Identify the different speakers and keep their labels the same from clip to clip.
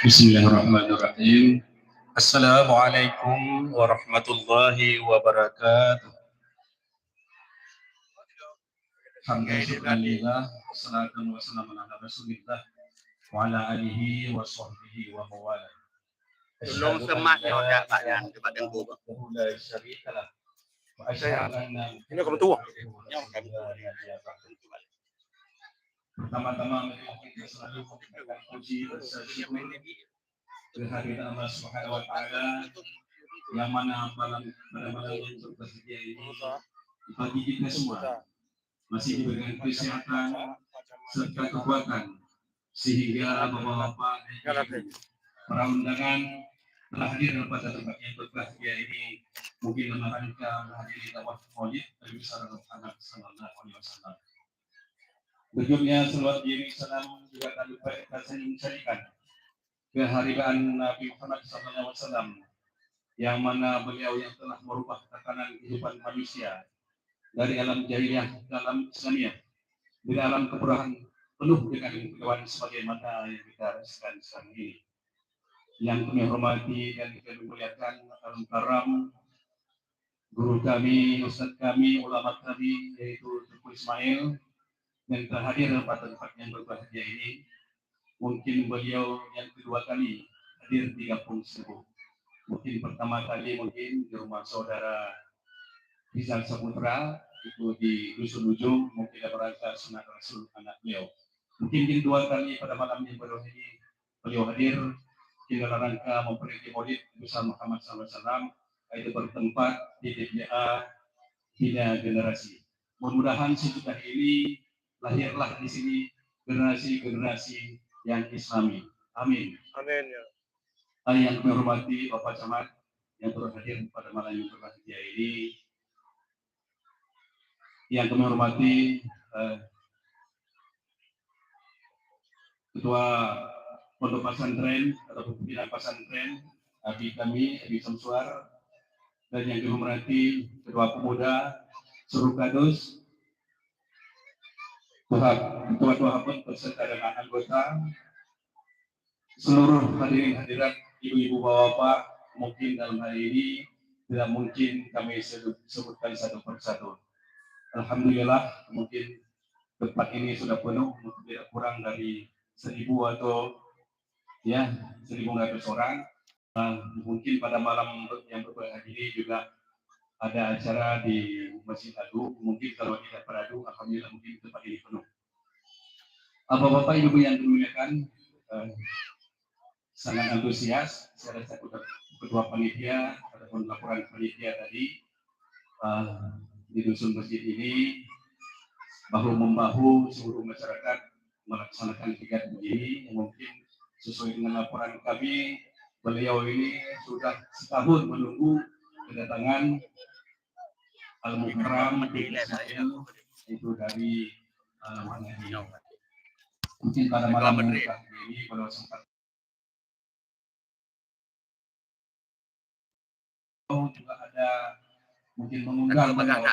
Speaker 1: Bismillahirrahmanirrahim. Assalamualaikum warahmatullahi wabarakatuh. Alhamdulillah, wassalatu wassalamu ala rasulillah wa ala alihi wa sahbihi wa mawala.
Speaker 2: Tolong semaknya tak Pak Yan dekat dengan gua.
Speaker 1: La syarika lah. Wa asyhadu anna
Speaker 2: Ini kamu tua.
Speaker 1: Pertama-tama kita selalu mengucapkan puji dan syukur kehadiran Allah Subhanahu wa taala yang mana malam yang berbahagia ini bagi kita semua masih diberikan kesehatan serta kekuatan sehingga bapak-bapak para undangan telah hadir pada tempat yang berbahagia ini mungkin dalam rangka menghadiri tawaf maulid Nabi Muhammad sallallahu alaihi wasallam. Berikutnya salawat diri salam juga tak lupa kita saling kehadiran Nabi Muhammad sallallahu alaihi wasallam yang mana beliau yang telah merubah tatanan kehidupan manusia dari alam jahiliyah ke alam Islamiyah dengan alam kepurahan penuh dengan kegawaran sebagaimana yang kita rasakan sekarang ini. Yang kami hormati dan kami muliakan al-karam guru kami, ustaz kami, ulama kami yaitu Tuku Ismail yang terhadir pada tempat yang berbahagia ini. Mungkin beliau yang kedua kali hadir di Kampung Sebu. Mungkin pertama kali mungkin di rumah saudara Rizal Saputra itu di Dusun Ujung, mungkin ada rangka sunat Rasul anak beliau. Mungkin kedua kali pada malam yang baru ini beliau hadir di dalam rangka memperingati Maulid bersama Muhammad SAW, itu bertempat di TPA Bina Generasi. Mudah-mudahan sesudah ini lahirlah di sini generasi-generasi yang Islami. Amin.
Speaker 2: Amin ya.
Speaker 1: Yang kami hormati Bapak Camat yang turut hadir pada malam yang berbahagia ini, yang kami hormati Ketua Pondok Pesantren atau Pimpinan Pesantren Abi kami, Abi Samsuar, dan yang dihormati Ketua Pemuda Surukadus, Ketua pun beserta dengan anggota, seluruh hadirin hadirat, ibu-ibu bapak-bapak, mungkin dalam hari ini tidak mungkin kami sebutkan satu persatu. Alhamdulillah, mungkin tempat ini sudah penuh, mungkin tidak kurang dari 1.000 atau ya 1.500 orang. Mungkin pada malam yang berbahagia ini juga ada acara di Masjid Agung. Mungkin kalau tidak beradu, alhamdulillah mungkin tempat ini penuh. Bapak Ibu yang dimuliakan, sangat antusias. Saya rasa kedua panitia ataupun laporan panitia tadi di dusun masjid ini bahu membahu seluruh masyarakat melaksanakan kegiatan ini yang mungkin sesuai dengan laporan kami, beliau ini sudah setahun menunggu kedatangan Al-Mukarram itu dari Al-Manadi. Mungkin pada malam ini pada sempat juga ada mungkin mengundang kapan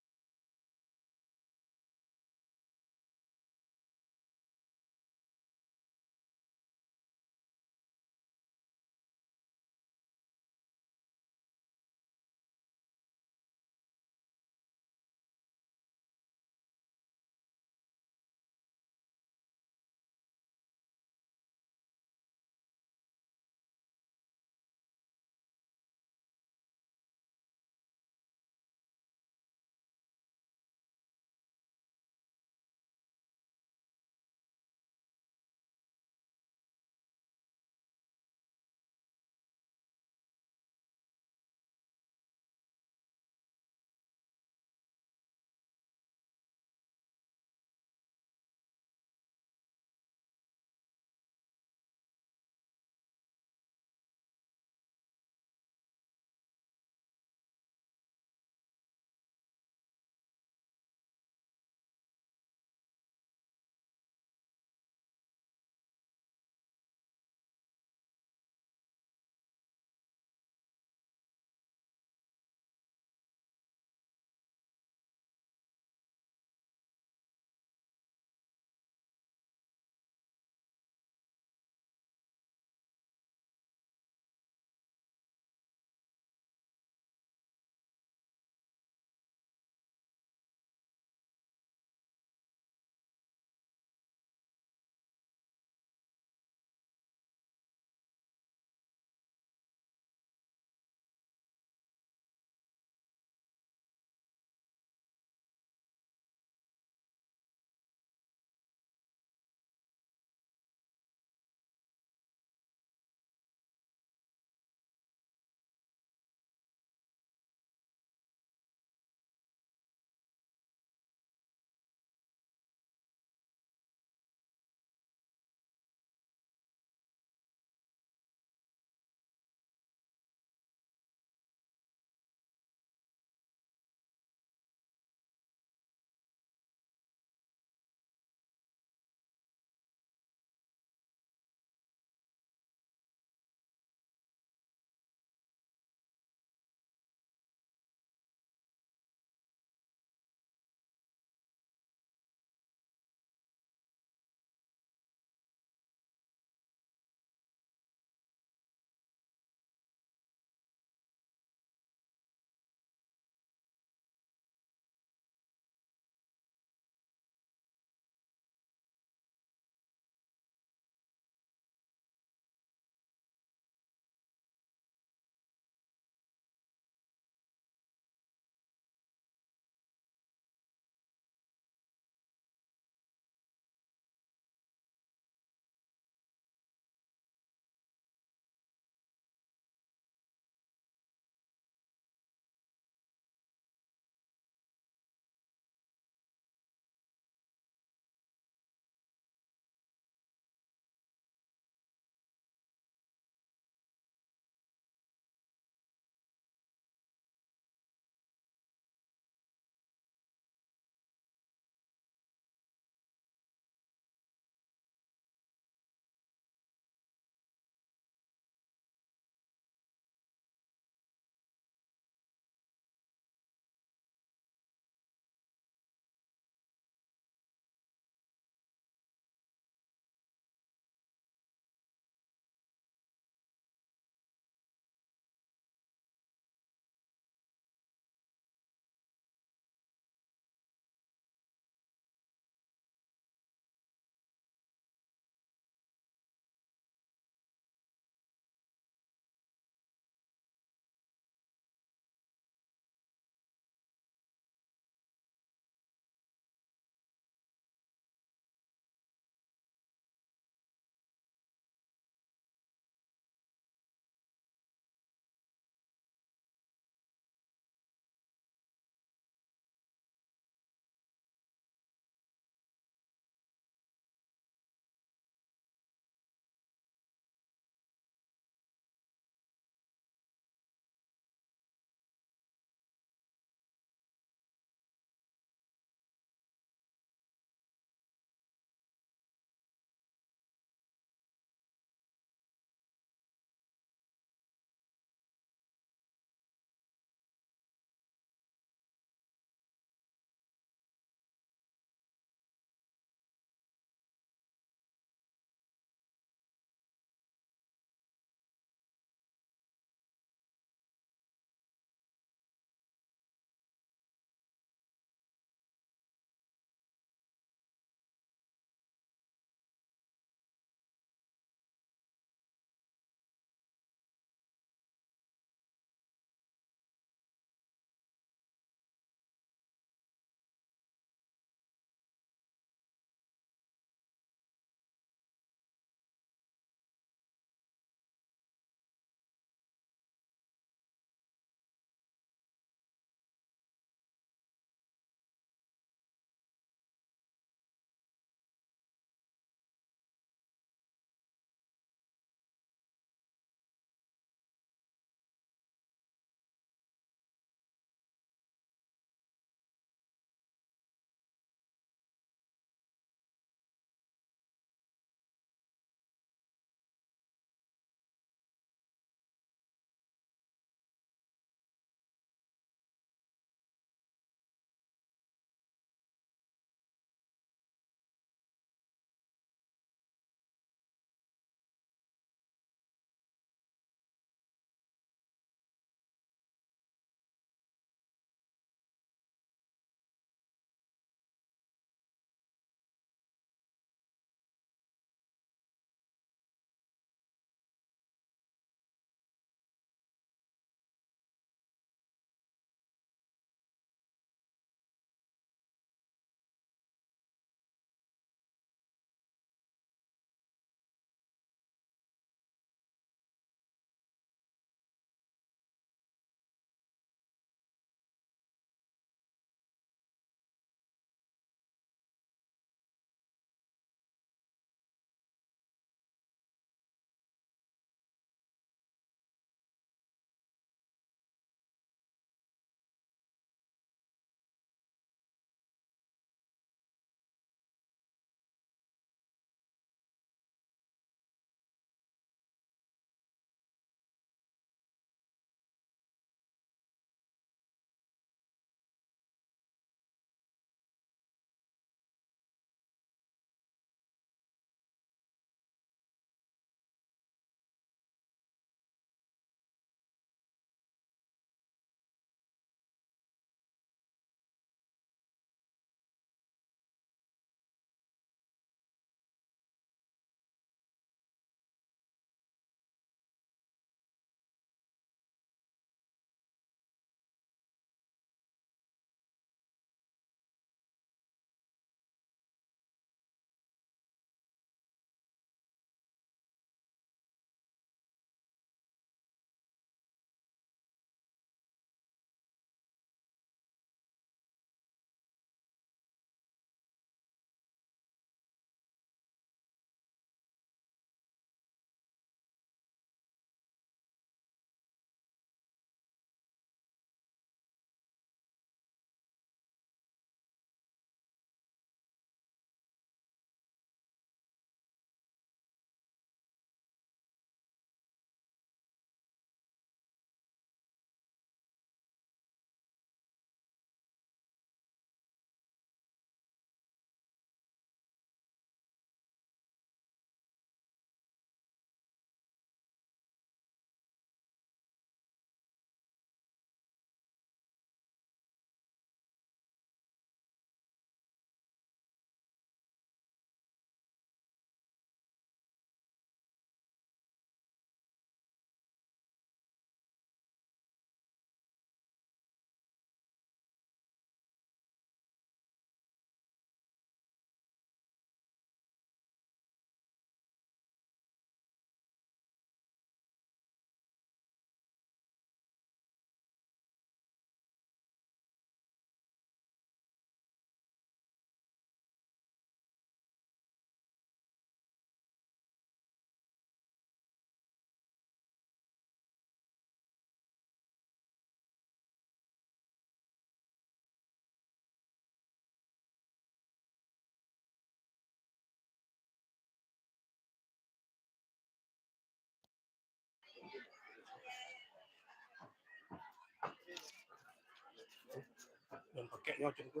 Speaker 3: pakainya macam tu.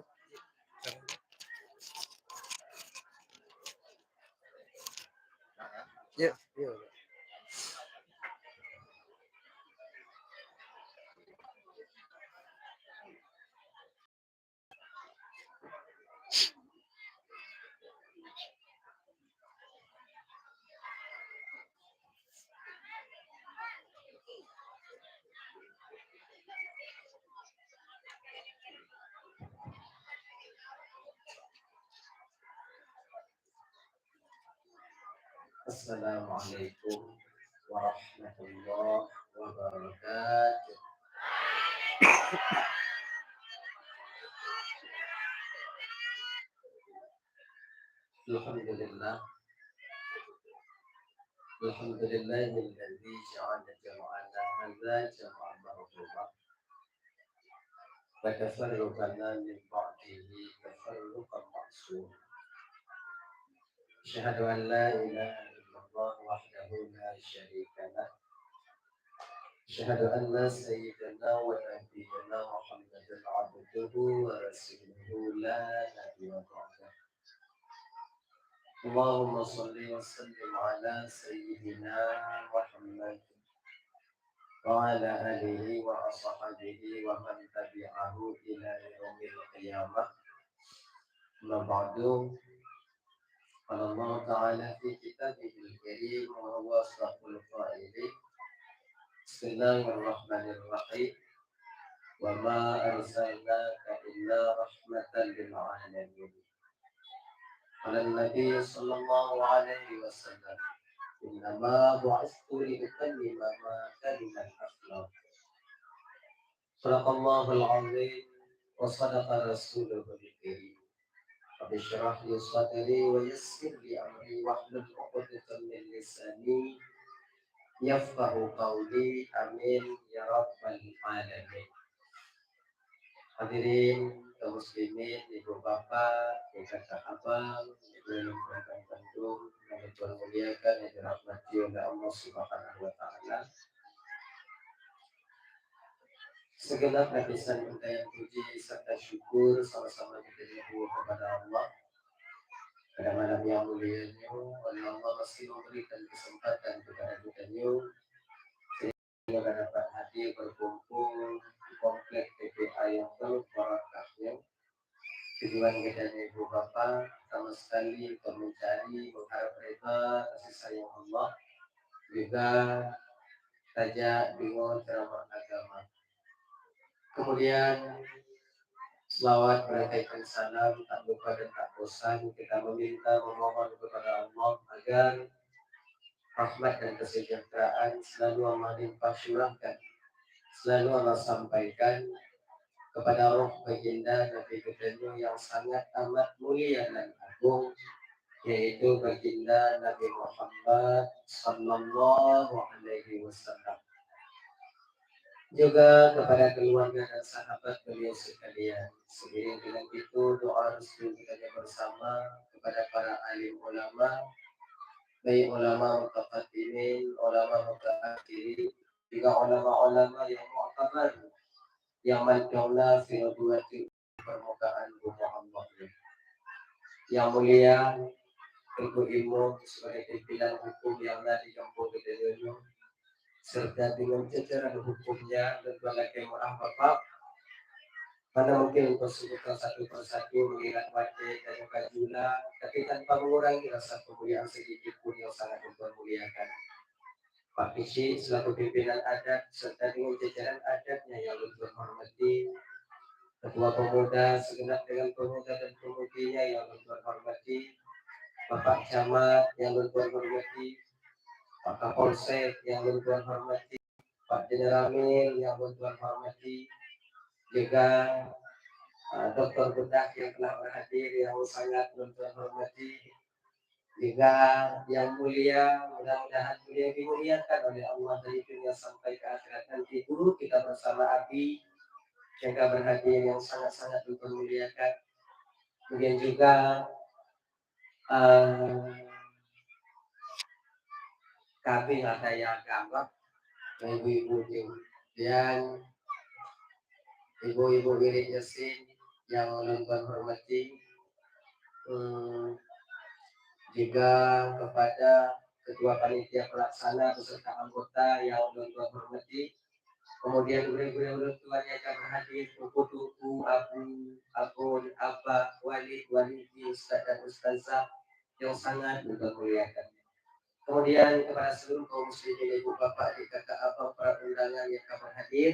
Speaker 3: Ya, ya.
Speaker 4: Assalamualaikum warahmatullahi wabarakatuh. Alhamdulillah. Alhamdulillahilladzi ja'ala jama'ana hadza jama'an marhumah. Wa tafarraqana min ba'dihi tafarruqan ma'sum. Asyhadu an la ilaha illallah wahdahu la syarika lah. Asyhadu anna sayyidana wa nabiyyana Muhammadan abduhu wa rasuluhu la nabiyya ba'dah. Allahumma shalli wa sallim ala sayyidina Muhammad wa ala alihi wa ashabihi wa man tabi'ahu ila yaumil qiyamah. Amma ba'du. Qala Allah Ta'ala fi kitabihil karim wa huwa asdaqul qa'ilin. Bismillahirrahmanirrahim. Wa ma arsalnaka illa rahmatan lil alamin. Qala Nabi sallallahu alaihi wasallam, innama bu'ithtu liutammima makarimal akhlaq. Sadaqallahul azim wa sadaqa rasuluhul karim. Rabbi shrah li sadri wa yassir li amri wahlul 'uqdatam min lisani yafqahu qawli. Amin ya rabbal alamin. Hadirin kaum muslimin, ibu bapak, kakak abang, ibu yang kandung, yang Tuhan muliakan, yang dirahmati oleh Allah Subhanahu wa Ta'ala. Segenap lapisan ungkapan puji serta syukur sama-sama kita nyuhur kepada Allah. Pada malam yang mulia ini, Allah masih memberikan kesempatan kepada kita sehingga dapat hadir berkumpul di komplek TPA yang penuh barakahnya. Tujuan kita ibu bapak sama sekali untuk mencari mengharap reda kasih sayang Allah, juga tajak bingung ceramah agama. Kemudian selawat berkaitan salam tak lupa dan tak bosan kita meminta memohon kepada Allah agar rahmat dan kesejahteraan selalu melimpah curahkan, selalu Allah sampaikan kepada roh baginda Nabi kita yang sangat amat mulia dan agung, yaitu baginda Nabi Muhammad sallallahu alaihi wasallam. Juga kepada keluarga dan sahabat beliau sekalian. Seiring dengan itu doa restu kita bersama kepada para alim ulama, baik ulama mutaqaddimin, ulama mutaakhirin, juga ulama-ulama yang mu'tabar, yang madonna fi nubuwati permukaan bumi Allah. Yang mulia ilmu sebagai pimpinan hukum yang ada di kampung Kedenyo, serta dengan jajaran hukumnya dan berbagai maaf bapak. Mana mungkin untuk sebutkan satu persatu mengingat wajah dan juga jumlah, tapi tanpa mengurangi rasa kemuliaan sedikit pun yang sangat mempermuliakan. Pak Kisi selaku pimpinan adat serta dengan jajaran adatnya yang lebih hormati, Ketua Pemuda segenap dengan pemuda dan pemudinya yang lebih hormati, Bapak Camat yang lebih hormati, Pak Kapolsek yang lebih hormati, Pak Generamil yang lebih hormati, juga Dr. Bedah yang telah berhadir yang sangat lebih hormati, juga yang mulia, mudah-mudahan beliau dimuliakan oleh Allah dari dunia sampai ke akhirat nanti. Guru kita bersama Abi yang berhadir yang sangat-sangat dimuliakan. Kemudian juga kami ada yang agama, ibu-ibu yang ibu-ibu wirid yasin yang Tuan hormati, juga kepada Ketua Panitia Pelaksana beserta anggota yang Tuan hormati, kemudian guru-guru orang tua yang akan berhadir, buku-buku, abun, abah, wali, ustaz dan ustazah yang sangat muliakan. Kemudian kepada seluruh kaum muslimin, ibu bapak, adik kakak, abang, para undangan yang akan berhadir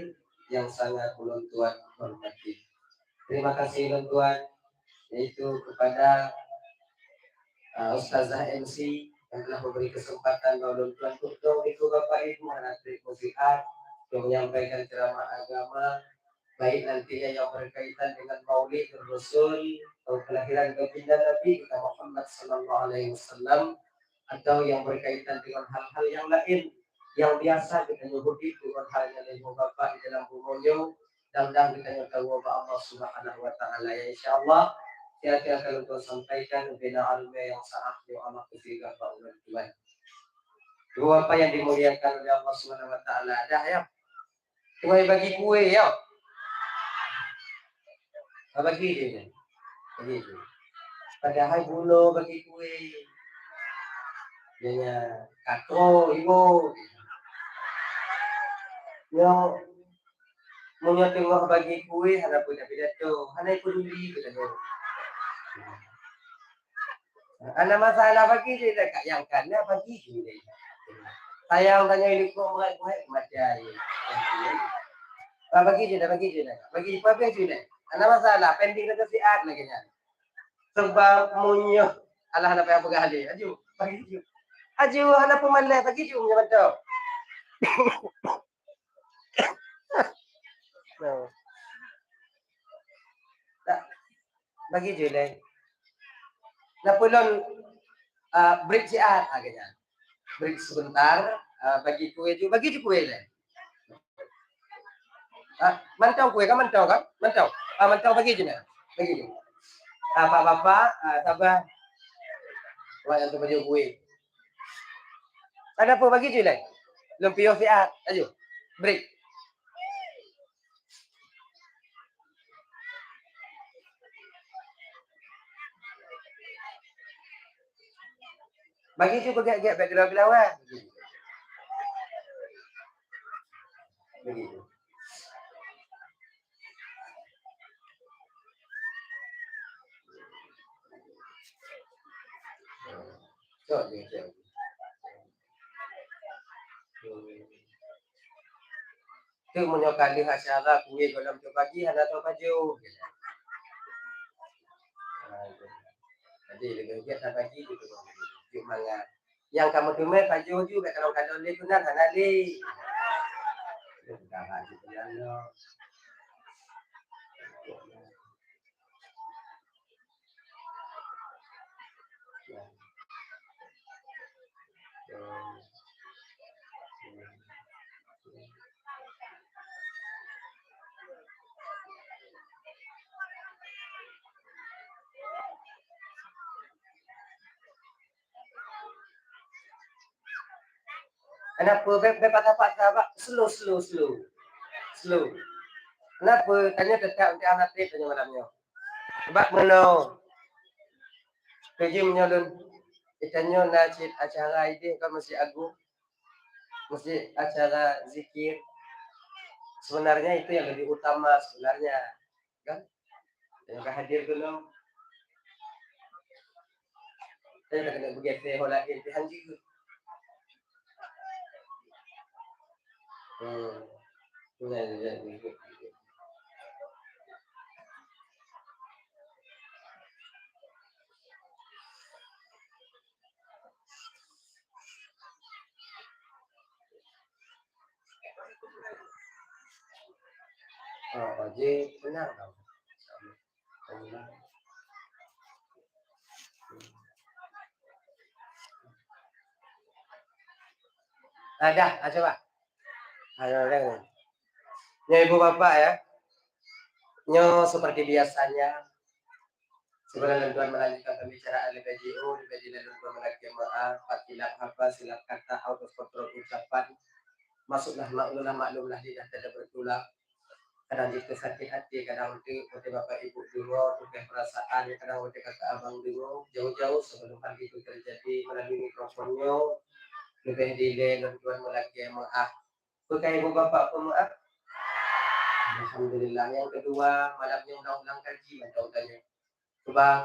Speaker 4: yang sangat Tuan hormati. Terima kasih Tuan, yaitu kepada Ustazah MC yang telah memberi kesempatan bahwa Tuan untuk ibu bapak ibu anak musiat yang menyampaikan ceramah agama, baik nantinya yang berkaitan dengan Maulid Rasul atau kelahiran baginda Nabi kita Muhammad Sallallahu Alaihi Wasallam, atau yang berkaitan dengan hal-hal yang lain yang biasa kita nyebut dengan halnya ibu bapak di dalam bumonyo dan kita tahu bahwa Allah Subhanahu Wa Taala ya insyaallah saya akan untuk sampaikan bina alumni yang sangat amat ketiga Pak Tuhan. Dua apa yang dimuliakan oleh Allah Subhanahu Wa Taala dah ya. Cuma bagi kue ya. Bagi dia. Bagi dia. Padahal bulo bagi kue. Dia kato ibu. Yo punya tengok bagi kue ada punya pidato. Hana peduli pidato. Ana masalah bagi dia tak yang kana bagi dia. Saya tanya ini kok macam macam bagi je dah. Bagi apa je dah. Ana masalah pending dekat siat lagi nya. Sebab munyo alah nak payah bergali. Aju, bagi je. Aju ana pemalai bagi je punya betul. No. Tak bagi je dah. Nak pulon break siat agaknya. Break sebentar, bagi kue je, bagi je kue dah. Mantau kue kan mantau kan? Mantau. Mantau bagi je nak. Bagi je. Bapak-bapak, sabar. Buat yang tu baju kue. Ada apa bagi je lah. Lumpio fiat. Ayo. Break. Bagi je pergi background lawan. Bagi je. Tu menyokong dia asyara kue dalam tu pagi ada tu baju. Jadi lebih biasa pagi gitu. Cuma yang kamu tumer baju juga kalau ni tunan hanali. Dah haji jalan. Kenapa bepat slow. Kenapa tanya tetap untuk anak tanya malamnya. Sebab mana kerja menyalun itanya najib acara ini kan masih agung, masih acara zikir. Sebenarnya itu yang lebih utama sebenarnya, kan? Yang hadir dulu. Saya tak kena begitu hola ini hanji. Jadi benar tau. Dah, coba. Ayo, ya ibu bapak ya. Nyo seperti biasanya. Sebelum Tuan melanjutkan pembicaraan LPJU, Tuan mengakhiri maaf, patilah apa, silap kata, auto kontrol ucapan, masuklah maklumlah lidah tidak bertulang. kadang itu sakit hati, kadang itu bapak ibu dengar, tukar perasaan, kadang itu kakak abang dengar, jauh-jauh sebelum hal itu terjadi melalui mikrofonnya, lebih delay dan Tuhan melaki maaf. Bukan ibu bapak pemaaf. Alhamdulillah. Yang kedua, malamnya undang-undang kaji, macam tanya. Sebab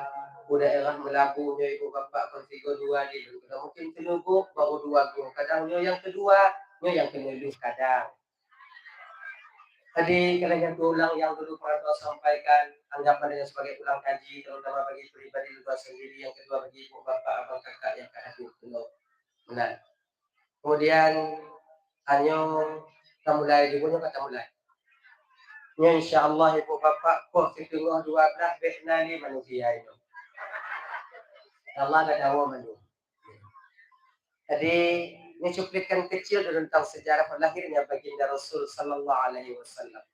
Speaker 4: udah daerah melabuhnya ibu bapak konfigur dua di dulu. Mungkin penunggu baru dua guru. Kadangnya yang kedua, yang penulis kadang. Tadi kalian ulang yang dulu pernah sampaikan, anggapannya sebagai ulang kaji, terutama bagi pribadi lupa sendiri, yang kedua bagi ibu bapak, abang kakak yang hadir penuh. Benar. Kemudian hanya kita mulai, ibunya kata mulai. Ya insyaAllah ibu bapak, kok setengah 12 beknani manusia itu. Allah ada dawa manusia. Jadi ini cuplikan kecil tentang sejarah lahirnya baginda Rasul Sallallahu Alaihi Wasallam.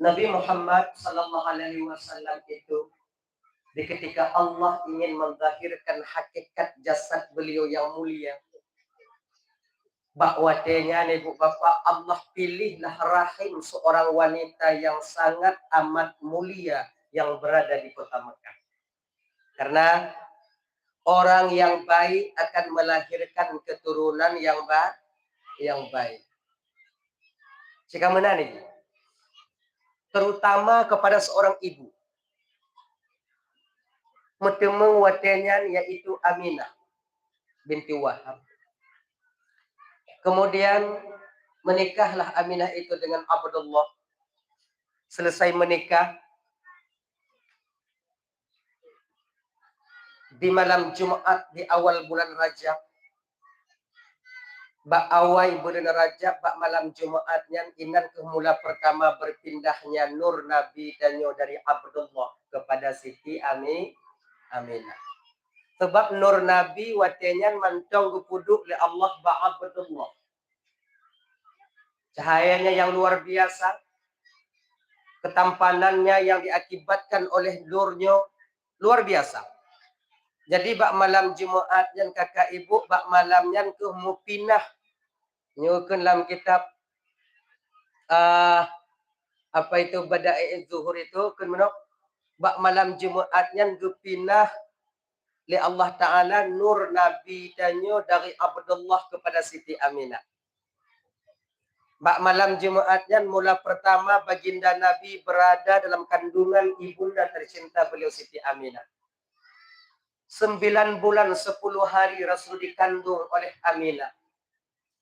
Speaker 4: Nabi Muhammad Sallallahu Alaihi Wasallam itu di ketika Allah ingin menzahirkan hakikat jasad beliau yang mulia, bakwatenya ibu bapak, Allah pilihlah rahim seorang wanita yang sangat amat mulia yang berada di kota Mekah. Karena orang yang baik akan melahirkan keturunan yang baik. Jika menarik, terutama kepada seorang ibu. Metemeng watenya yaitu Aminah binti Wahab. Kemudian menikahlah Aminah itu dengan Abdullah. Selesai menikah, di malam Jumat di awal bulan Rajab, bak awal bulan Rajab, bak malam Jumatnya inan kemula pertama berpindahnya nur Nabi danyo dari Abdullah kepada Siti Aminah. Sebab nur Nabi watenya mantong gupuduk oleh Allah ba Abdullah. Cahayanya yang luar biasa, ketampanannya yang diakibatkan oleh nurnya luar biasa. Jadi bak malam Jumat yang kakak ibu, bak malamnya ke mupinah nyukeun dalam kitab apa itu Bada'i Zuhur itu kan menok bak malam Jumatnya gepinah li Allah Ta'ala nur Nabi danyo dari Abdullah kepada Siti Aminah. Bak malam Jumatnya mula pertama baginda Nabi berada dalam kandungan ibunda tercinta beliau Siti Aminah. 9 bulan 10 hari Rasul dikandung oleh Aminah.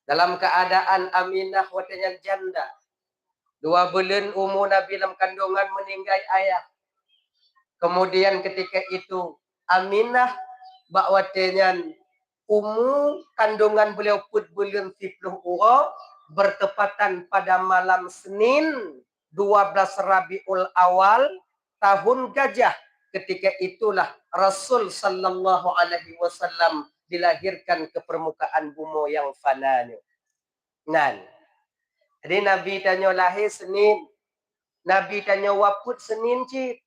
Speaker 4: Dalam keadaan Aminah watanya janda. 2 bulan umur Nabi dalam kandungan meninggal ayah. Kemudian ketika itu Aminah bakwatenya umur kandungan beliau put bulan 10 uro bertepatan pada malam Senin 12 Rabiul Awal tahun Gajah. Ketika itulah Rasul Sallallahu Alaihi Wasallam dilahirkan ke permukaan bumi yang fana. Nah, jadi Nabi tanya lahir Senin, Nabi tanya wafat Senin cik,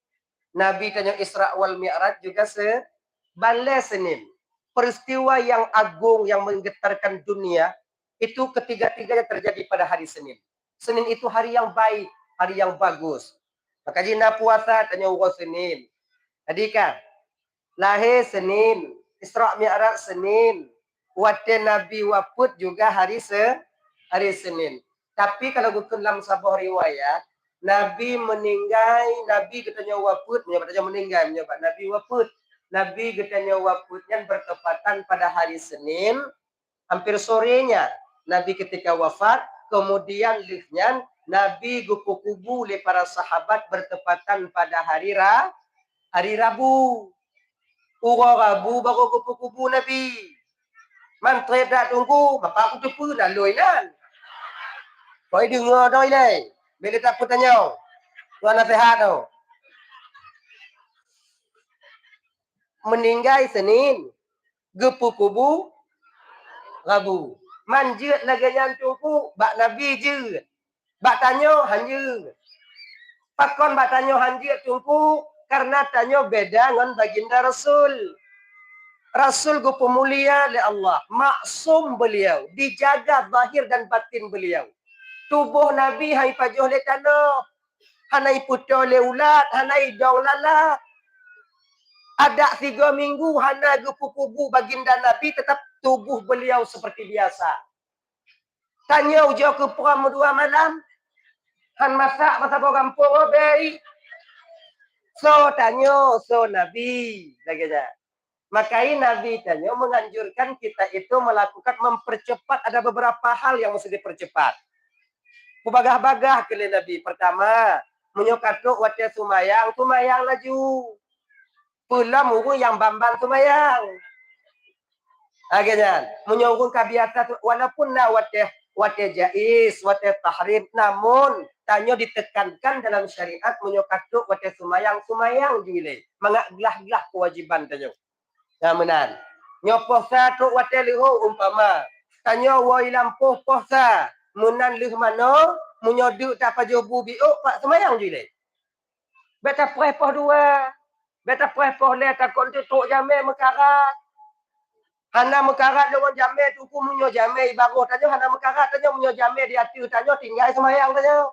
Speaker 4: Nabi tanya Isra wal Mi'raj juga sebalik Senin. Peristiwa yang agung yang menggetarkan dunia itu ketiga-tiganya terjadi pada hari Senin. Senin itu hari yang baik, hari yang bagus. Maka jina puasa tanya wa Senin. Tadi kan lahir Senin, Isra Mi'raj Senin, waktu Nabi wafat juga hari Senin. Tapi kalau bukan dalam sebuah riwayat, Nabi meninggal, Nabi katanya wafat, menyebabnya meninggal, menyebab Nabi wafat. Nabi katanya wafatnya bertepatan pada hari Senin, hampir sorenya. Nabi ketika wafat, kemudian liftnya Nabi kupu-kupu oleh para sahabat bertepatan pada hari Rabu. Urang Rabu baru kupu-kupu Nabi. Mantre dah tunggu, maka aku tu dah loinan. Kau dengar dah ini. Bila tak pun tanya. Tuan nasihat tu. Meninggal Senin. Kupu-kupu Rabu. Manjut lagi yang tunggu, bak Nabi je. Bak tanya hanya. Pakon bak tanya hanya tunggu. Karena tanya beda dengan baginda Rasul. Rasul gupu mulia oleh Allah. Maksum beliau. Dijaga zahir dan batin beliau.
Speaker 3: Tubuh Nabi hai pajuh le tanah. Hanai putra le ulat, hanai dong lala. Ada 3 minggu hana gupu-pupu baginda Nabi tetap tubuh beliau seperti biasa. Tanya ujar ke peram 2 malam. Han masak masa kampung baik. So tanya, so Nabi. Lagi aja. Makanya Nabi tanya menganjurkan kita itu melakukan mempercepat. Ada beberapa hal yang mesti dipercepat. Bagah-bagah ke Nabi. Pertama, menyokatuk wajah sumayang. Sumayang laju. Pula muru yang bambang sumayang. Akhirnya, menyokong kebiasaan. Walaupun na wajah jais, wajah tahrim. Namun, tanya ditekankan dalam syariat menyokatuk wajah sumayang. Sumayang juga. Mengaglah-glah kewajiban tanya. Nah, menan. Nyoposa tu wajah lihu umpama. Tanya wai lampuh posa. Menan lih mana. Menyoduk tak pajubu biuk. Pak sumayang juga. Beta prepoh 2. Beta prepoh le takut tutuk jamai mekarat. Hana mekarat dengan jamai tu pun munyo jamai baru tanya hana mekarat tanya munyo jamai di hati tanya tinggal semayang tanya.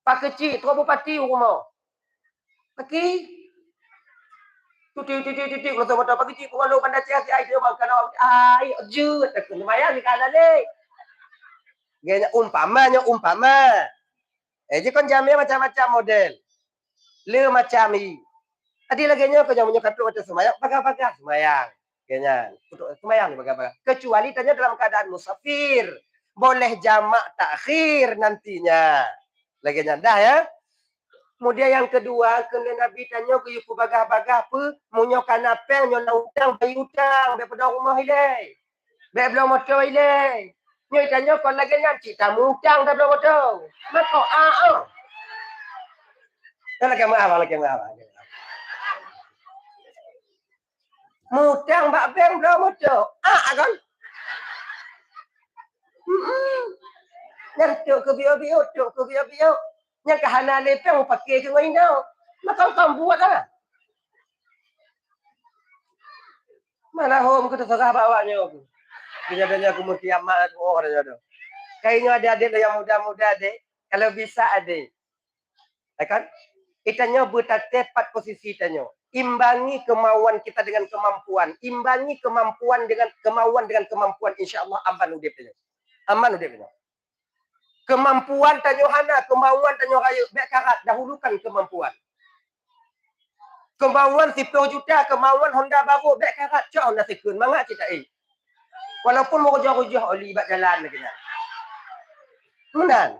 Speaker 3: Pak kecil tu bupati rumah. Pagi. Titik betul-betul pak kecil kalau pandai cek ai dia bang kana ai je tak semayang di kana le. Gaya umpama. Je kon jamai macam-macam model. Le macam ni. Tadi lagi kau jangan menyokatu macam semayang, baga-baga semayang. Kayaknya untuk semayang ni baga-baga. Kecuali tanya dalam keadaan musafir, boleh jamak takhir nantinya. Lagi dah ya. Kemudian yang kedua, kena Nabi tanya ke yuku baga-baga apa, munyokan apa, nyona utang, bayi utang, daripada rumah ile. Baik belum motor ile. Nyoi tanya kau lagi cik tamu utang dah belum motor. Maka lagi maaf. Mutang bak beng belum motor. Kan? Yang tuk ke bio. Yang kahana lepeng pakai ke wainau. Maka kau buat lah. Mana home ke terserah bawanya aku. Kejadiannya aku mesti amat orang ada. Kayaknya ada adik yang muda-muda adik. Kalau bisa adik. Kan? Itanya bertepat posisi tanya. Imbangi kemauan kita dengan kemampuan. Imbangi kemampuan dengan kemampuan. InsyaAllah aman udipnya. Aman udipnya. Kemampuan tanya hana, kemauan tanya raya. Baik karat, dahulukan kemampuan. Kemauan 10 juta, kemauan Honda baru. Baik karat, cak Honda sekun. Mangat kita Walaupun mau rujah-rujah oli bat jalan lagi. Menan.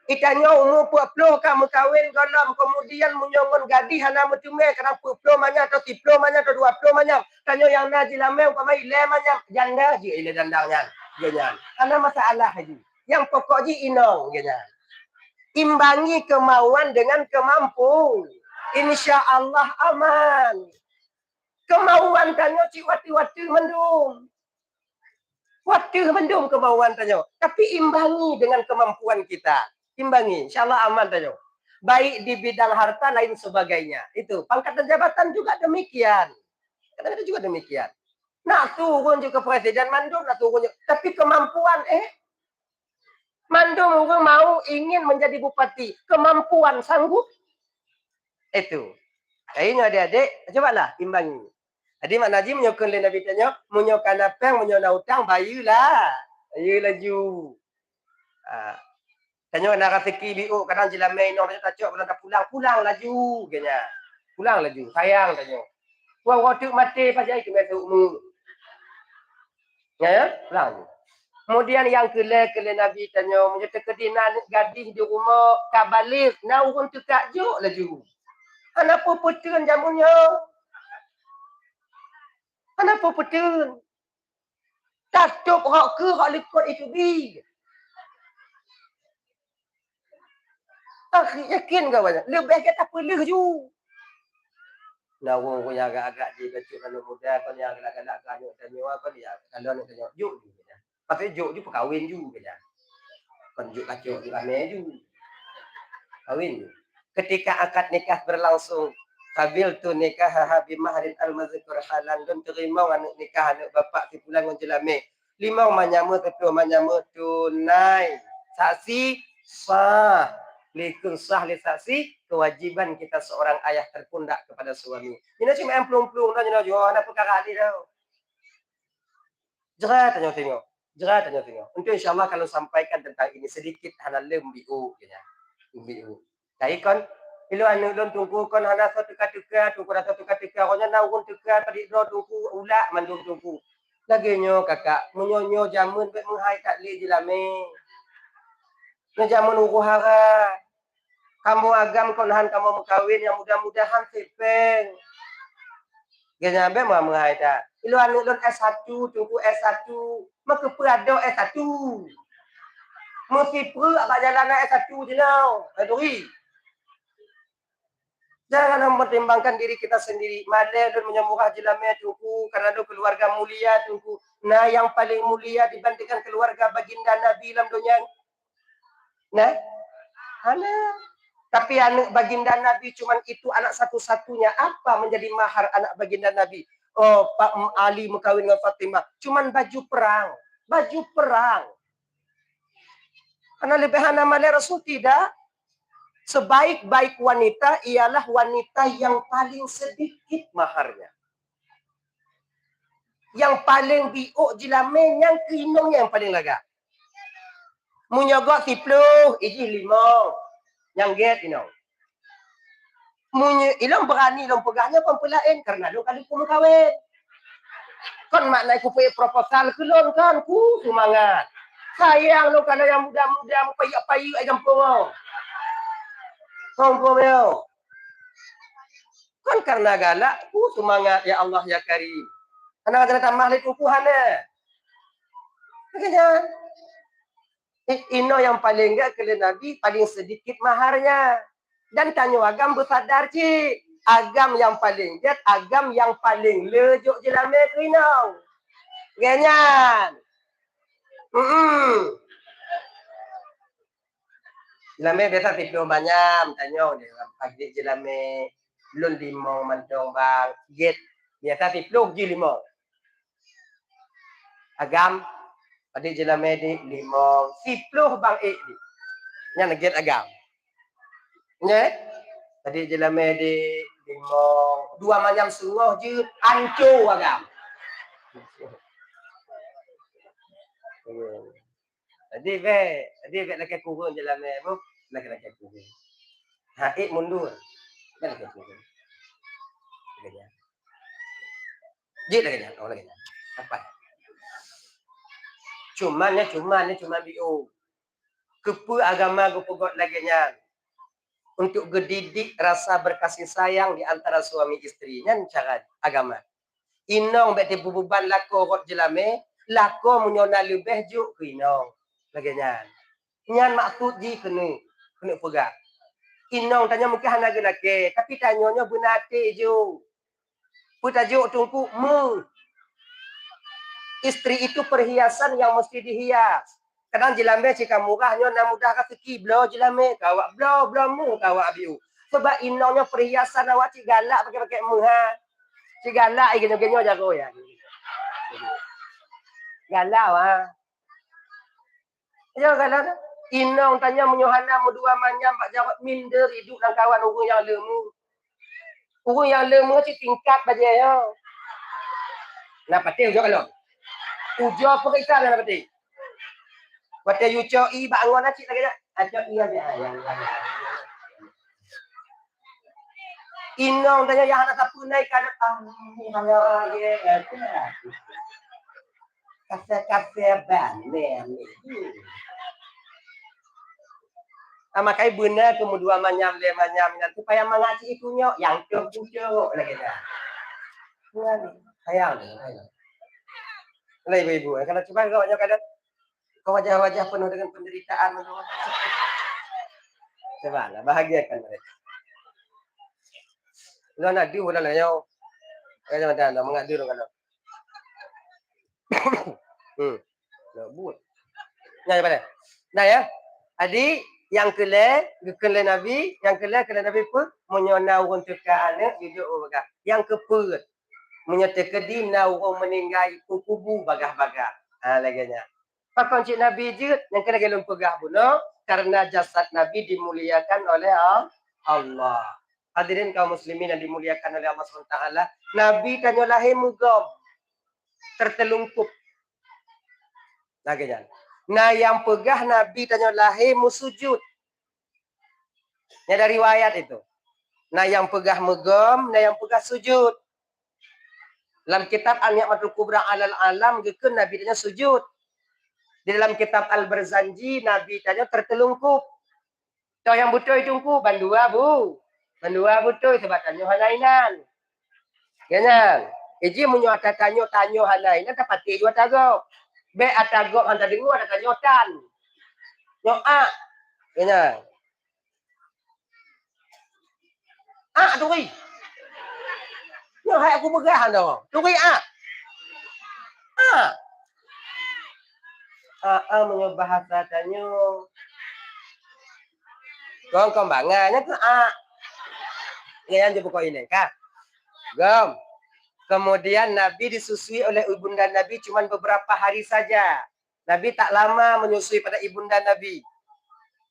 Speaker 3: Itanya umur 40 kamu kahwin galam kemudian menyongon gadis hana metume kerana 40 banyak atau 10 banyak atau 20 banyak. Tanya yang naji lama umpama ile banyak janda je ile dandangnya. Ganyan. Hana masalah haji. Yang pokok ji inong ganyan. Imbangi kemauan dengan kemampuan. Insya-Allah aman. Kemauan tanya cik wati-wati mendung. Wati mendung kemauan tanya. Tapi imbangi dengan kemampuan kita. Imbangi, insyaAllah aman tanya. Baik di bidang harta lain sebagainya. Itu pangkat dan jabatan juga demikian. Kadang-kadang juga demikian. Nak turun juga presiden mandum, nak turun juga. Tapi kemampuan mandum orang mau ingin menjadi bupati. Kemampuan sanggup. Itu. Kayaknya adik-adik, cobalah imbangi. Jadi Mak Najib menyokong le Nabi tanya, menyokong apa yang menyokong utang, bayulah. Bayu laju. Tanya nak rezeki biuk kadang jelamai no tak cok belum dah pulang laju kena. Pulang laju. Sayang tanya. Wah waktu mati pasal itu mesukmu. Ya, pulang. Kemudian yang kele Nabi tanya, menjadi kedinan gadis di rumah kabalik, nak urun tekak juk laju. Kenapa putun jamunya? Kenapa putun? Tatuk hak ke hak lekot itu big. Yakin kau banyak. Lebih kita perlu je. Nah, orang punya agak-agak di kecil kalau muda, kalau yang agak-agak kanyut tanya apa dia? Kalau nak tanya juk juga. Pasal juk je perkahwin juga. Kan juk kacau juga meju. Kawin. Ketika akad nikah berlangsung, kabil tu nikah habi mahrin al-mazkur halan dan terima anak nikah anak bapak di pulang menjelame. Limau manyama tetua manyama tunai. Saksi sah. Likun sah li saksi kewajiban kita seorang ayah terpundak kepada suami. Ini cuma yang pelung-pelung dah nyana jual nak perkara ni dah. Jerat tanya tengok. Jerat tanya tengok. Untuk insya-Allah kalau sampaikan tentang ini sedikit hana lembiu ya. Lembiu. Tapi kan ilo anu lon tunggu kon hana satu tuka tunggu dah satu tuka ronya na urun tuka tadi do tunggu ulak mandung tunggu. Laginyo kakak menyonyo jamun bet menghai kat li jilame. Nya jamun uruhara. Kamu agam konahan kamu mengkawin yang mudah-mudahan sepeng. Gaya be mau menghai dah. Ilo anu lon S1 tunggu S1. Maka perado S1. Mesti per abak jalan S1 je now. Adui. Jangan mempertimbangkan diri kita sendiri. Malai dan menyemurah jelame tunggu kerana keluarga mulia tunggu. Nah yang paling mulia dibandingkan keluarga baginda Nabi dalam dunia. Nah, ana. Tapi anak baginda Nabi cuma itu anak satu-satunya. Apa menjadi mahar anak baginda Nabi? Oh, Pak Ali mengkawin dengan Fatimah. Cuman baju perang. Baju perang. Karena lebih hana malai Rasul tidak. Sebaik-baik wanita ialah wanita yang paling sedikit maharnya. Yang paling biuk jilame yang kinongnya yang paling lega. Munyogok 10, iji 5. Yang get inong. Ilong berani ilong pegahnya pempelain karena lu kali ku kawin. Kon maknai ku pergi proposal ke lon kan ku semangat. Sayang lu kalau yang muda-muda mu payu-payu ai kampung. Kampung yo. Kon karena galak ku semangat ya Allah ya Karim. Karena ada tambah lagi kukuhana. Makanya Ino yang paling enggak ke Nabi paling sedikit maharnya. Dan tanya agam bersadar cik. Agam yang paling jet, agam yang paling lejuk jelame ke Ino. Ganyan. Jelame biasa tipu banyak. Tanya dia pagi jelame. Lun limong mantong bang. Jet. Biasa tipu je limong. Agam. Pada jelame di limong. 10 bang di. Yang neget agam. Ya. Tadi jelame di limong. 2 macam suruh je hancur agam. Tadi be laki kurung jelame bu, laki kurung. Haik mundur. Laki kurung. Lagi. Jit lagi. Oh lagi. Apa? Cuman bio. Kepu agama gupugot lagi nya. Untuk gedidik rasa berkasih sayang di antara suami istri. Nyan cara agama. Inong beti beban lako rot jelame, lako menyona lebih juk ke inong. Lagi nyan. Nyan maksud ji kena pegang. Inong tanya mungkin hana laki, tapi tanyanya benate juk. Putajuk tungku mu. Istri itu perhiasan yang mesti dihias. Kadang jelame jika murahnya nak mudah rezeki blo jelame kawak blo mu kawak abiu. Sebab inongnya perhiasan awak cik galak pakai muha. Cik galak gini-gini jago ya. Galak ah. Ya galak. Inong tanya menyohana mudua manyam pak jawab minder hidup dan kawan urung yang lemu. Urung yang lemu cik tingkat baje yo. Nak pati ujo kalau. Ujo periksa nak pati. Wata yuco i bangun aci lagi dah. Aco iya dia. Inong tanya yang anak sapu naik kada ni hanya ye kafe ban ni. Makai benar kemudian manyam dan supaya mengaji itunya yang cukup lagi dah. Sayang. Lai ibu, kalau coba kau kadang kau wajah-wajah penuh dengan penderitaan. Coba lah, bahagiakan mereka. Lo nak diu dah lah yo. Kaya macam mana mengadu kalau. Nak buat. Nah, pada. Nah ya. Adi yang kele Nabi, yang kele Nabi pun menyona urun teka anak jujur yang keput. Menyatakan di na urun meninggal kubu bagah-bagah. Lagi-nya. Pakon cik Nabi je yang kena gelung pegah bunuh karena jasad Nabi dimuliakan oleh Allah. Hadirin kaum muslimin yang dimuliakan oleh Allah SWT. Nabi tanya lahir mugam. Tertelungkup. Lagi-nya. Nah yang pegah Nabi tanya lahir musujud. Ini ada riwayat itu. Nah yang pegah megam, nah yang pegah sujud. Dalam kitab Al-Ni'matul Kubra Alal Alam, gitu, Nabi tanya sujud. Di dalam kitab Al-Barzanji, Nabi tanya tertelungkup. Tahu yang betul itu ku, bandua bu. Bandua betul, sebab tanya halainan. Kenal? Iji menyuata tanya halainan, dapat tiga tagap. Be atagap hantar dengar, ada tanyotan. Nyoa. Kenal? Turi. Nyoa aku pegahan dong. Turi bahasa tanya. Kau kembangannya tuh yang je pokok ini kah? Gom. Kemudian Nabi disusui oleh ibunda Nabi cuma beberapa hari saja. Nabi tak lama menyusui pada ibunda Nabi.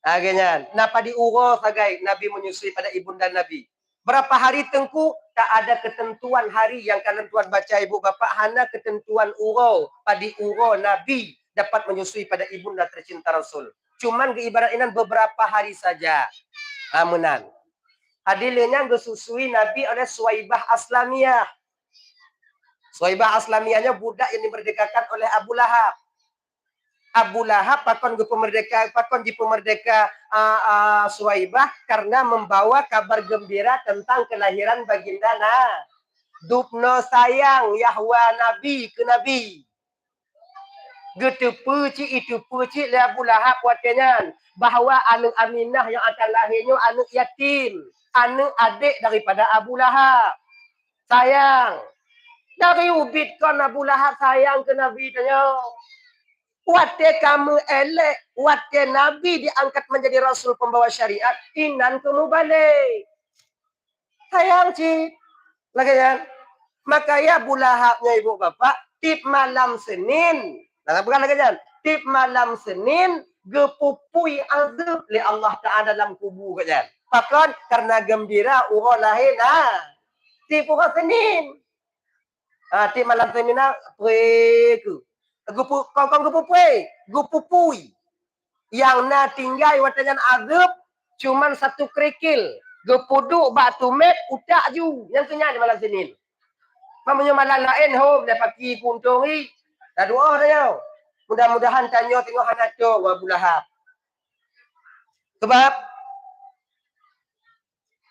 Speaker 3: Akhirnya, napa diurus agai Nabi menyusui pada ibunda Nabi. Berapa hari tengku tak ada ketentuan hari yang kalian tuan baca ibu bapak hana ketentuan uro pada uro Nabi dapat menyusui pada ibunda tercinta Rasul. Cuman ibarat ini beberapa hari saja. Amunan. Hadirinnya disusui Nabi oleh Suwaibah Aslamiyah. Suwaibah Aslamiyahnya budak yang dimerdekakan oleh Abu Lahab. Abu Lahab pakon di pemerdeka Suwaibah karena membawa kabar gembira tentang kelahiran baginda Dupno sayang Yahwa Nabi ke Nabi. Gitu puci itu puci le Abu Lahab watenya bahawa anak Aminah yang akan lahirnya anak yatim, anak adik daripada Abu Lahab. Sayang. Dari ubit kan Abu Lahab sayang ke Nabi tanya. Wate kamu elek, wate Nabi diangkat menjadi Rasul pembawa syariat, inan kamu balik. Sayang cik. Lagi kan? Maka ya Abu Lahabnya ibu bapak, tip malam Senin. Nah, bukan lagi kan? Tip malam Senin, gepupui azab li Allah Ta'ala dalam kubur kan? Pakon karena gembira urah lahir tip urah Senin. Tip malam Senin preku. Gupupui. Yang na tinggal watanyan azab cuman satu kerikil. Gepuduk batu met utak ju. Yang kenyang di malam Senin. Mamanya malam lain home dapat pergi puntungi. Dah doa dia. Mudah-mudahan tanya tengok anak tu Abu Lahab. Sebab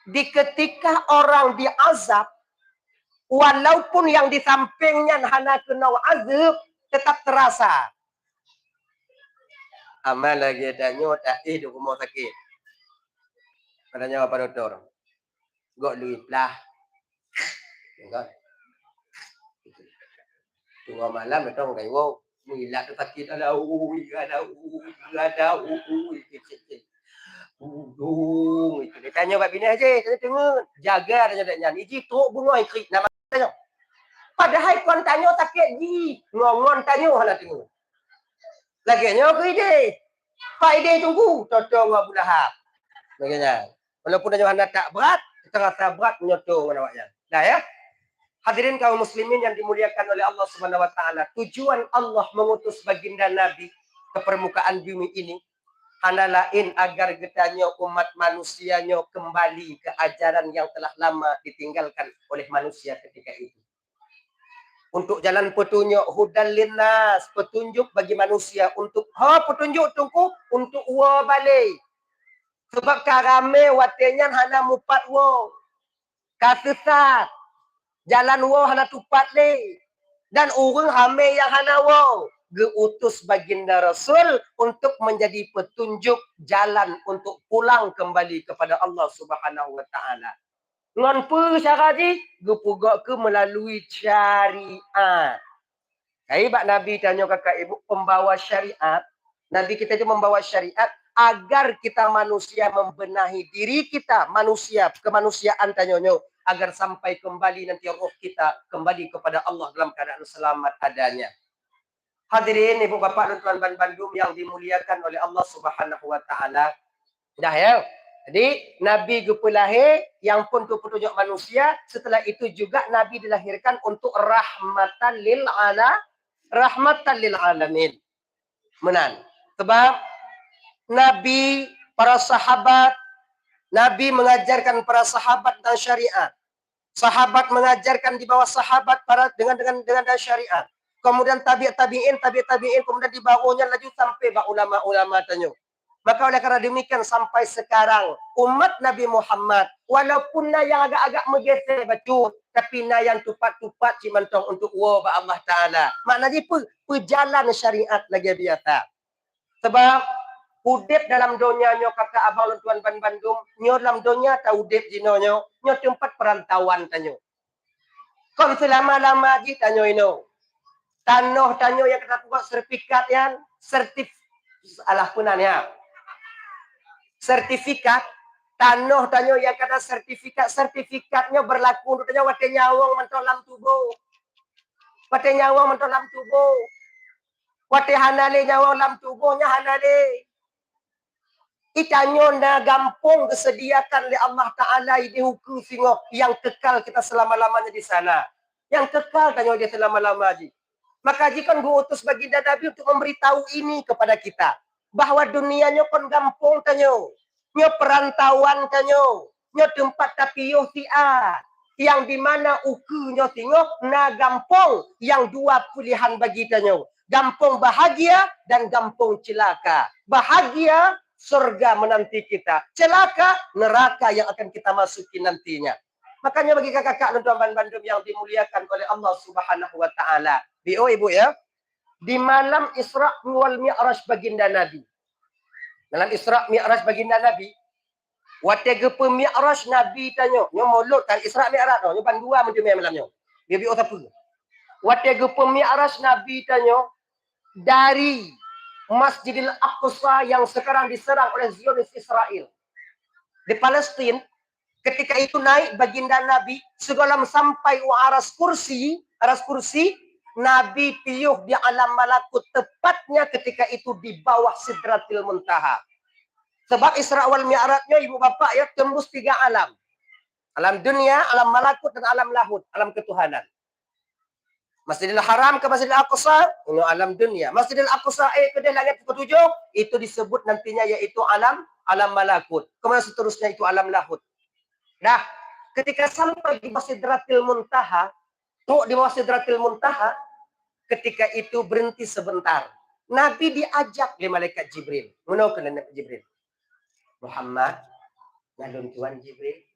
Speaker 3: di ketika orang diazab walaupun yang di sampingnya hana kena azab tetap terasa. Amal lagi tanya tak di rumah sakit. Katanya apa doktor? Gok duit lah. Enggak. Tunggu malam itu enggak wo. Milah tu sakit ada itu dia tanya bab bini aja, tanya tengok. Jaga tanya dak nyan. Iji tok bunga ikrik nama tanya. Padahal kon tanya sakit ji. Ngongon tanya hala tengok. Laginya ke ide. Pak ide tunggu. Totong Abu Lahab. Laginya. Walaupun tanya anda tak berat, terasa berat menyotong awaknya. Dah ya. Hadirin kaum muslimin yang dimuliakan oleh Allah Subhanahu wa taala. Tujuan Allah mengutus baginda Nabi ke permukaan bumi ini hanya lain agar getanya umat manusianya kembali ke ajaran yang telah lama ditinggalkan oleh manusia ketika itu. Untuk jalan petunjuk hudal linnas, petunjuk bagi manusia untuk petunjuk tungku untuk wa balik. Sebab karame watenya hana mupat wo. Kasesat. Jalan wo hana tupat le. Dan urang hame yang hana wo. Geutus baginda Rasul untuk menjadi petunjuk jalan untuk pulang kembali kepada Allah Subhanahu wa taala. Ngan pu syarat ni gepugak ke melalui syariat. Bak Nabi tanya kakak ibu pembawa syariat. Nabi kita itu membawa syariat agar kita manusia membenahi diri kita, manusia, kemanusiaan tanyonyo agar sampai kembali nanti roh kita kembali kepada Allah dalam keadaan selamat adanya. Hadirin ibu bapak dan tuan-tuan Bandung yang dimuliakan oleh Allah Subhanahu wa taala. Dah ya. Jadi Nabi lahir yang pun tu petunjuk manusia, setelah itu juga Nabi dilahirkan untuk rahmatan lil alamin. Menan. Sebab Nabi, para sahabat, Nabi mengajarkan para sahabat tentang syariat. Sahabat mengajarkan di bawah sahabat para dengan syariat. Kemudian tabi'in, kemudian di bawahnya laju sampai ulama-ulama tanya. Maka oleh karena demikian sampai sekarang umat Nabi Muhammad walaupun yang agak-agak menggeser betul, tapi yang tupat-tupat cimantong untuk Allah Taala. Maknanya pejalan syariat lagi biasa. Sebab udip dalam dunia nyo kakak abang tuan Bandung, nyo dalam dunia tahu udip jino nyo tempat perantauan tanyo. Kon selama-lama ji tanyo ino. Tanyo yang kena buat sertifikat yang sertifikat tanyo yang kena sertifikatnya berlaku untuk tanyo wate nyawang mentol dalam tubuh. Wate nyawang mentol dalam tubuh. Wate hanale nyawang dalam tubuhnya hanale. Itanyo na gampung disediakan oleh Allah Ta'ala di hukum singo yang kekal kita selama-lamanya di sana. Yang kekal tanyo dia selama-lama ji. Maka jika gua utus baginda Nabi untuk memberitahu ini kepada kita. Bahwa dunianya kon gampung tanyo. Nyo perantauan tanyo. Nyo tempat tapi yo siat. Yang dimana ukunyo singo na gampung yang dua pilihan bagi tanyo. Gampung bahagia dan gampung celaka. Bahagia surga menanti kita. Celaka, neraka yang akan kita masuki nantinya. Makanya bagi kakak-kakak dan tuan Bandung yang dimuliakan oleh Allah Subhanahu wa taala. Ibu ya. Di malam Isra wal Mi'raj baginda Nabi. Dalam Isra Mi'raj baginda Nabi, wate gepe Mi'raj Nabi tanyo, nyo molot kan Isra Mi'raj nyo bandua menjumai malamnya. Bibi otapu. Wate gepe Mi'raj Nabi tanyo dari Masjidil Aqsa yang sekarang diserang oleh Zionis Israel. Di Palestina, ketika itu naik baginda Nabi, sebelum sampai aras kursi, Nabi piyuh di alam malakut, tepatnya ketika itu di bawah Sidratil Muntaha. Sebab Isra wal Mi'rajnya ibu bapak ya tembus 3 alam. Alam dunia, alam malakut, dan alam lahut, alam ketuhanan. Masjidil Haram ke Masjidil Aqsa, itu alam dunia. Masjidil Aqsa ke langit ke-7, itu disebut nantinya yaitu alam malakut. Kemudian seterusnya itu alam lahut. Nah, ketika sampai di Sidratil Muntaha, di bawah Sidratil Muntaha, ketika itu berhenti sebentar. Nabi diajak oleh malaikat Jibril. Mana ke malaikat Jibril? Muhammad, ngalun Tuhan Jibril.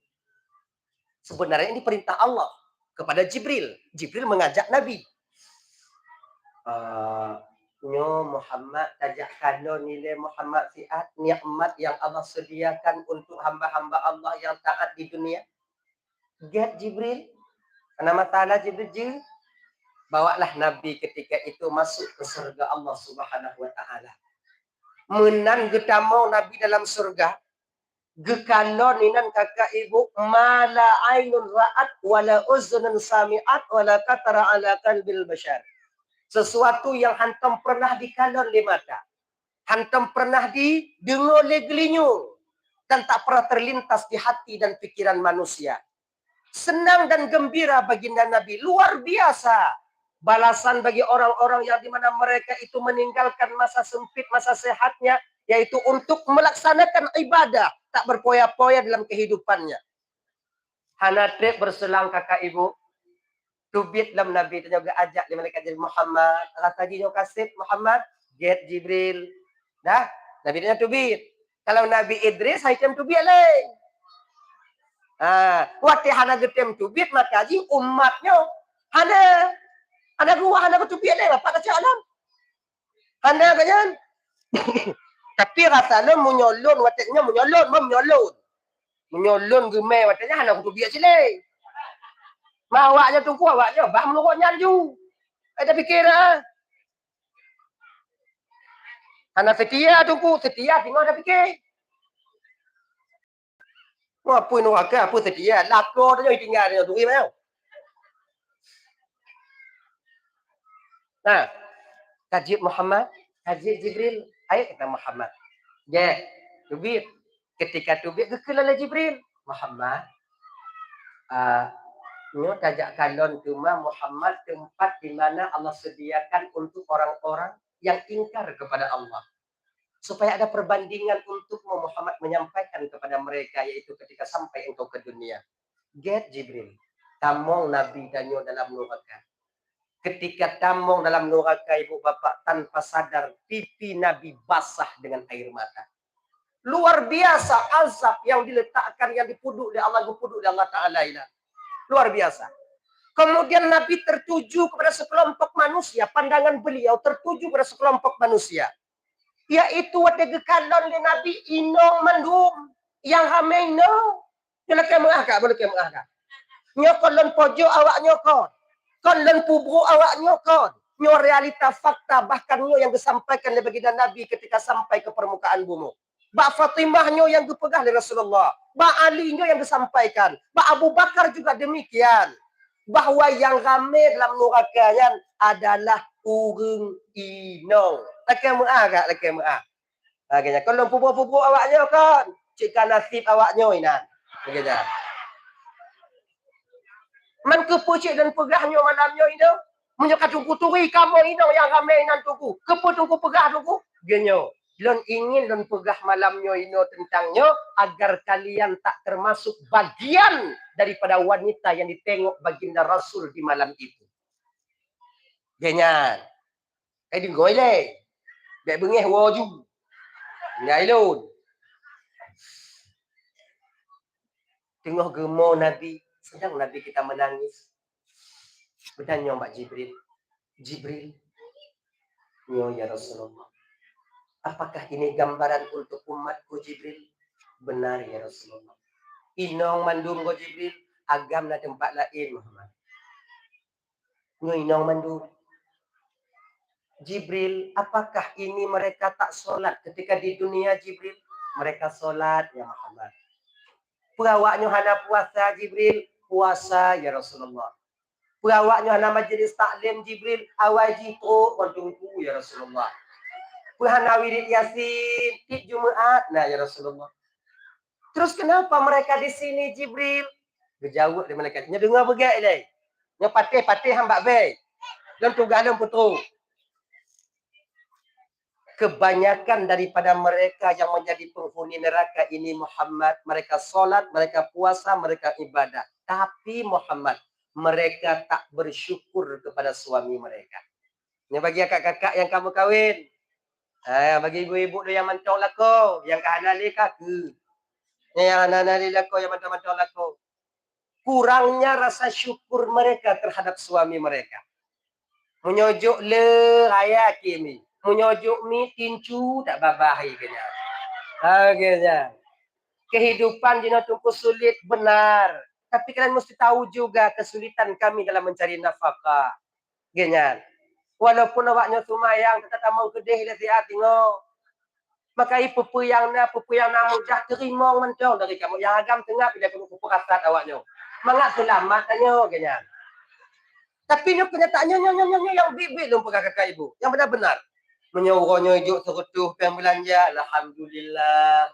Speaker 3: Sebenarnya ini perintah Allah kepada Jibril. Jibril mengajak Nabi. Nyo Muhammad tajakkan nilai Muhammad fiat nikmat yang Allah sediakan untuk hamba-hamba Allah yang taat di dunia. Get Jibril. Karena masalah Jibril bawalah Nabi ketika itu masuk ke surga Allah Subhanahu wa taala. Menan getamo Nabi dalam surga. Gekalon inan kakak ibu mala ainun ra'at wala uzunun sami'at wala katara ala qalbil bashar. Sesuatu yang hantam pernah dikalon di mata. Hantam pernah didengar oleh gelinyu. Dan tak pernah terlintas di hati dan pikiran manusia. Senang dan gembira baginda Nabi. Luar biasa. Balasan bagi orang-orang yang dimana mereka itu meninggalkan masa sempit, masa sehatnya. Yaitu untuk melaksanakan ibadah. Tak berpoya-poya dalam kehidupannya. Hanatrip berselang kakak ibu. Tubit dalam Nabi. Tanya ajak di malaikat Jibril Muhammad. Kata dia kasih Muhammad. Get Jibril. Dah. Nabi tanya tubit. Kalau Nabi Idris, haitem tubit lain. Waktu hana getem tubit, maka ji umatnya. Hana gua, hana tubit lain. Apa tak alam? Hana kanyan. Tapi rasanya menyolon, wataknya menyolon. Menyolon gemai, wataknya hana tubit sila. Awaknya tunggu awaknya, bah melukuk nyanju. Ada fikir Hana setia tunggu, setia tinggal ada fikir. Apa ini wakil, apa setia. Lakor tu tinggal dia tunggu mana. Nah, Tajib Muhammad, Tajib Jibril. Ayo kata Muhammad. Ya, tubik. Ketika tubik kekelala Jibril. Muhammad. Nyo tajak kalon cuma Muhammad tempat di mana Allah sediakan untuk orang-orang yang ingkar kepada Allah. Supaya ada perbandingan untukmu Muhammad menyampaikan kepada mereka yaitu ketika sampai engkau ke dunia. Get Jibril. Tamong Nabi danyo dalam neraka. Ketika tamong dalam neraka ibu bapak tanpa sadar pipi Nabi basah dengan air mata. Luar biasa azab yang diletakkan yang dipuduk oleh Allah Ta'ala. Luar biasa. Kemudian Nabi tertuju kepada sekelompok manusia. Pandangan beliau tertuju kepada sekelompok manusia. Yaitu ada gekalon di Nabi inong mandum. Yang ramai no. Boleh kemuahkan. Nyokolon pojok awak nyokon. Kolon pubru awak nyokon. Nyo realita fakta bahkan nyo yang disampaikan oleh baginda Nabi ketika sampai ke permukaan bumi. Ba Fatimah nyo yang dipegang oleh Rasulullah. Ba Ali nyo yang disampaikan. Ba Abu Bakar juga demikian. Bahwa yang ramai dalam neraka adalah urung inong. Laki mu'ah. Akhirnya kalau pubur-pubur awak nyokon. Cik nasib awak nyo inan. Akhirnya. Man kepucik dan pegahnya malamnya itu. Menyokat tunggu turi kamu ini yang ramai nan tunggu. Kepu tunggu pegah tunggu. Genyo. Lon ingin lon pegah malamnya ini tentangnya. Agar kalian tak termasuk bagian daripada wanita yang ditengok baginda Rasul di malam itu. Genyan. Đừng gọi lên. Để bưng nghe vô chung. Ngại luôn. Tengok gemo Nabi. Sedang Nabi kita menangis. Bertanya Mbak Jibril. Jibril. Ya Rasulullah. Apakah ini gambaran untuk umatku Jibril? Benar ya Rasulullah. Inong mandum go Jibril. Agam na tempat lain Muhammad. Inong mandum. Jibril, apakah ini mereka tak solat ketika di dunia Jibril? Mereka solat ya Muhammad. Perawaknya hana puasa Jibril, puasa ya Rasulullah. Perawaknya hana majlis taklim Jibril, awal jiko kontungku ya Rasulullah. Hana wirid yasin, di Jumaat nah ya Rasulullah. Terus kenapa mereka di sini Jibril? Berjawab dari malaikatnya dengar begai deh. Nya patih hamba baik. Dan tugalan putu. Kebanyakan daripada mereka yang menjadi penghuni neraka ini Muhammad, mereka solat, mereka puasa, mereka ibadah. Tapi Muhammad, mereka tak bersyukur kepada suami mereka. Ini bagi kakak-kakak yang kamu kawin. Bagi ibu-ibu yang mantau lako, yang kahanali kaku. Yang hanali lako, yang mantau lako. Kurangnya rasa syukur mereka terhadap suami mereka. Menyojok le raya kimi. Menyojok mi tincu tak babahi kena. Akhirnya. Kehidupan jina tungku sulit benar. Tapi kalian mesti tahu juga kesulitan kami dalam mencari nafkah. Genyan. Walaupun awaknya sumayang tetap mau kedih le siat tengok. Maka pupu yang mudah terima mentong dari kamu. Yang agam tengah bila kamu pupu kasat awaknya. Mangat selamat tanya genyan. Tapi kenyataannya yang bibit dong kakak ibu. Yang benar-benar. Menyuruhnya hidup serutuh yang belanja. Alhamdulillah.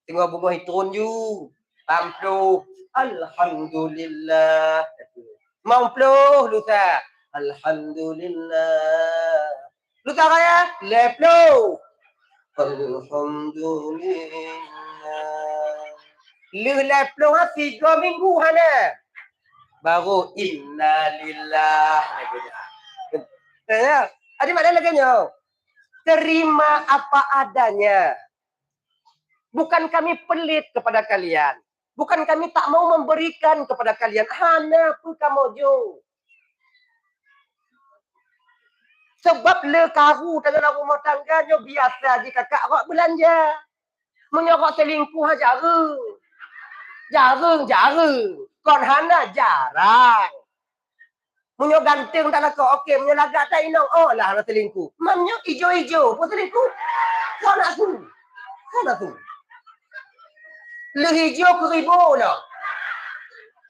Speaker 3: Tengok bunga hitrun you. Pampluh. Alhamdulillah. Mampluh lusa. Alhamdulillah. Lusa kaya? Lepluh. Alhamdulillah. Lepluh 3 minggu hana. Baru innalillah. Ada makna laganya. Terima apa adanya. Bukan kami pelit kepada kalian. Bukan kami tak mau memberikan kepada kalian. Hana pun kamu jo. Sebab le karu dalam rumah tangganya biasa jika kakak awak belanja. Menyorok selingkuh jarang. Jarang. Kon hana jarang. Munyo ganteng tak nak okey, munyo lagak tak inong. Oh lah nak selingkuh. Mamnya hijau-hijau, apa selingkuh? Kau nak tu. Le hijau ke ribu lah.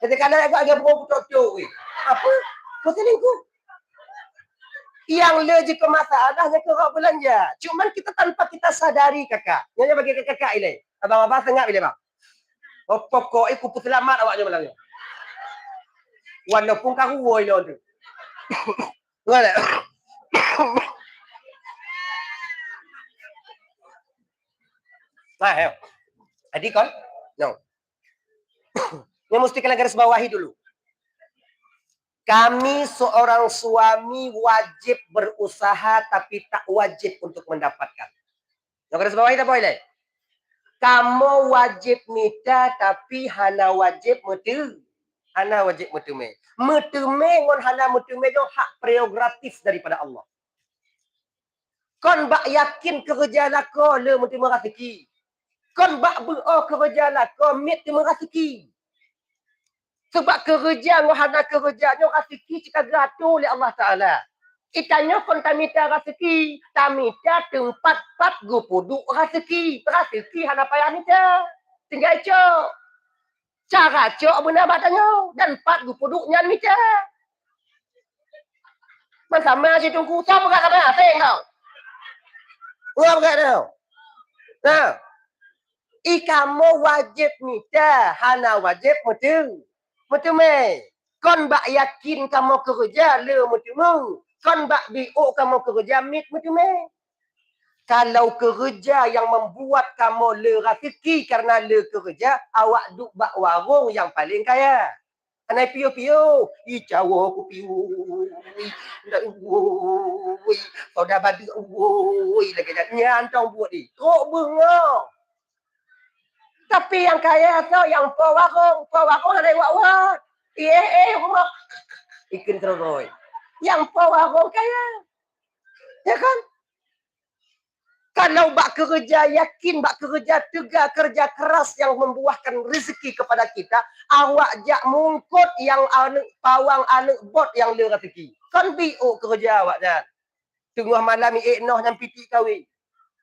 Speaker 3: Jadi kadang agak berapa cocok weh. Apa? Kau selingkuh. Yang le jika masalahnya kerap belanja. Cuman kita tanpa kita sadari kakak. Nyonya bagi kakak ini. Abang-abang tengah bila bang. Oh, pokoknya kupu selamat awaknya malangnya. Walaupun kau woi lo tu. Boleh. Nah, ayo. Adik kon? No. Yang mesti kalian garis bawahi dulu. Kami seorang suami wajib berusaha tapi tak wajib untuk mendapatkan. Yang garis bawahi tak boleh. Kamu wajib minta tapi hana wajib metu. Hana wajib metume. Metume ngon hana metume itu hak prerogatif daripada Allah. Kon bak yakin kerja lako le metu rezeki. Kon bak berdoa kerja lako mit tu rezeki. Sebab kerja wahana kerja nyo rezeki cika gratis oleh Allah Taala. Itanya kon tamita rezeki, tamita tempat pat gupuduk rezeki. Rezeki hana payah nita. Tinggal cok. Cara cok benar batanya dan pat gupuduknya nita. Sama si tungku sama kat sana tengok. Ngap kat dia. Nah. Ikamu wajib nita, hana wajib metu. Betul me. Kon bak yakin kamu kerja le betul. Kon bak biuk kamu kerja mit betul me. Kalau kerja yang membuat kamu le rezeki karena le kerja, awak duk bak warung yang paling kaya. Anai piu-piu, icawo aku piu. Ndak woi. Kau dah badu woi lagi dah nyantong buat ni. Kok bengok. Tapi yang kaya tu yang pawarong ada wak-wak. Rumah ikan teroy. Yang pawarong kaya. Ya kan? Kalau bak kerja yakin bak kerja tegak kerja keras yang membuahkan rezeki kepada kita, awak jak mungkut yang anak pawang anak bot yang le rezeki. Kan biuk kerja awak dah. Tengah malam noh yang pitik kahwin.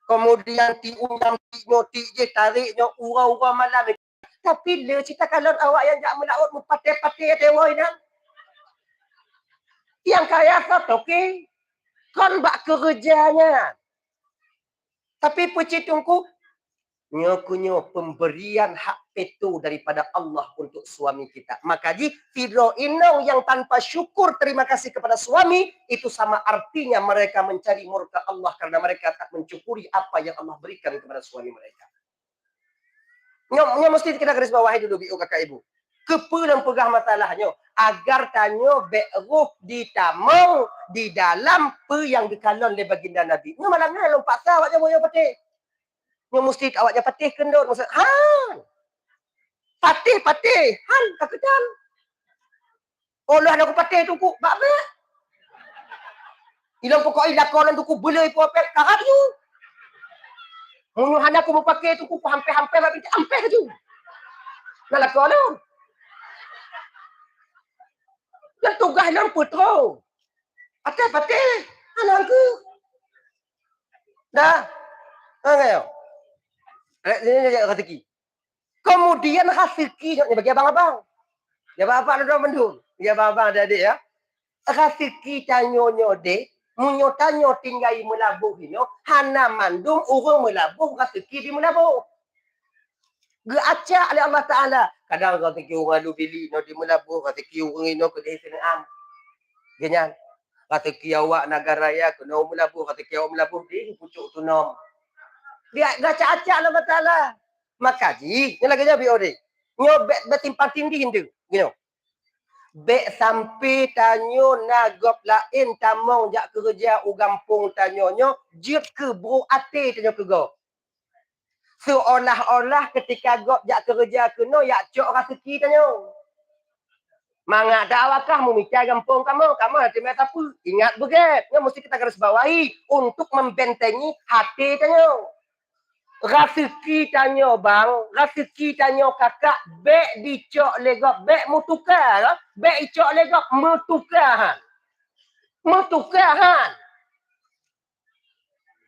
Speaker 3: Kemudian tiung je tariknya urau-urau malam. Tapi le cerita kalau awak yang jak melaut mempatih-patih tewoi dah. Yang kaya satu okey. Kon bak kerjanya. Tapi pecitungku nyo pemberian hak itu daripada Allah untuk suami kita. Maka tidak inong yang tanpa syukur terima kasih kepada suami, itu sama artinya mereka mencari murka Allah karena mereka tak mensyukuri apa yang Allah berikan kepada suami mereka. Nyo mesti kita garis bawahi dulu biu kakak ibu. Kepelang pegah masalahnya agar tanyo beruh ditamong di dalam pe yang dikalon oleh baginda Nabi. Nyo malangnya lompat sah awak jangan patih. Nyo mesti awak jangan patih kendor maksud patih han kakedan. Allah ada aku patih tu ku bakbe. Ilang pokok ilakonan tu ku belai popek karab tu. Munyo hana aku mau pakai tu ku hampir-hampir babi hampir tu. Nalakonan. Dan tugas lang putro. Patih. Anak aku. Dah. Ngayo. Ini rezeki. Kemudian rezeki bagi abang-abang. Ya bapak ada mendung. Ya abang ada adik ya. Rezeki tanyonyo dek. Munyo tanyo tinggai melabuh ino. Hana mandum urung melabuh rezeki di melabuh. Geacak oleh Allah Ta'ala. Kadang rezeki orang lu bili no di melabuh, rezeki orang ino ke desa Senam. Ganyan. Rezeki awak negara ya ke no melabuh, rezeki awak melabuh di pucuk tunom. Dia gacak-acak Allah Ta'ala. Maka ni lagi jadi ode. Nyo bet timpang tindih tu. Gino. Bek sampai tanyo nagop lain tamong jak kerja ugampung tanyonyo jik ke bro ate tanyo ke go. Seolah-olah ketika gop jak kerja kena yak cok rezeki tanyo. Mangak dakwakah memicai kampung kamu hati mata apa? Ingat beget, nyo mesti kita garis bawahi untuk membentengi hati tanyo. Rezeki tanyo bang, rezeki tanyo kakak, bek dicok legok, bek mutukar, bek icok legok, mutukahan.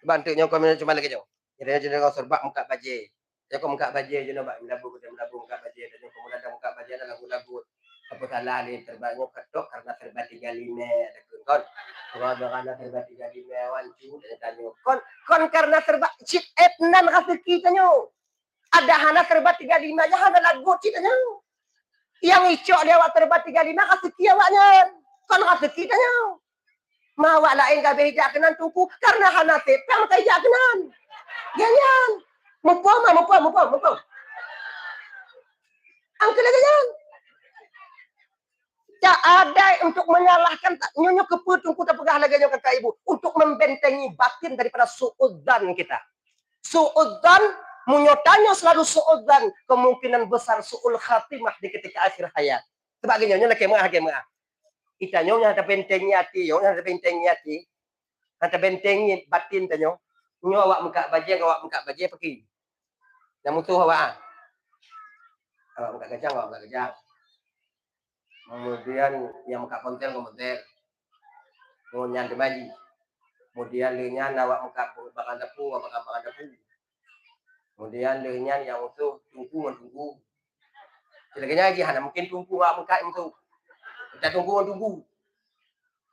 Speaker 3: Bantunya kau cuma lagi jauh. Jadi kau serbak muka bajai. Ya kau muka bajai je nak melabuh muka bajai dan kau mula dah muka bajai dalam lagu-lagu. Apa salah ni terbangnya ketok karena terbat 35 ada kon. Kalau berana terbat 35 awan cu tanya. Kon karena terbat cip etnan rezeki tanya. Ada hana terbat 35 nya hana lagu cip tanya. Yang icok dia awak terbat 35 rezeki awaknya. Kon rezeki tanya. Mawak lain kabeh hijak kenan tuku karena hana tepang tak hijak kenan. Jangan. Mumpung. Angkel jangan. Tak ada untuk menyalahkan nyonya keputungku tak pegah lagi kakak ibu untuk membentengi batin daripada suudzan kita. Suudzan menyotanya selalu suudzan kemungkinan besar suul khatimah di ketika akhir hayat. Sebagainya nyonya kemah. Kita nyonya ada bentengi hati, nyonya ada bentengi hati. Ada bentengi batin tanyo. Nyo awak muka baje pergi. Yang mutu awak. Awak muka gajang. Kemudian yang muka kontel komentar. Nyonya demaji. Kemudian lenya awak muka bakan depu. Kemudian lenya yang mutu tunggu. Selaganya lagi hana mungkin tunggu awak muka mutu. Kita tunggu.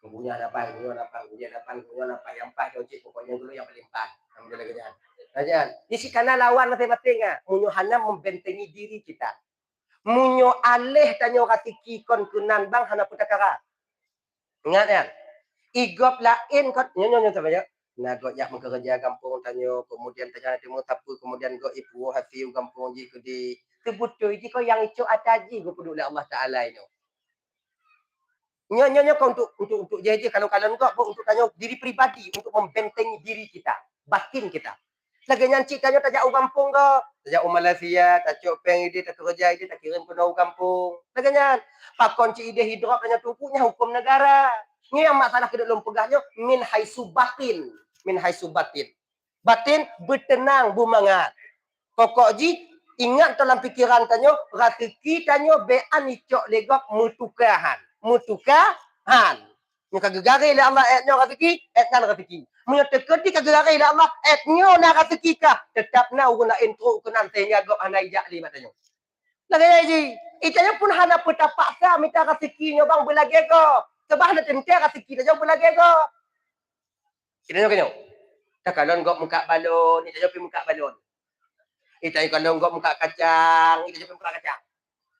Speaker 3: Tunggunya ada apa? Kemudian apa yang pas dojik pokoknya dulu yang paling pas. Alhamdulillah. Jangan. Di sikana lawan masing-masing munyo hana membentengi diri kita. Munyo alih tanyo ratiki kon kunan bang hana putakara. Ingat ya. Igop lain kot nyonya saja. Nah go yak bekerja kampung tanyo kemudian tanya temu tapu kemudian go ibu hati kampung ji kudi. Tebutu iki ko yang icu ataji go kudu Allah Taala ini. Nyonya kau untuk jadi kalau kalian kau untuk tanya diri pribadi untuk membentengi diri kita, batin kita. Lagi nyanci tanya tak jauh kampung kau, tak jauh Malaysia, tak jauh peng ide, tak kerja ide, tak kirim ke kampung. Lagi nyan, pakon ci ide hidrop tanya tukunya hukum negara. Ini yang masalah ke dalam pegahnya min haisu batin. Batin bertenang bumangat. Pokok ji ingat dalam pikiran tanya ratiki tanya bean icok legok mutukahan. Muka gegari ila Allah etnya ratiki, etna ratiki. Munya teketi kegegari ila Allah etnya na ratiki ka. Tetap na uruna intro ke nanti ngagok hanai jakli matanya. Lagi lagi, itanya pun hana peta paksa minta ratikinya bang belage ko. Sebab nak tente ratiki dah jauh belage ko. Kita kenyo. Tak kalon gok muka balon, itanya pi muka balon. Itanya kalon gok muka kacang, itanya pi muka kacang.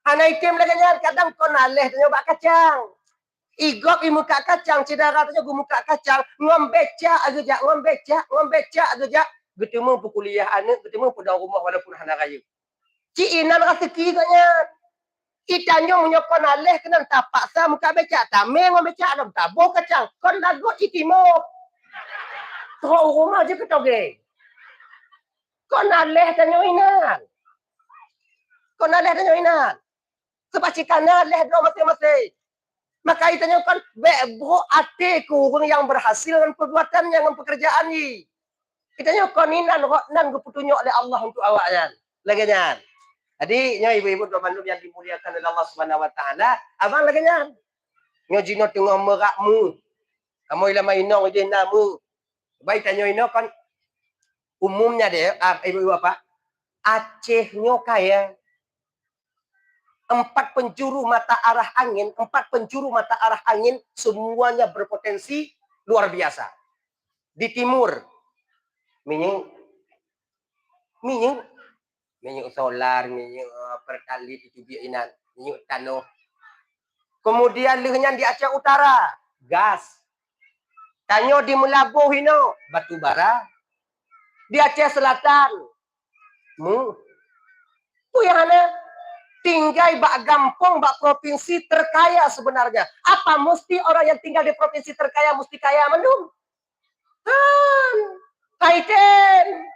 Speaker 3: Anak item lagi nyan, kadang kau naleh tanya bak kacang. Igok muka kacang, cedera tanya gua muka kacang. Ngombeca agak. Ketemu kuliah anak, ketemu pulang rumah walaupun hana raya. Ci inan rezeki kanya. Itanya menyokon naleh kena tak paksa muka beca. Tameng ngombeca dalam tabung kacang. Kau lagu itimo. Teruk rumah je ketoge. Kau naleh tanya inan. Sebab cikana leh dua masing-masing. Maka itanya kan bro atiku orang yang berhasil dengan perbuatan dengan pekerjaan ni. Itanya kan inan kepetunjuk oleh Allah untuk awaknya. Lagi nyan. Jadi nya ibu-ibu dan bandung yang dimuliakan oleh Allah Subhanahu wa taala, abang lagi nyan. Nya jino tengah merakmu. Kamu ilama inong ide namu. Baik tanya ino kan umumnya deh ibu-ibu apa? Aceh nyo kaya 4 penjuru mata arah angin semuanya berpotensi luar biasa. Di timur minyak solar, minyak pertalit itu biinan, minyak tanah. Kemudian lengan di Aceh Utara, gas. Tanyo di Melabuh hino, batu bara. Di Aceh Selatan, tu yang ada tinggal bak gampong, bak provinsi terkaya sebenarnya. Apa mesti orang yang tinggal di provinsi terkaya mesti kaya mendung? Kaitan.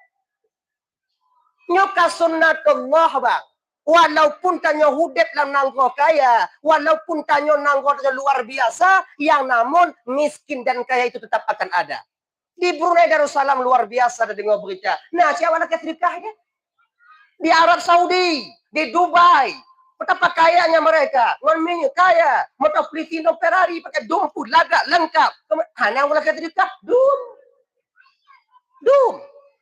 Speaker 3: Nyoka sunnatullah bang. Walaupun tanyo hudep lang nanggo kaya, walaupun tanyo nanggo luar biasa, yang namun miskin dan kaya itu tetap akan ada. Di Brunei Darussalam luar biasa ada dengar berita. Nah, siapa nak Afrikanya? Di Arab Saudi, di Dubai, betapa kayanya mereka. Ngomongnya kaya, motor Filipino Ferrari pakai domput, lagak lengkap. Hanya orang Katolik, dum.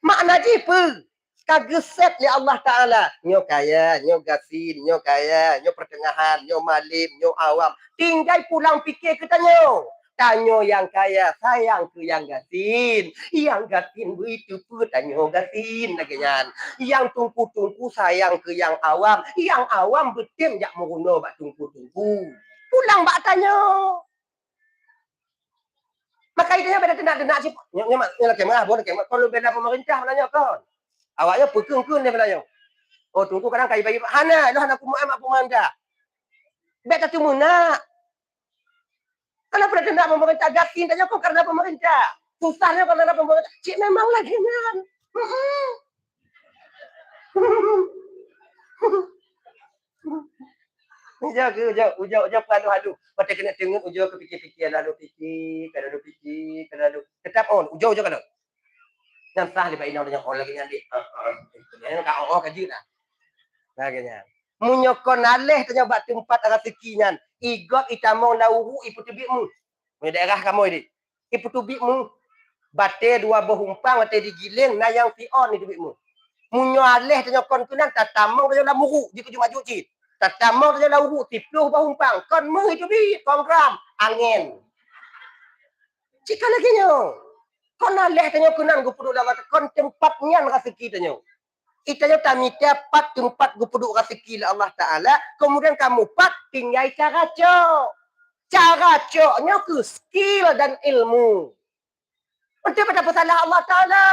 Speaker 3: Makna jipe. Kageset oleh Allah Taala. Nyo kaya, nyo gasin, nyo kaya, nyo pertengahan, nyo malim, nyo awam. Tinggal pulang fikir kita nyo. Tanya yang kaya, sayang ke yang gatin. Yang gatin begitu pun tanya gatin lagi kan. Yang tungku-tungku sayang ke yang awam. Yang awam betim jak meruno bak tungku-tungku. Pulang bak tanya. Maka itu beda tendak sih. Nya kamera boleh kamera. Kalau beda pemerintah menanya kon. Awaknya pekeng-keng dia menanya. Oh tunggu kadang kai bayi hana lo hana kumu mak pemanda. Beta tu muna. Kenapa dah tendak pemerintah gatin tanya kok karena pemerintah. Susahnya karena pemerintah. Cik memang lagi kan. Ujau padu. Pada kena tengok ujau ke fikir-fikir lalu fikir, kalau tetap on ujau kalau. Yang sah di baina dengan orang lagi nyandi. Ini kau oh kaji dah. Laganya. Munyokon aleh tanya bak tempat rezekinya. Igot itamong nauhu ipu tubikmu. Di daerah kamu ini. Ipu tubikmu. Bate dua behumpang bate digiling na yang pion ni tubikmu. Munyo aleh tanya kon kunan tatamong tanya lamuru di kujung maju cit. Tatamong tanya lamuru tipluh behumpang. Kon mu itu bi kongram angin. Cika lagi nyo. Kon aleh tanya kunan gupudu lawat kon tempatnya rezeki tanya. Itanya kami dapat tempat gupuduk rezeki Allah Ta'ala. Kemudian kamu pak tinggal cara cok. Cara coknya ke skill dan ilmu. Untuk pada pesalah Allah Ta'ala.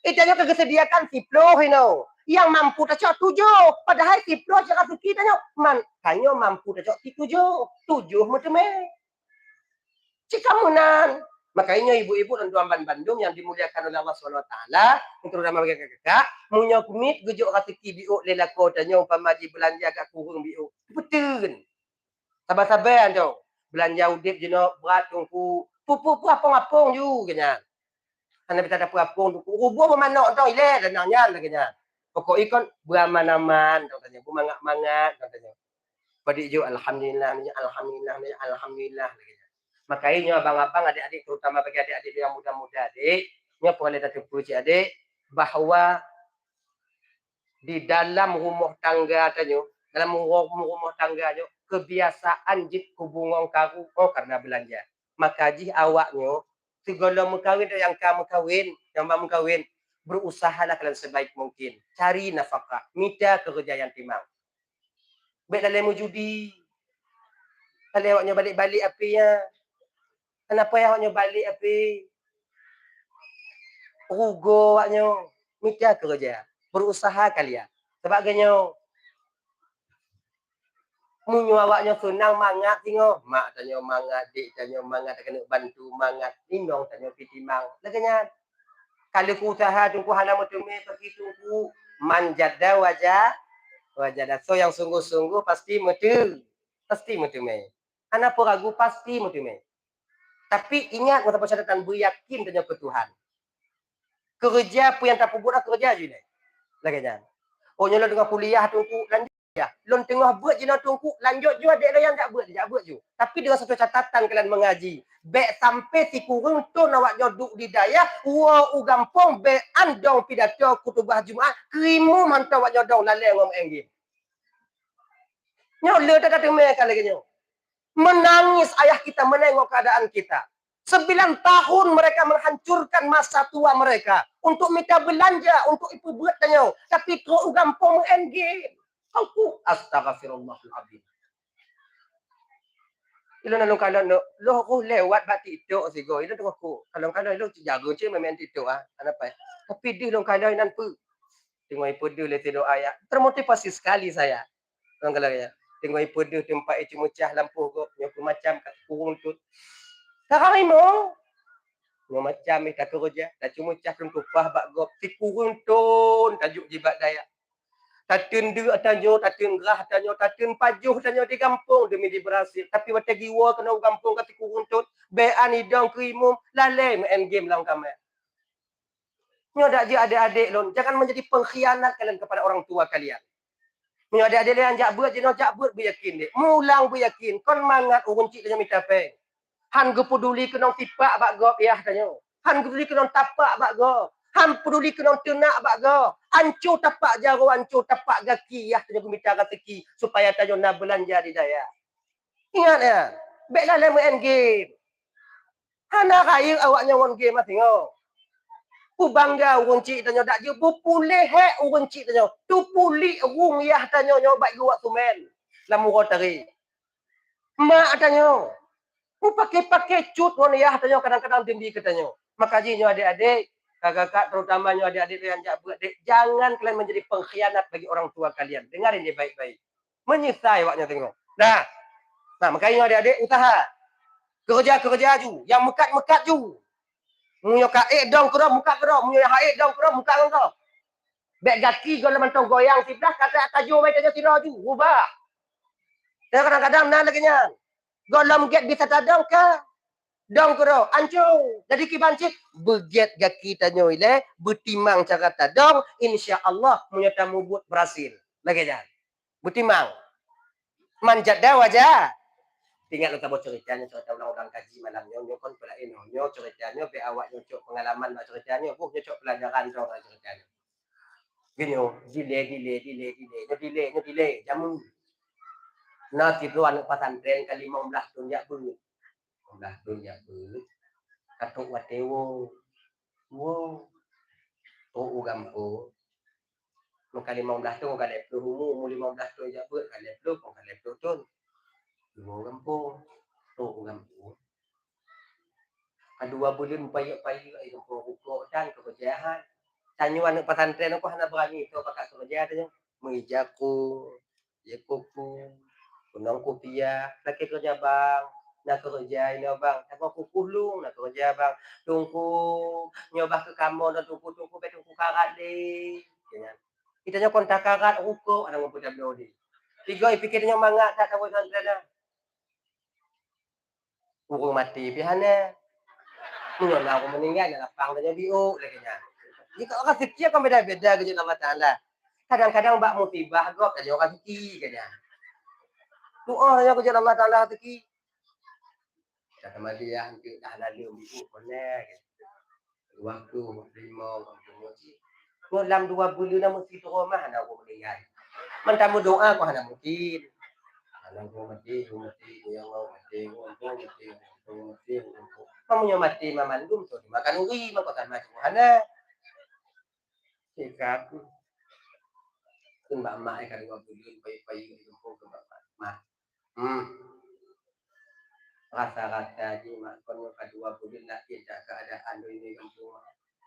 Speaker 3: Itanya kesediakan siploh ini. Yang mampu tak cok 7. Padahal siploh cara rezeki tanya. Kanyo mampu tak cok 7. 7 macam ni. Cikamu nan. Makanya ibu-ibu dan tuan Bandung yang dimuliakan oleh Allah SWT, terutama bagi kakak, punya kumit gejuk rezeki biuk lelako tanya umpama di belanja agak kurung biuk. Betul. Sabar-sabar tu. Belanja udip jenak berat tungku. Pupu apung-apung ju kena. Karena kita ada apung tungku. Rubuh bermanak tu ile dan nanya kena. Pokok ikon beraman-aman katanya, bermangat-mangat katanya. Pada ju alhamdulillah, alhamdulillah lagi. Makanya abang-abang, adik-adik, terutama bagi adik-adik yang muda-muda adik, nya boleh tak puji adik, bahawa di dalam rumah tangga tanya, dalam rumah tangga tanya, kebiasaan jit hubungan karu karena belanja. Maka jih awaknya, segala mengkawin yang kamu kawin, yang kamu kawin, berusahalah kalian sebaik mungkin. Cari nafkah, minta kerja yang timang. Baik dalam judi, kalau awaknya balik-balik apinya, kenapa ya awaknya balik api? Rugo awaknya. Minta kerja. Berusaha kalian. Sebagainya. Munyo awaknya senang mangat tengok. Mak tanya mangat, dik tanya mangat, kena bantu mangat. Ninong tanya pitimang. Laganya. Kalau ku usaha tungku hana mutume pergi tungku manjada wajah. Wajah so yang sungguh-sungguh pasti mutu. Pasti mutume. Hana pun ragu pasti mutume. Tapi ingat kata syaratan beryakin dengan Tuhan. Kerja apa yang tak buat kerja je ni. Lagi jangan. Oh nyala dengan kuliah tungku lanjut ya. Lon tengah buat je nak tungku lanjut je ada yang tak buat je. Tapi dengan satu catatan kalian mengaji. Baik sampai si kurung tu awak duduk di daya, wa ugampong be andong pidato khutbah Jumaat, krimu mantau awak jodong lalai ngom enggi. Nyo le tak temekan lagi nyo. Menangis ayah kita menengok keadaan kita. 9 tahun mereka menghancurkan masa tua mereka. Untuk minta belanja, untuk ibu buat tanya. Tapi kau gampang engage. Aku astagfirullahaladzim. Ilo nalung kalau lo aku lewat batik itu sigo. Ilo tu aku. Kalau lo jaga je memang itu apa? Tapi dia long kalau nanti tengok ibu dia letih doa ya. Termotivasi sekali saya. Long kalau ya. Tengok ibu dia tempat itu mecah lampu kok. Nyoku macam kat kurung tu. Sekarang mo. Nyo macam tak kerja. Tak cuma cah tupah bak gop. Si kurung tu tajuk jibat daya. Tatun du tanyo, tatun gerah tanyo, tatun pajuh tanyo di kampung demi di berhasil. Tapi wata giwa kena kampung kat kurung tu. Bean idong krimum. Lalai main game lang kami. Nyo dak je adik-adik lon. Jangan menjadi pengkhianat kalian kepada orang tua kalian. Nyo adik-adik yang jak buat je no jak buat beryakin dek. Mulang beryakin. Kon mangat urun cik tanya minta peng. Han ge peduli kena tipak bak gop ya tanya. Han peduli kena tapak bak gop. Han peduli kena tenak bak gop. Hancur tapak jaro, hancur tapak gaki ya tanya minta rezeki supaya tanya nak belanja di daya. Ingat ya. Baiklah main game. Hana kaya awaknya orang game mah tengok. Ku bangga urang cik tanya dak je berpulih urang cik tanya. Tu pulih urang yah tanya nyo baik gua tu men. Lamu rotari. Mak tanya. Ku pakai cut ngon yah tanya kadang-kadang tinggi katanya. Makanya adik-adik, kakak-kakak terutamanya adik-adik yang adik, jangan kalian menjadi pengkhianat bagi orang tua kalian. Dengarin dia baik-baik. Menyisai waknya tengok. Nah, makanya adik-adik usaha. Kerja ju, yang mekat ju. Munyo kae dong kero muka kero, munyo hae dong kero muka kero. Bek gaki kalau mantong goyang siblah kata tajo mai tajo sira ju, ubah. Dan kadang-kadang nan lagi nya. Golom get bisa tadong ka. Dong kero, ancu. Jadi kibancit beget gaki tanyo ile, betimang cara tadong, insya-Allah munyo tamu buat berhasil. Lagi jan. Betimang. Manjat dah wajah. Tinggal kita buat ceritanya, cerita ulang-ulang kaji malamnya, nyo kon pula nyo ceritanya, be awak nyocok pengalaman mak ceritanya, nyocok pelajaran dong ceritanya. Gini delay, jamu. Nah, itu anak pesantren kali 15 tahun ya bu. 15 tahun ya bu. Katuk watewo. Wow. Oh, ugampo. Kali 15 tahun kali umur 15 tahun ya bu, kali tahun. Ibu kampung, tu kampung. Kedua bulan payah itu pokok dan kekerjaan. Tanya anak pesantren aku hanya berani itu pakai kerja aja. Mengijaku, ya kuku, kunang kopiah, laki kerja bang, nak kerja ini bang. Apa kuku lu nak kerja bang. Tunggu nyoba ke kamu dan tunggu karat deh. Kita nyoba kontak karat uko ada ngumpul jam di. Tiga pikirnya mangga tak tahu pesantren. Urung mati pihane. Mula aku meninggal lapang saja bio laginya. Jika orang kecil kan beda-beda gitu nama Ta'ala. Kadang-kadang mbak musibah kok jadi orang kecil kayaknya. Doa yang kerja nama Ta'ala kecil. Kata dia hampir dah lalu bio konek. Waktu lima waktu dalam 2 bulan mesti tu rumah nak aku meninggal. Mentamu doa kau hana mungkin. Anakku mati, yang mau mati. Kamu mati mamandum tu makan uri makan macam mana? Sikap tu mak kan 2 bulan payah di kampung ke mak. Rasa-rasa je mak kon 2 bulan nak tidak keadaan ini kampung.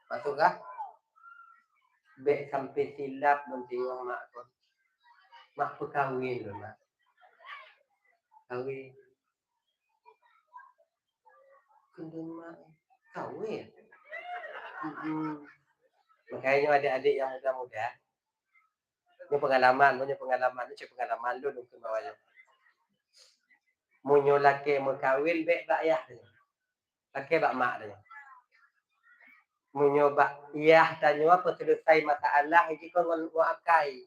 Speaker 3: Masukkah? Bek sampai silap mentingong mak kon. Mak perkahwin loh mak. Kawin. Kendun mak. Kawin. Makanya adik-adik yang muda-muda. Ini pengalaman lu mungkin bawahnya. Munyo laki mau kawin bek bak ayah dia. Laki bak mak dia. Munyo bak ayah tanya apa selesai masalah iki kon akai.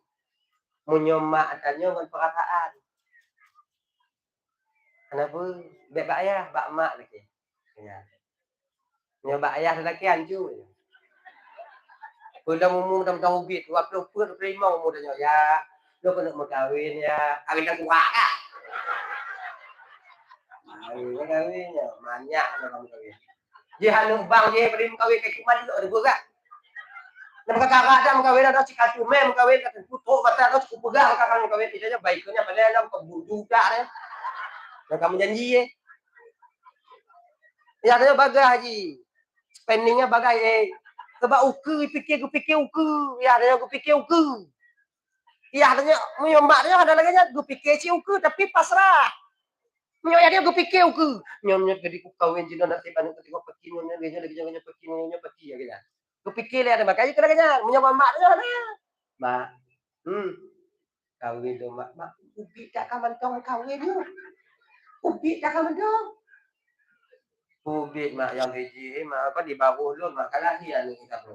Speaker 3: Munyo mak tanya kon perasaan. Kenapa? Bek bak ayah, bak mak lagi. Ya. Munyo bak ayah laki anju. Pulang umum tentang ubit, waktu pun terima umur tanya ya. Lu kena berkahwin ya. Hari dah tua kan? Hari kawin ya, banyak orang kawin. Dia hanu bang dia beri kawin ke cuma juga ada juga. Nama kakak ada kawin ada cika cuma kawin kata putu kata ada cukup pegang kakak kawin tidaknya baiknya pada ada kebudu dah. Yang kamu janji ya. Ya ada bagai haji. Spendingnya bagai sebab uku fikir uku. Ya ada aku fikir uku. Ya adanya mak dia ada lagi gue pikir si uku tapi pasrah. Nyonya dia gue pikir uku. Nyonya jadi ku kawin jina nanti banyak ketika pergi nyonya pergi ya gitu. Gue pikir ada makanya kadang-kadang menyapa mak dia ada. Mak. Kawin dong mak. Mak ubi tak kaman kawin lu. Ubi tak kaman dong. Ubi mak yang hiji mak apa di bawah lu mak kalahian kita bro.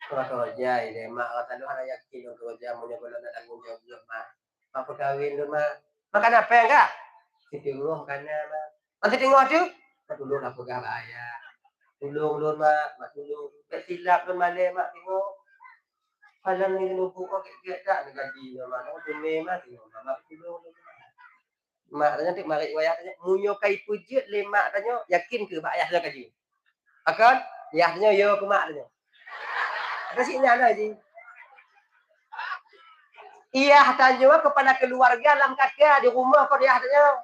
Speaker 3: Kerja ini mak kata lu hanya yakin untuk kerja punya bulan ada tanggung jawab mak. Mak kawin lu mak. Makan apa enggak? Ditulung karena mak. Nanti tengok tu. Tulung apa pegang ayah. Tulung lu mak tulung. Silap lu male mak tengok. Kalau ni lu buka kek tak gaji mak. Nak tu mak tengok mak tulung lu. Mak tanya tik mari wayah tanya munyo kai pujit le mak tanya yakin ke bak ayah tanya kaji. Akan ayah tanya yo ke mak tanya. Ada sih nyana ji. Iya tanya kepada keluarga dalam kakak di rumah kau dia tanya.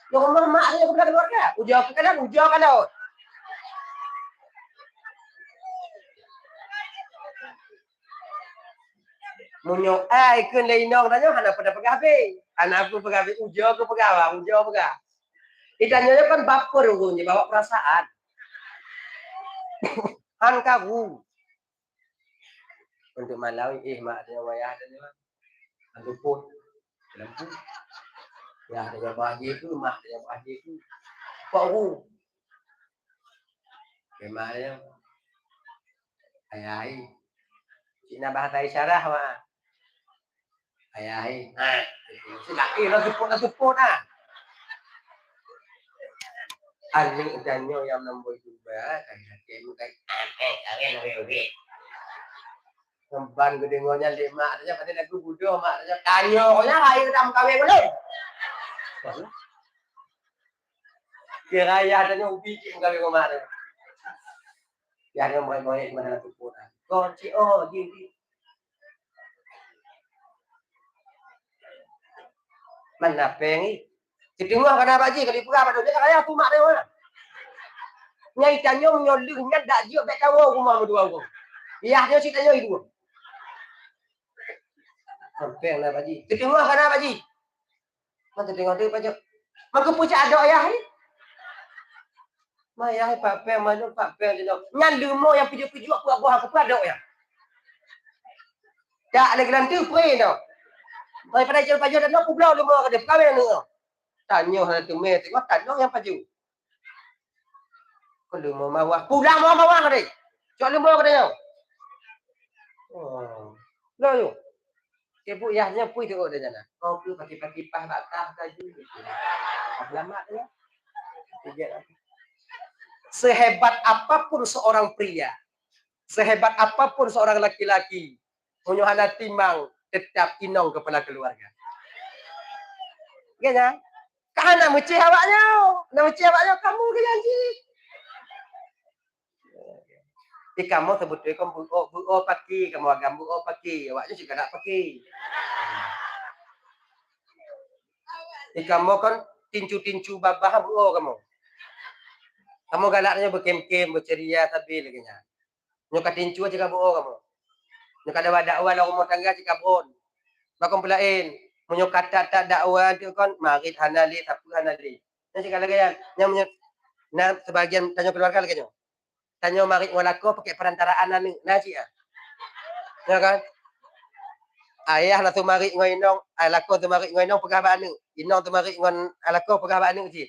Speaker 3: Di rumah mak tanya kepada keluarga. Ujar kan dah. Munyo ikun le inong tanya hana pada pegabe. Hana pun pegabe ujar ke pegawa, ujar pegah. Itanya kan baper punya bawa perasaan. Han kagu. Untuk malau mak tanya wayah tanya. Antu pun lampu. Ya tanya bahagia tu mak tanya bahagia tu. Kau Kemana ayah Cina bahasa isyarat mah ayah si laki lo support Aling danyo yang nombor juga kayak kamu kayak Kemban gede ngonya lima aja pada lagu budo mak aja tanyo nya kayak tam kawin belum kira ya tanyo ubi kawin kemarin ya yang boleh mana support kunci di mana pengi Cedengah kenapa ji kalau pura pada dia kaya tu mak dia mana. Nyai tanyo nyolih nya dak jio bek kawo rumah berdua aku. Iya dia si tanyo itu. Sampai lah baji. Cedengah kenapa ji? Mana tengok dia pajak. Maka pucak ada ayah ni. Maya pak pe manu pak pe dia. Nyan demo yang pijuk-pijuk aku buah aku ada ya. Dak ada gelantu pre tu. Daripada jual pajak dan aku belau demo ke dia kawin ni. Tanyo hal tu me tengok tanyo yang paju. Kalau mau mawah, pulang mau mawah ke dia. Cok lemah ke dia. Oh. Lo yo. Ibu yahnya pui tu dia jana. Kau tu pakai pah bakah tadi. Lama dia. Sehebat apapun seorang pria, sehebat apapun seorang laki-laki, punya timang tetap inong kepala keluarga. Gana? Kana meci awaknya. Nak meci awaknya kamu ke janji. Kamu sebutnya kamu buo paki, kamu agam buo paki, awaknya juga nak paki. Kamu kan tincu-tincu babah buo kamu. Kamu galaknya berkem-kem, berceria tapi lagi nya. Nyuka tincu aja buo kamu. Nyuka ada dakwah dalam rumah tangga jika bon. Bakon pelain, menyuka tak dakwah tu kan marit hanali tapi hanali. Nanti kalau gaya, yang sebagian tanya keluarga lagi nya. Tanya marit ngalako pakai perantaraan nasi ah. Ya kan? Ayah lah tu marit ngoinong, alako tu marit ngoinong pegawai ni. Inong tu marit ngon alako pegawai ni uji.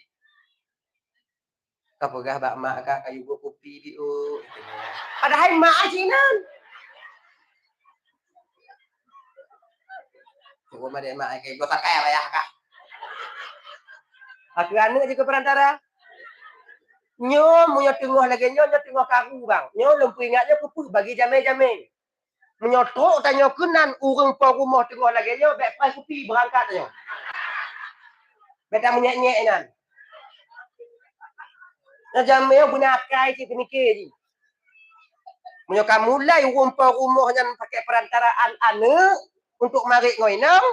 Speaker 3: Kau pegawai mak kah kayu kopi di Padahal mak ajinan. Cuma dia mak kayak gua pakai apa ya kak? Aku anu je ke perantara. Nyo munyo tengah lagi nyo tengah karu bang. Nyo lempu ingatnya kupu bagi jame-jame. Menyotok tanya kenan urang pa rumah tengah lagi nyo bek pas kupi berangkat nyo. Beta menyek-nyek nan. Nah jame yo guna akai si penikir ji. Munyo kamu mulai urang pa rumah nyan pakai perantaraan anu untuk marik ngoinong.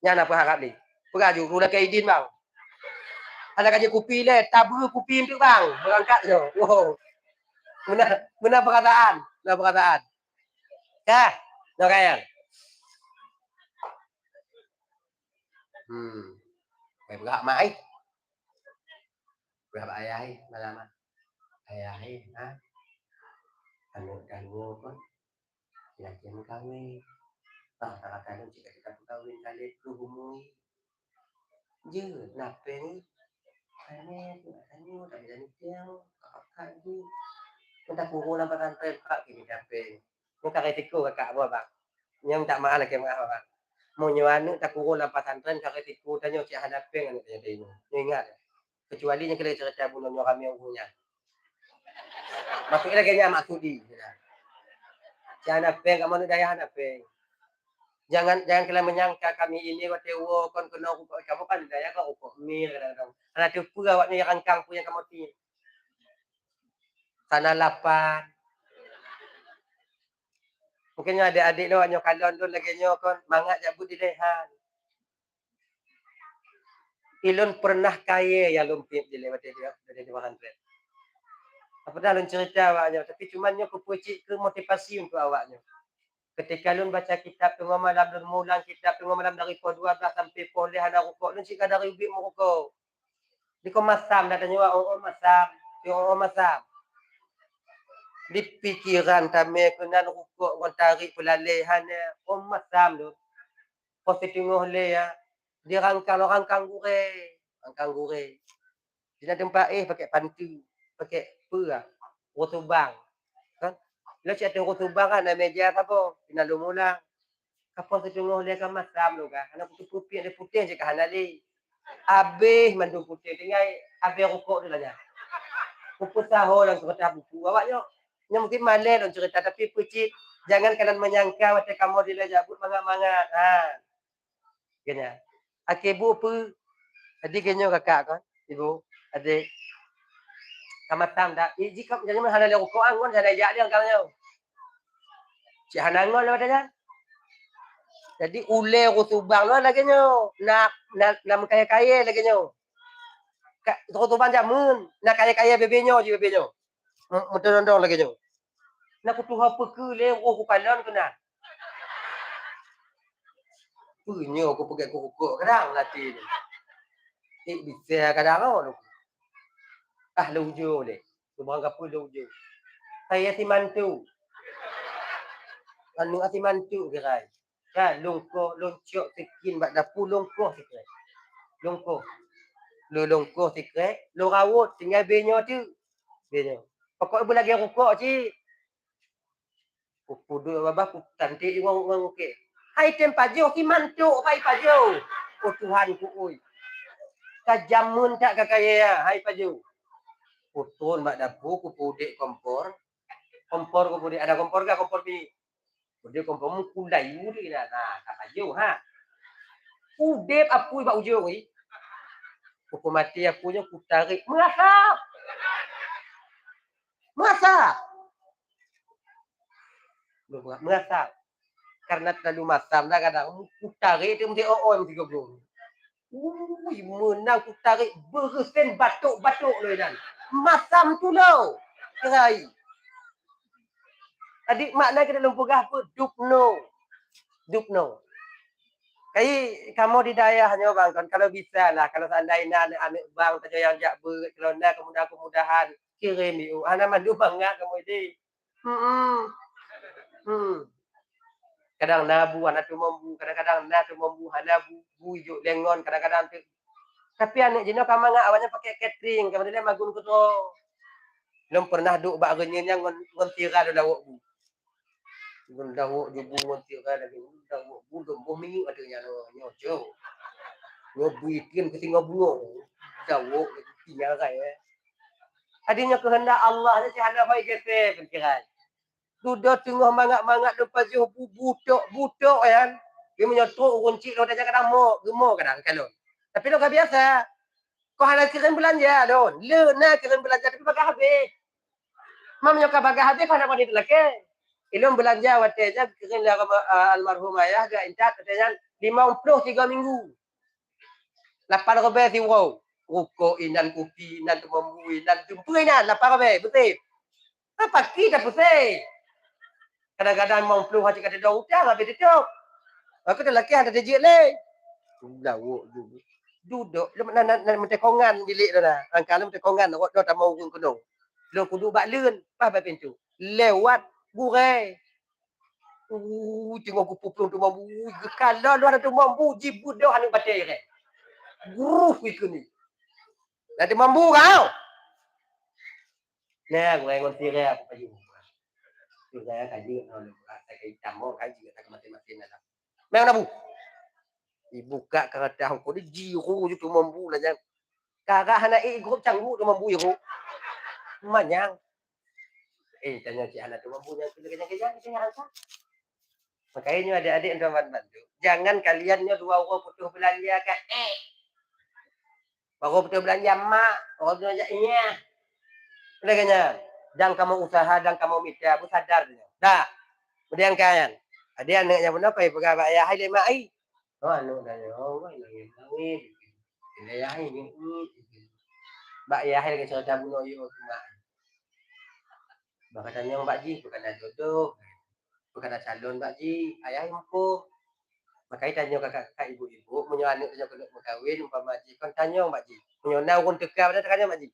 Speaker 3: Nyan apa harap ni? Peraju rula kaidin bang. Ada kaji kupi le, tabu kupi itu bang, berangkat jo. Wow, benar perkataan, benar perkataan. Ya, no kayak. Kayak berapa mai? Berapa ayah malam? Ayah anu kan, yakin kami. Kata-kata jika kita kawin kali itu hubungi. Je, nape ni? Ini tak bisa nikiang, kakak ni. Kita kurung lah pakai tempat ini nape. Kita resiko kakak buat bang. Yang tak mahal lagi mahal bang. Monyoanu tak kurung lah pasantren kakak resiko tanya cik hadapi kan tanya dia. Ingat. Kecuali yang kita cerita bulan kami yang punya. Maksudnya kayaknya maksudi. Cik hadapi kamu ni daya hadapi. Jangan kalian menyangka kami ini waktu kon kena rukuk kamu kan daya kau rukuk mil kadang-kadang. Ana tu pura awak ni rangkang punya kamu ti. Sana 8. Mungkin adik-adik lo nyo kalon tu lagi nyo kon mangat jabut di lehan. Ilun pernah kaya ya lumpit di lewat dia dari 200. Apa dah lun cerita awaknya tapi cuma nyo kepucik ke motivasi untuk awaknya. Ketika lun baca kitab tengah malam lun mulang kitab tengah malam dari pukul 12 sampai pukul hana rukuk lun sika dari ubik mu rukuk. Di ko masam dah tanya masam, masam. Di pikiran kami kena rukuk kon tarik pelalehan masam tu. Kau tengok le ya. Dia rangkang gure. Di tempat pakai pantu, pakai apa? Rotubang. Kan? Lo cak tengok rotubang kan meja apa? Kena lu mulang. Kapal setengah dia kan masam lu kan. Anak putih ada putih je kan ali. Habis mandu putih tinggal habis rukuk tu lah. Pupus sahur lang cerita buku. Awaknya mungkin malai lang cerita tapi pucit jangan kalian menyangka macam kamu dia jabut mangat-mangat. Gini. Akak ibu apa? Adik kenyo kakak kan? Ibu, adik. Kamatam dah. Jika jangan halal rukuk angon ada ajak dia kalnya. Cik hanangon lah dia. Jadi ule rutubang lo lagi nyo. Nak kaya-kaya lagi nyo. Rutubang jamun. Nak kaya-kaya bebenyo je bebenyo. Mutondong lagi nyo. Nak kutu apa ke le ku kalon kena. Punyo aku pergi aku rukuk kadang latih ni. Bisa kadang lo. Luju le. Subang kapul luju. Saya si mantu. Anu si mantu gerai. Kan lungko loncok sekin bak dapur lungko sikret. Lungko. Lungko sikret, lo rawut tinggal benyo tu. Benyo. Pokok ibu lagi rukuk cik. Pudu babah cantik orang okey. Hai tem paju ki mantuk pai paju. Oh Tuhan ku oi. Kajamun tak kakaya hai paju. Putun mak dapur ku pudik kompor. Kompor ku pudik ada kompor ke kompor bi. Pudik kompor mu kulai uri nah. Nah, tak paju ha. Udep apui bak ujung ni. Ku mati apunya ku tarik merasap. Merasap. Karena terlalu masam dah kadang ku tarik dia mesti mesti goblok. Menang ku tarik bersen batuk-batuk lo dan. Masam tu lo. Kerai. Adik makna kita lumpur apa? Dupno. Kamu di daerahnya bang kan kalau bisa lah kalau seandainya anak bang saja yang jak kalau nak kemudahan kirim itu. Ana mandu bangat kamu ini. Kadang nabu anak tu mambu, kadang-kadang anak tu mambu, anak bu hijau lengon, kadang-kadang tu. Tapi anak jenis kamu ngak awaknya pakai catering, kamu dia magun tu. Belum pernah duk bak renyenya ngon tira do lawak bu. Ngon lawak ju bu ngon tira lagi. Lawak bu domboh minggu adanya nyojo. Ngobuikin ke singa bungo. Lawak tinggal saya. Adinya kehendak Allah ni si hana baik kete pikiran. Duduk tengah mangat-mangat lepas tu butok kan. Dia menyotok kunci lo dah kadang gemuk kadang kalau. Tapi lo gak biasa. Kau halal kirim belanja don. Le nak kirim belanja tapi pakai habis. Mam nyoka pakai habis kau nak mandi lagi. Ilmu belanja waktu aja kirim lah almarhum ayah gak incat katanya 53 minggu. 8 lebih si wow. Rukuk inan kopi inan temambu inan jumpa inan 8 lebih betul. Apa kita pusing? Kadang-kadang mau peluh hati kata dah hutang habis tutup. Aku dah laki ada dijik le. Lawak duduk nak mentekongan bilik dah dah. Angkala mentekongan dah tak mau urung kunung. Lo kudu bak leun pas bak pintu. Lewat gurai. Tengok kupung tu mambu. Kalau lu ada tu mambu jibut dah anu batai ke. Guruf ikut ni. Nanti mambu kau. Nah, gurai ngon tire aku paju. Saya kaji kalau saya kaji tamu kaji tak mati-mati dah. Memang nabu. Dibuka keredah ko di jiru ju tu mambu lah jang. Kakak hana grup canggu tu mambu jiru. Manyang. Tanya si anak tu mambu yang kena kerja ni tanya rasa. Makanya adik-adik tuan bantu. Jangan kaliannya dua orang putus belanja kan. Baru putus belanja mak, orang belanja iya. Udah kayaknya. Dan kamu usaha dan kamu mitra, aku sadar. Dah. Kemudian kan. Ada anaknya pun apa ya pegawai ayah hai lima ai. Oh anak dah oh ini nangis. Ini ayah ini. Mbak ayah hai ke cerita bunuh yo mak. Bakatanya Mbak Ji bukan ada jodoh. Bukan ada calon Mbak Ji. Ayah mampu. Makanya tanya kakak ibu-ibu, punya anak punya kena berkahwin, umpama Ji, kan tanya Mbak Ji. Punya nak urun tekam dah tanya Mbak Ji.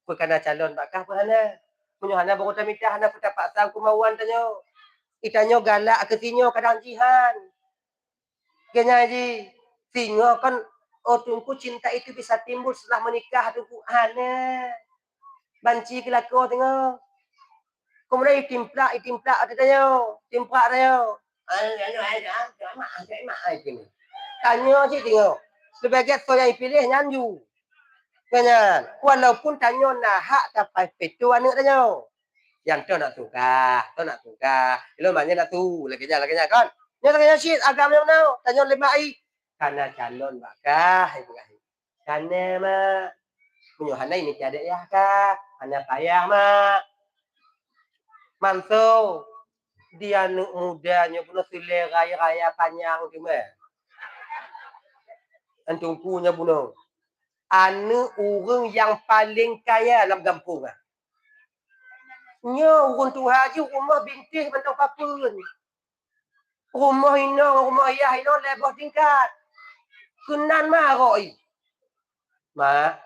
Speaker 3: Bukan ada calon Mbak kah hana. Punya hana baru tak minta hana putar paksa kemauan tanya. Itanya galak ke sinyo kadang jihan. Kena Ji. Sinyo kan tungku cinta itu bisa timbul setelah menikah tungku hana. Banci kelakor tengok. Kemudian itimplak ada tanya. Timplak tanya. Tanya je tengok. Sebagai saya yang pilih nyanju. Kan? Walaupun tanya nak hak tapi itu anak tanya. Yang tu nak suka. Lo mana nak tu lagi kan. Ni tanya shit agam yang nak. Tanya lima ai. Karena calon bakah. Karena mak. Punya hana ini tiada ya kah. Hana payah mak. Manso. Dia anak mudanya pun sile raya panjang tu mah. Antum punya bunuh. Anak orang yang paling kaya dalam kampung. Nya orang tu haji rumah bintih mentang papun. Rumah rumah ayah ino lebih tingkat. Kenan maroi. Mak,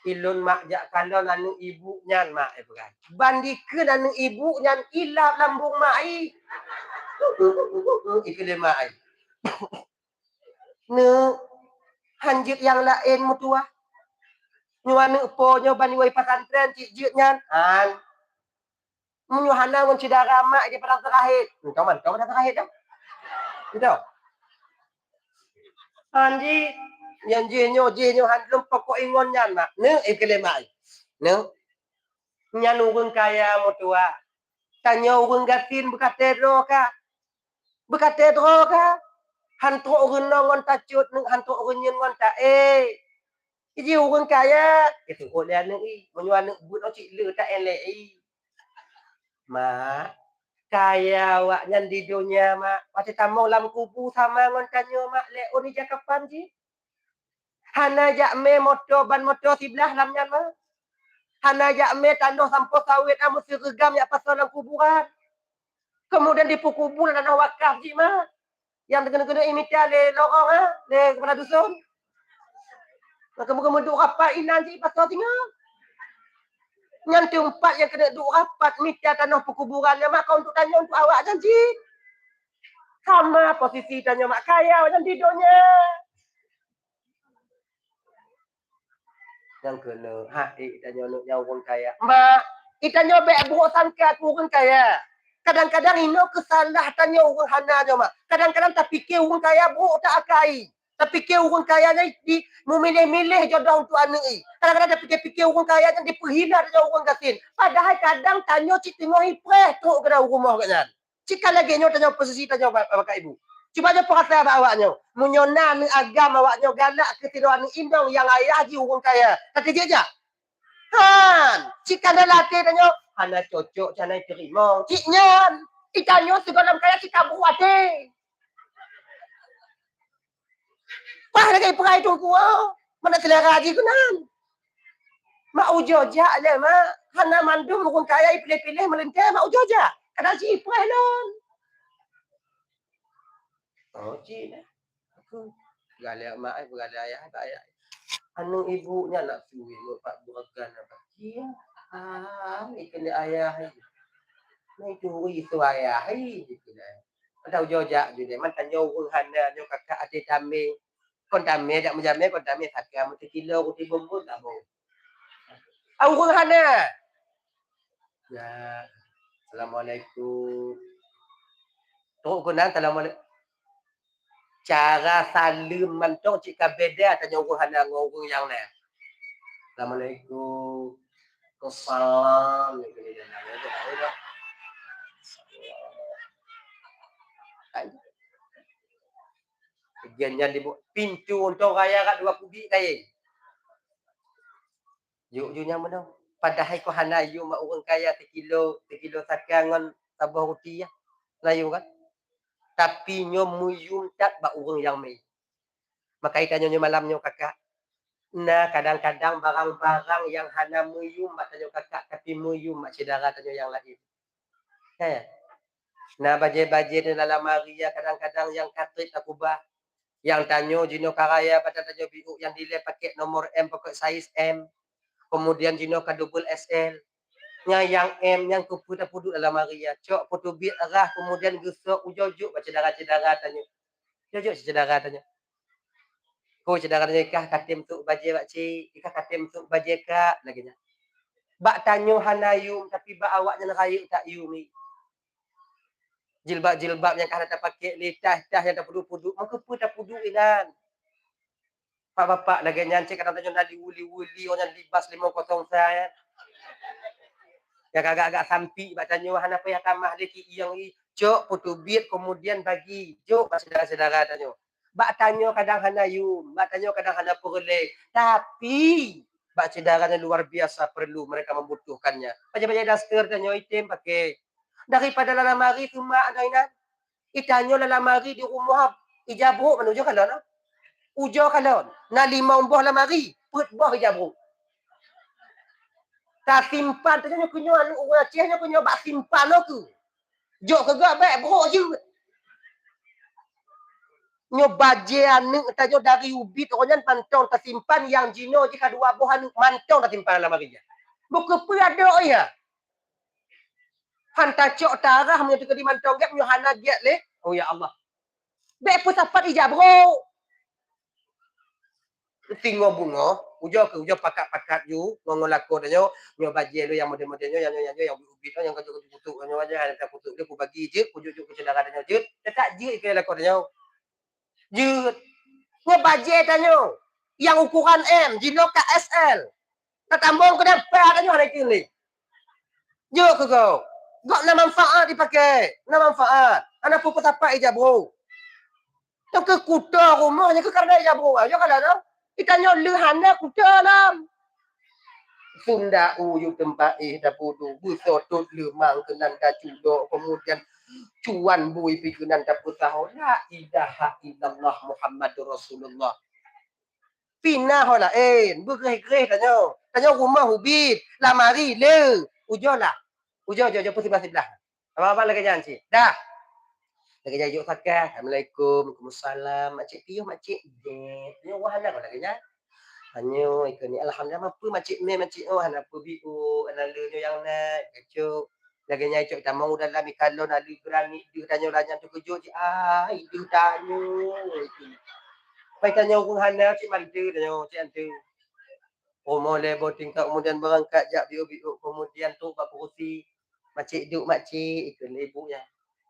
Speaker 3: ilun mak jak kalau anu ibu nyan mak bukan. Bandikeun anu ibu nyan ilap lambung mak ai. Ikut mak ai. Ne hanjit yang lain mutua. Nyuana po nyo bani wai pesantren cik nyan. Han. Menyuhana ngon cidara mak di padang terakhir. Kau mana terakhir dah? Itu. Anji yang jinyo handlum pokok ingon nyan mak. Ne ikele mak. Ne. Nyan urun kaya mutua. Tanya urun gatin bekatedro ka. Bekatedro ka. Hantu urun nongon tacut hantu urun nyen ngon ta Iji urun kaya. Itu oleh anu menyuana but cik le ta elei. Mak, kaya awak nyan di dunia mak. Macam tamu lam kubu sama ngon tanya mak leo ni jakapan ji. Hana jak me motor ban motor sebelah lam nyan mak. Hana jak me tanah sampah sawit amu sergam ya pasal lam kuburan. Kemudian di kuburan tanah wakaf ji mak. Yang kena imita le lorong le kepala dusun. Kemudian duk rapat inan ji pasal tinggal. Yang tempat yang kena duk rapat mita tanah perkuburannya mak kau untuk tanya untuk awak janji. Sama posisi tanya mak kaya macam tidurnya. Yang kena tanya nak yang orang kaya. Mak, itanya baik buruk sangka aku orang kaya. Kadang-kadang ino kesalah tanya orang hana je mak. Kadang-kadang tak fikir orang kaya buruk tak akai. Tak fikir orang kaya ni memilih-milih jodoh untuk anak ni. Kadang-kadang tak fikir orang kaya yang diperhina dengan orang gasin. Padahal kadang tanya cik tengok hipres teruk kena rumah katnya. Cik lagi nyo tanya posisi tanya bapak ibu. Cuba je perasa awaknya. Menyona ni agam awaknya galak ke tiduan indong yang ayah ji orang kaya. Tak kerja je. Han, cik kan latih tanya. Hana cocok canai terima. Cik nyan. Itanya segala kaya cik kabu hati. Wah, lagi perai tu kuah. Mana selera haji kunan. Mak ujojak le, mak. Hana mandum orang kaya pilih-pilih melentir, mak ujojak. Kadang si perai lon. Oh, cik lah. Aku. Galak mak, galak ayah, ayah. Anu ibunya nak suwi, pak buragan apa. Iya. Ikan dia ayah. Ni tu itu ayah. Gitu dah. Tahu ujojak juga. Man tanya orang hana, nyo kakak adik kami. Kon tamir tak menjamin kon tamir sakam mesti kilo roti bumbun tak mau. Orang hana. Ya. Assalamualaikum. Teruk kunan assalamualaikum. Cara salim mantong cik beda tanya orang hana dengan orang yang lain. Assalamualaikum. Wassalam. Bagiannya di pintu untuk raya kat 2 kubik kain. Yuk mana? Padahal ko hanayu mak orang kaya 1 kilo sakangan tabah roti ya. Layu kan? Tapi nyo muyum tak ba orang yang mai. Maka itanyo nyo malamnya kakak. Nah, kadang-kadang barang-barang yang hana muyum mak tanyo kakak tapi muyum mak saudara tanyo yang lain. Ya. Nah, baje-baje di dalam lemari ya kadang-kadang yang katrit aku bah. Yang tanyo jino karaya pada tanyo biu yang dile pakai nomor M pakai size M. Kemudian jino ka double SL. Nya yang M yang kupu tak puduk dalam lemari ya. Cok foto bit arah kemudian gusok ujuk-ujuk baca saudara-saudara tanyo. Ujuk saudara tanyo. Ko saudara tanyo ikah katim tu baje bak cik, ikah katim tu baje kak lagi nya. Bak tanyo hanayum tapi bak awaknya rayu tak yumi. Jilbab-jilbab yang kah tak pakai litah-tah yang tak puduk-puduk. Maka pun tak puduk inan. Pak bapak lagi nyancik kadang tanyo nadi wuli-wuli orang libas 50 saya. Yang agak-agak sampi bak tanyo hana payah tamah leki yang cok foto bit kemudian bagi jok saudara-saudara tanyo. Bak tanyo kadang hanayum, bak tanyo kadang hana perle. Tapi bak saudaranya luar biasa perlu mereka membutuhkannya. Baca-baca daster tanyo item pakai. Daripada dalam lemari tu mak ada inan. Itanyo dalam lemari di rumah ijabruk menuju kalon. Ujo kalon. Na 5 buah lemari, put buah ijabruk. Tak simpan tu kunyo anu orang Aceh nya kunyo bak simpan aku. Jok kagak baik brok je. Nyo baje anu tajo dari ubit orang pantong tersimpan yang jino jika 2 buah anu mantong tersimpan dalam lemari. Buku pu ada ya. Hantar cok tarah menyo di mantong gap menyo hana giat le. Oh ya Allah. Baik pun sapat ijabro. Tinggo bungo, ujo pakat-pakat ju, ngolako danyo, nyo baje lu yang model-modelnya yang ubit yang kutuk nyo aja ada kutuk dia ku bagi je, ujuk ku saudara danyo je, tak je ke lako danyo. Je. Nyo baje danyo yang ukuran M, jino KSL. Tatambong ke dapat danyo hari kini. Jo ke kau. Gak na manfaat dipakai, na manfaat. Anak puput apa ija bro. Yang ke kuda rumahnya ke karena ija bro. Ayo kalau ada. Itanyo lehana kuda lam. Sunda uyu tempat dah pudu. Busotut lemang kenan dah cudok. Kemudian cuan bui pikunan dah putaho. La ilaha illallah Muhammadur Rasulullah. Pinah lah bergerih-gerih tanyo. Tanyo rumah hubit. Lamari le. Ujo lah. Ujo putih sebelah. Apa-apa lagi jangan cik. Dah. Lagi jajuk sakah. Assalamualaikum. Waalaikumsalam. Makcik piuh makcik. Ni wahana kau lagi nya. Hanyo ikut ni alhamdulillah apa makcik me makcik hana apa biu analnya yang nak kecuk. Lagi nya cuk tamang dalam ikalon ada berani dia tanya rajan tu kejut cik. Itu tanya. Pai tanya orang hana cik mantu tanya cik antu. Mole boting kat kemudian berangkat jak biu kemudian tu bab kursi. Makcik duk makcik ikut ibu ya.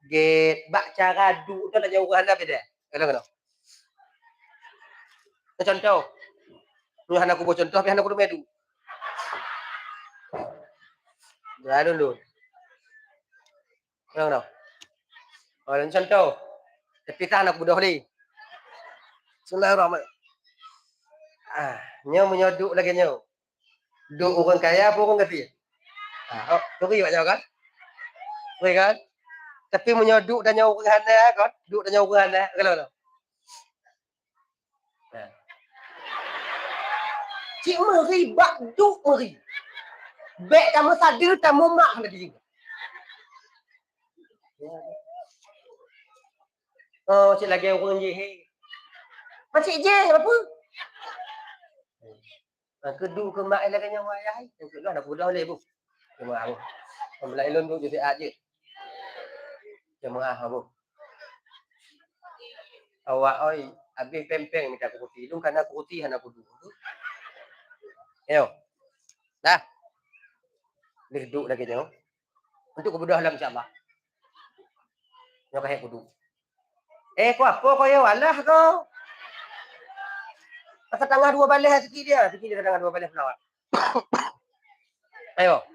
Speaker 3: Get bak cara duk tu tanya orang hana beda. Kalau. Contoh. Ni hana aku buat contoh tapi hana aku medu. Ya dulu. Kalau. Oh, contoh. Tapi tak anak budak ni. Bismillahirrahmanirrahim. Nyo menyoduk lagi nyo. Duk orang kaya apa orang kafir? Tu riwayat kan? Baik kan? Tapi menyoduk dan nyo orang hana kan? Duk dan nyo orang hana kalau. Cik meri bak duk meri. Bek kamu sadar tamu mak lagi. Oh, cik lagi orang je. Macik je apa? Kedua ke mak lagi yang ayah. Yang kedua nak budak boleh bu. Jemaah bu. Ambil ilun bu jadi aje. Jemaah bu. Awak oi, habis pempeng minta kurti. Lu kan aku kurti hana kudu. Ayo. Dah. Duduk lagi nyo. Untuk kebudah dalam insya-Allah. Nyo kahek kudu. Kau apa kau ya walah kau? Pasal tengah 2 balas sikit dia. Sikit dia tengah 2 balas pelawat. Ayo.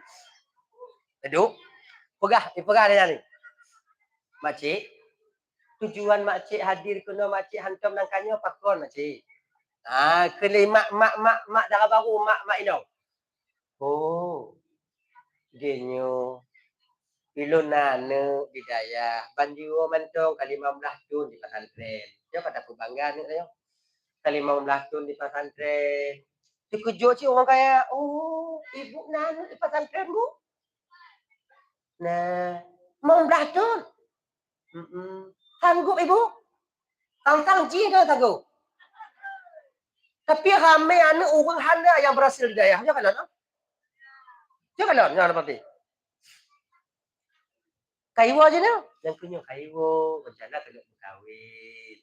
Speaker 3: Duduk. Pegah dia ni. Makcik. Tujuan makcik hadir kena makcik hantam nang kanyo pakon makcik. Kele mak darah baru mak ino. Oh, genyo. Ilun nane bidaya. Banjiwo mentong kali 15 tahun di pesantren. Dia pada kebanggaan ni saya. Kali 15 tahun di pesantren. Terkejut sih orang kaya, oh, ibu nane di pesantren bu. Nah, 15 tahun. Sanggup ibu? Tang ji ke sanggup? Tapi ramai anak orang hana yang berhasil di daya. Jangan lah. Jangan berarti. Kaiwa je ni. Yang punya kaiwa. Rencana kena berkahwin.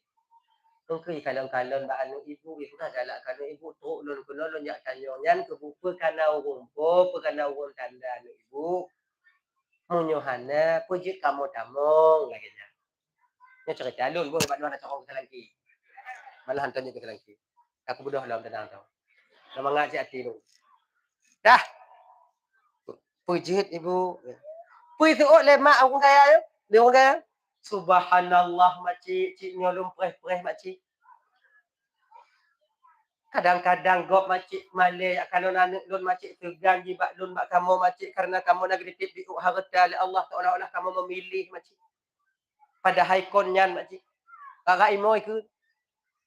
Speaker 3: Engkau kalon-kalon ba anu ibu dah galak kalau ibu teruk lun kena lun yak tanya nyan ke buku kana rumpo pekana urun tanda anu ibu. Munyo hana pujit kamu tamong lagi nya. Nya cerita lun boleh buat mana corong ke lagi. Malah hantarnya ke lagi. Aku bodoh dalam tenang tau. Nama ngaji hati lu. Dah. Pujit ibu. Pui tu le mak aku kaya. Dia orang kaya. Subhanallah makcik, cik nyolong preh-preh makcik. Kadang-kadang gop makcik malay kalau anak lun makcik tegang jibak lun mak kamu makcik karena kamu nak ditip di harta oleh Allah seolah-olah kamu memilih makcik. Pada haikon nyan makcik. Kakak imoy ke.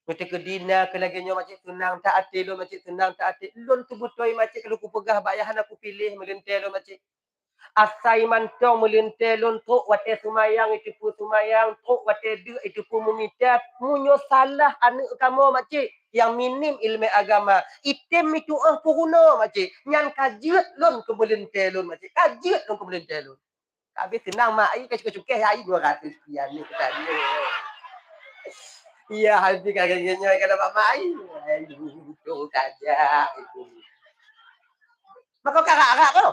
Speaker 3: Mesti ke dina ke lagi nyo makcik tenang tak hati lun makcik tenang tak hati. Lun tu betul makcik kalau ku pegah bayahan aku pilih melentel lun makcik. Asai mantong melintai lontok wate sumayang itu pun sumayang tok wate de itu pun memita munyo salah anak kamu makcik yang minim ilmu agama item itu puruna makcik nyan kajut lon ke melintai lon makcik kajut lon ke melintai lon habis tenang mak ai kecuk-kecuk ai 200 sekian ni kata dia iya hati kagaknya kata mak ai itu saja itu maka kakak kau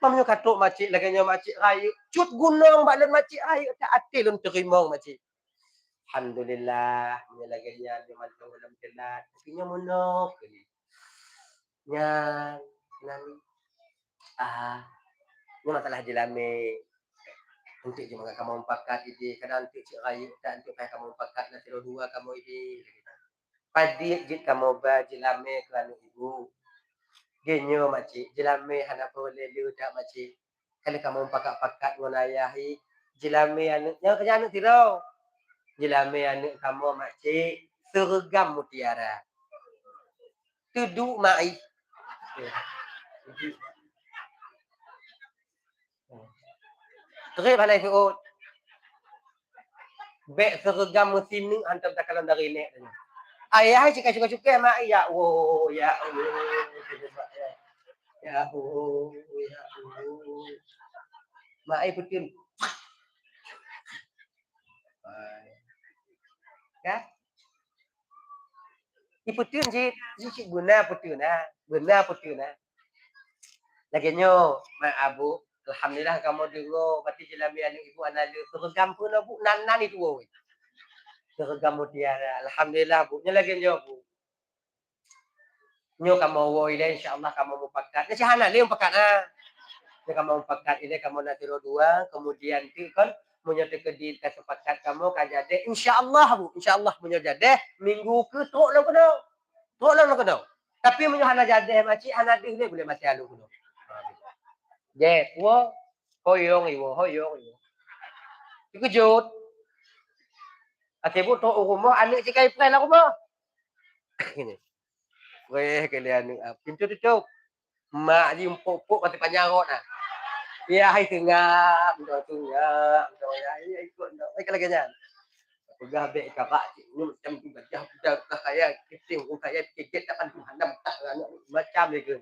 Speaker 3: Mamnya katuk makcik laganya makcik raya. Cut gunung balan makcik raya. Tak hati lun terimong makcik. Alhamdulillah. Nya laganya dia mantau dalam telat. Tapi nya monok. Nya. Nani. Nya masalah jelame. Untuk je makan kamu pakat ide. Kadang untuk cik raya. Tak untuk payah kamu pakat. Nanti dua kamu ide. Padik jit kamu ba jelame kerana ibu. Genyo makcik, jelame hana boleh dia tak makcik. Kalau kamu pakat-pakat dengan ayah jelame anak, yang kerja anak tirau. Jelame anak kamu makcik, seragam mutiara. Tuduk mai. Terima halai suut. Bek seragam mesin ni hantar takalan dari nek. Ayah cakap-cakap mak ya oh ya oh. Ya Allah, ya Allah. Mak ai putin. Ya. Putin cik guna putin na. Guna putin na. Laginya mak abu, alhamdulillah kamu dengar berarti jelami anak ibu anak dia seragam pun bu nan itu oi. Seragam mutiara. Alhamdulillah bu. Nya laginya bu. Nyo kamu woi le insyaallah kamu mau pakat. Nya sihana le pakat ah. Nya kamu pakat ini kamu nak tiro dua kemudian tu kan munyo tekedi kesepakat kamu kan jadi insyaallah bu. Insyaallah munyo jadi minggu ke tok lo kena. Tok lo kena. Tapi munyo hana jadi makcik hana deh boleh mati alu kena. Jet wo hoyong iwo. Dikejut. Akibu tok rumah anak cikai plan aku mah. Gini. Weh kalian pintu tutup. Mak ji empuk-empuk mati panjarot nah. Ya hai tengah, tengah. Ya ikut dak. Ai kalau ganyan. Pegah bek kakak ni macam tu gajah budak kaya kiting orang kaya tiket tak pandu handam tak macam ni ke.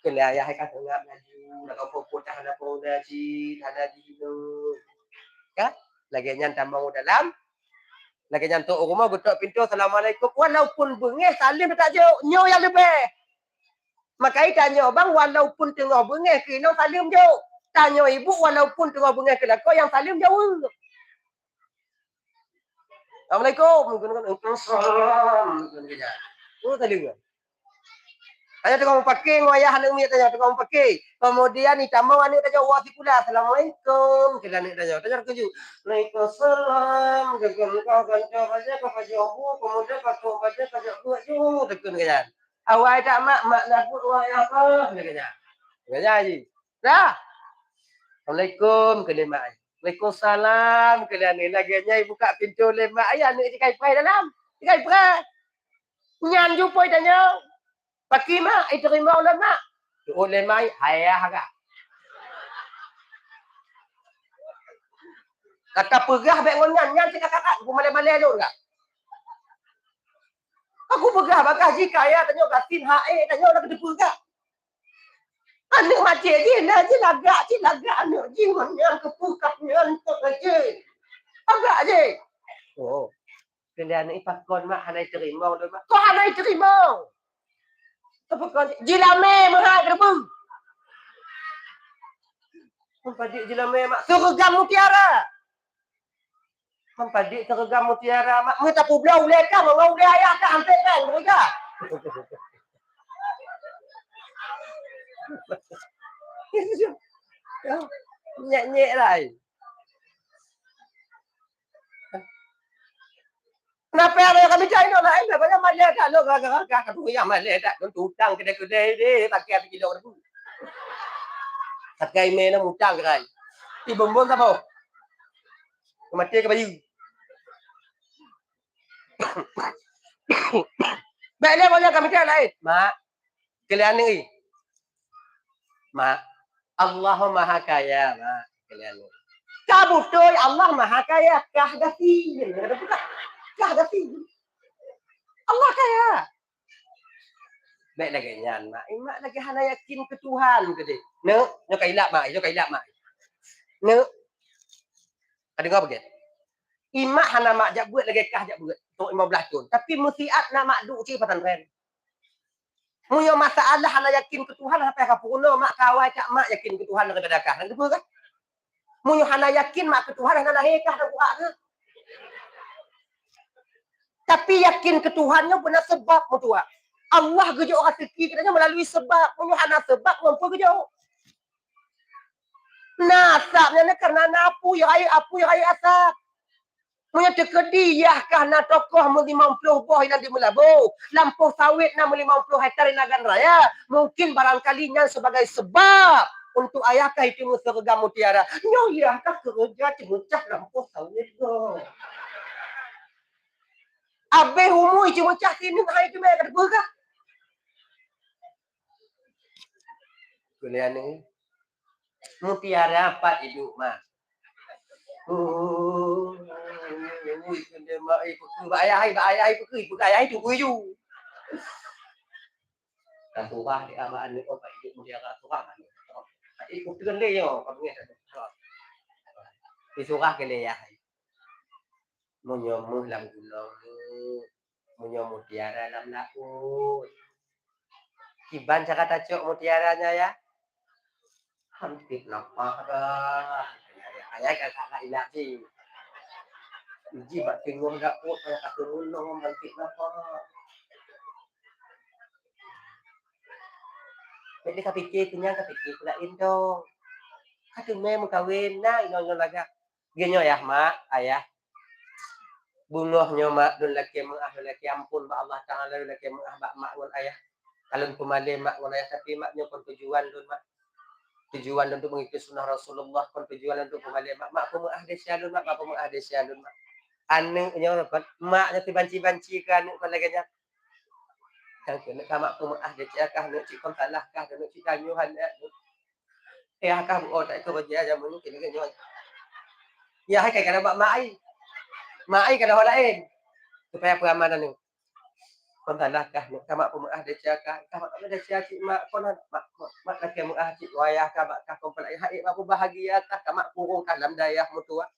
Speaker 3: Kena ayah hai kata ngap lagi. Nak empuk-empuk dah ada pun haji, ada di tu. Ya? Lagi nyan tambang dalam. Lagi nyantuk rumah getok pintu assalamualaikum walaupun bengih salim tak jauh nyo yang lebih makai tanya bang walaupun tengah bengih kena salim jauh tanya ibu walaupun tengah bengih kena kau yang salim jauh Assalamualaikum Assalam oh salim Tanya tukang pakai ngoyah anak umi tanya tukang pakai. Kemudian ditambah anak tanya wa pula assalamualaikum. Kita anak tanya keju. Waalaikumsalam. Kau kanca aja kau kaji aku. Kemudian kau baca kaji aku ju tekun kan. Awal tak mak dapur wa ya apa kan. Kan aja. Dah. Assalamualaikum kelima. Waalaikumsalam. Kalian ni lagi nyai buka pintu lemak ayah ni cikai pai dalam. Cikai pai. Nyan jumpa tanya. Pakai mak, itu terima ulama. Ulama ayah agak. Kakak pegah baik nyan si kakak aku malai-malai dulu enggak. Aku pegah bakal jika ya tanya gatin hae tanya orang kena pegah. Anak mati je lah je lagak anak jiwan yang kepukap nyan tok aje. Agak je. Oh. Kena anak ipakon mak hanai terima ulama. Kau hanai terima. Apa kau jilame mahal kerbau. Mempadik jilame mak seragam mutiara. Mempadik seragam mutiara mak mu tak pulau ulai ka mau ulai ayah ka ampe kan mereka. Nyek-nyek lah. Kenapa ada kami cari nak lain? Banyak malah tak lo kakak tu yang malah tak tutang kedai-kedai dia pakai apa kilo tu. Pakai main nak utang kan. Ti bombon tak apa. Mati ke bayu. Baiklah banyak kami cari lain. Mak, kalian ni. Mak, Allah Maha Kaya, mak. Kalian ni. Kamu tu Allah Maha Kaya, kah dasi. Kah dasi. Allah kaya. Baik lagi nyan mak. Mak lagi hana yakin ke Tuhan ke dia. No kailap mak, No. Ada ngapa ke? Imak hana mak jak buat lagi kah jak buat. Tok 15 tahun. Tapi musiat nak mak duk ci pesantren. Munyo masalah hana yakin ke Tuhan sampai ka puno mak kawai cak mak yakin ke Tuhan daripada kah. Nang apa kan? Munyo hana yakin mak ke Tuhan hana lahir kah dak buat ke? Tapi yakin ke Tuhannya benar sebab mutua. Allah gejok rezeki katanya melalui sebab. Munyo hana sebab mampu gejok. Nasabnya karena napu ya ayu asap. Punya terkedi ya karena tokoh 50 boh yang dimelabu. Lampu sawit 50 hektar di Nagan Raya. Mungkin barangkalinya sebagai sebab untuk ayahkah itu seragam mutiara. Nyo ya kah kerja cemucah lampu sawit go. Abe humui cemucah sini hai itu mereka berkah. Kuliah ni mutiara apa hidup mah. Ayah itu kuyu. Kan surah di amaan ni apa hidup mutiara surah kan. Itu kan dia yo kami ada. Di surah ke dia. Munyomuh lam gulong. Munyo mutiara lam laut. Kiban cakap tacok mutiaranya ya. Hampir nampak dah. Ayah kakak ilah sih. Uji bak tengok dak pot ayah kata ulung hampir nampak. Jadi kau fikir kenyang kau fikir pula indong. Kau memang kawin nak inong laga. Genyo ya mak ayah. Bungohnya mak dun laki ampun ba Allah Taala dun laki mak ngon ayah. Kalau pemale mak ngon ayah tapi maknya pun tujuan dun mak. Tujuan untuk mengikuti sunnah Rasulullah pun tujuan untuk pemale mak pun ahdesialun mak pun ahdesialun mak. Anu nya maknya banci-banci kan anu laganya. Yang kena kamak pun ahdesiakah nak cikon salahkah nak cikanyuhan akah oh tak kerja zaman ni kena ya hai kai kana mak ai kana lain supaya peramanan ni kon salahkah nak kamak pun ahdesiakah kamak ada siasat mak kon mak laki mak cik wayah ka bak ka kompon ai hai mak bahagia kah kamak kurung dalam dayah mutua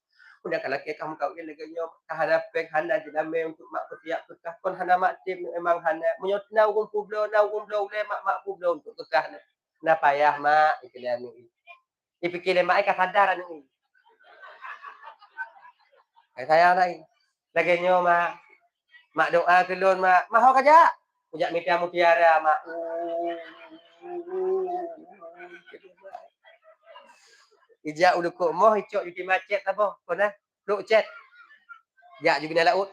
Speaker 3: udah kalau kamu kawin lagi nyo kahadap handa diname untuk mak ketiak kekah kon hana mak tim memang hana menyot na kumpul le mak kublo untuk kekah na payah mak iklian ni dipikir mak ka sadar ni saya lagi nyo mak doa kelon mak maho kaja Punya media mutiara mak. Ijak udah kok moh icok di macet apa? Kona luk chat. Ya juga nak laut.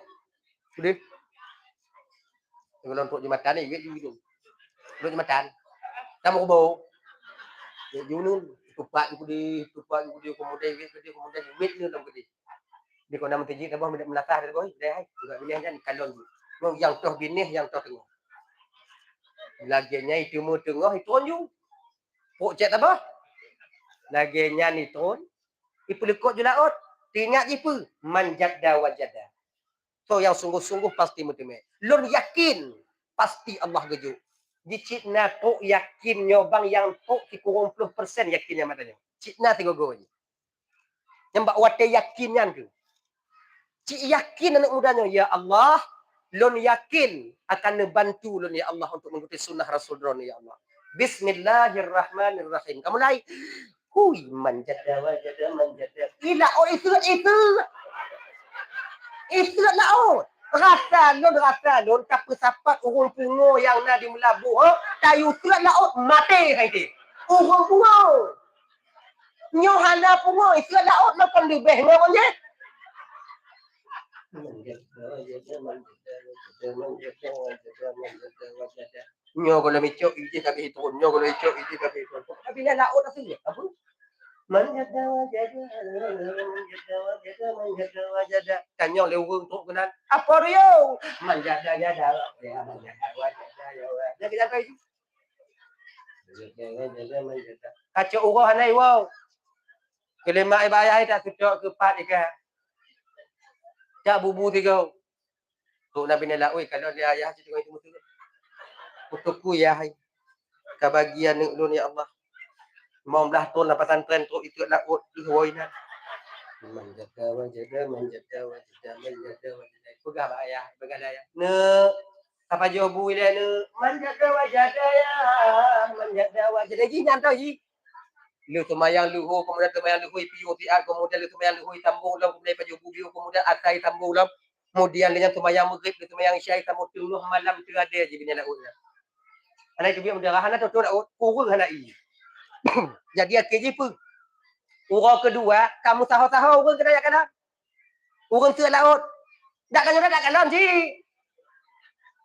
Speaker 3: Sudah. Kalau untuk jembatan ni gitu. Untuk jembatan. Kamu bau. Ya junun tupak di kemudian wit ni dalam gede. Di kona mentiji apa menatah dia boy. Dah hai. Enggak boleh kan kalon. Mau yang toh binih yang toh tengah. Laginya itu mu tengah itu onju. Pok chat apa? Laginya ni ton. Ipu lekot je laut. Ingat je pu. Manjada wajada. So yang sungguh-sungguh pasti mutime. Lun yakin pasti Allah gejuk. Dicitna tok yakin nyobang yang tok 30% yakinnya matanya. Citna tigogo ni. Yang mbak wate yakinnya tu. Cik yakin anak mudanya ya Allah, lun yakin akan membantu lun ya Allah untuk mengikuti sunnah Rasulullah ya Allah. Bismillahirrahmanirrahim. Kamu naik. Hui manjada wajada manjada. Ila oh itu. Itu laut. Rasa lon tak sapat urung pungo yang nak di Melabu. Oh, kayu tu laut mati hai dia. Urung pungo. Nyo hana pungo itu laut makan lebih ngomong je. Nyo kalau micok ije kami turun. Nyo kalau micok ije kami turun. Tapi dia laut asal je. Apa? Manjada wajada. Tanya lewung untuk kenan. Apa dia? Manjada ya manjada wajada ya. Jadi apa itu? Kacau urah hanai wow. Kelima ibayah tak tutup ke pat ikan. Tak bubu tiga. Tu Nabi Nala oi kalau dia ayah tengok itu betul. Untukku ya hai. Kebahagiaan ulun ya Allah. Mau belah ton lah pesantren tu itu laut di Hawaii. Manjada wajada. Pegah ayah, pegah ayah. Ne apa jawabu dia ne? Manjada wajada ya. Manjada wajada ji nyantau ji. Lu semayang luhur kemudian semayang luhur piu tiat kemudian lu semayang luhur tambung ulam kemudian baju bubiu kemudian atai tambung ulam kemudian dengan semayang maghrib lu semayang isya tambung tuluh malam terada je bina laut. Anak tu biar mudarahan tu laut kurang anak i. Jadi akhirnya pun orang kedua kamu tahu-tahu orang kena kena orang tu laut dak kalam ji.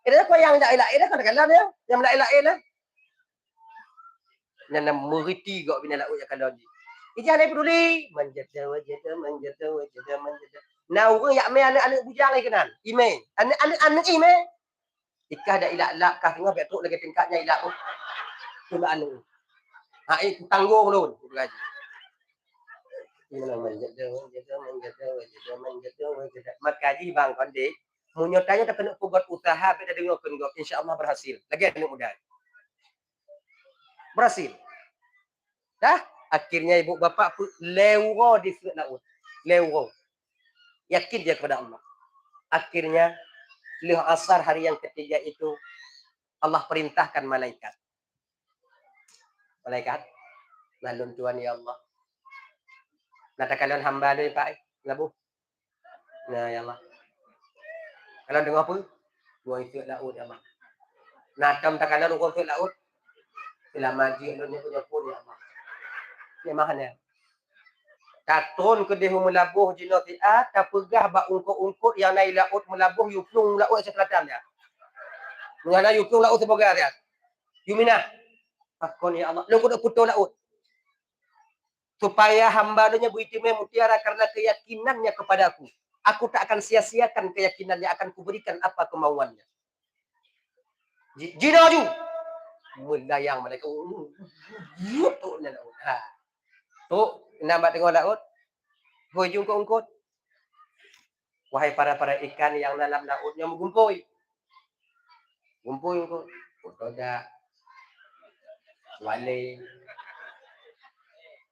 Speaker 3: Ini kau yang dak elak kan kalam dia yang dak elak lah. Yang meriti gak bina laut yang kalam ji. Ijah ni peduli manjada wajada. Nah orang yang main anak-anak bujang ni kenal. Ime. Anak ime. Ikah dak elak kah tengah betul lagi tingkatnya elak tu. Tu anak. Ha tanggung dulu gaji. Manjada wajada. Makaji bang kondik. Munyotanya tak kena buat usaha pada dengar kengok insya-Allah berhasil. Lagi anak muda. Berhasil. Dah akhirnya ibu bapa lewo di laut. Lewo. Yakin dia kepada Allah. Akhirnya lih asar hari yang ketiga itu Allah perintahkan malaikat. Malaikat, nalun Tuhan ya Allah. Natakalon hamba dia Pak. Labu. Nah ya Allah. Kalau dengar apa? Buang itu laut ya Allah. Natam takalan urang itu laut. Selama dia punya pun ya Allah. Ni mahanya. Katun ke dia melabuh jino tiat, tak pegah bak ungkut-ungkut yang naik laut melabuh yuplung laut sekelatan dia. Mengana yuplung laut sebagai dia. Yuminah. Pakon ya Allah. Lu kudu putus laut. Supaya hamba nya beritimai mutiara karena keyakinannya kepada aku. Aku tak akan sia-siakan keyakinannya, akan kuberikan apa kemauannya. Jino ju. Melayang mereka. Yutuknya laut. Ha. Tu, nampak tengok laut. Hujung ke ungkut. Wahai para ikan yang dalam lautnya mengumpul. Gumpul ungkut. Kotoda. Wale.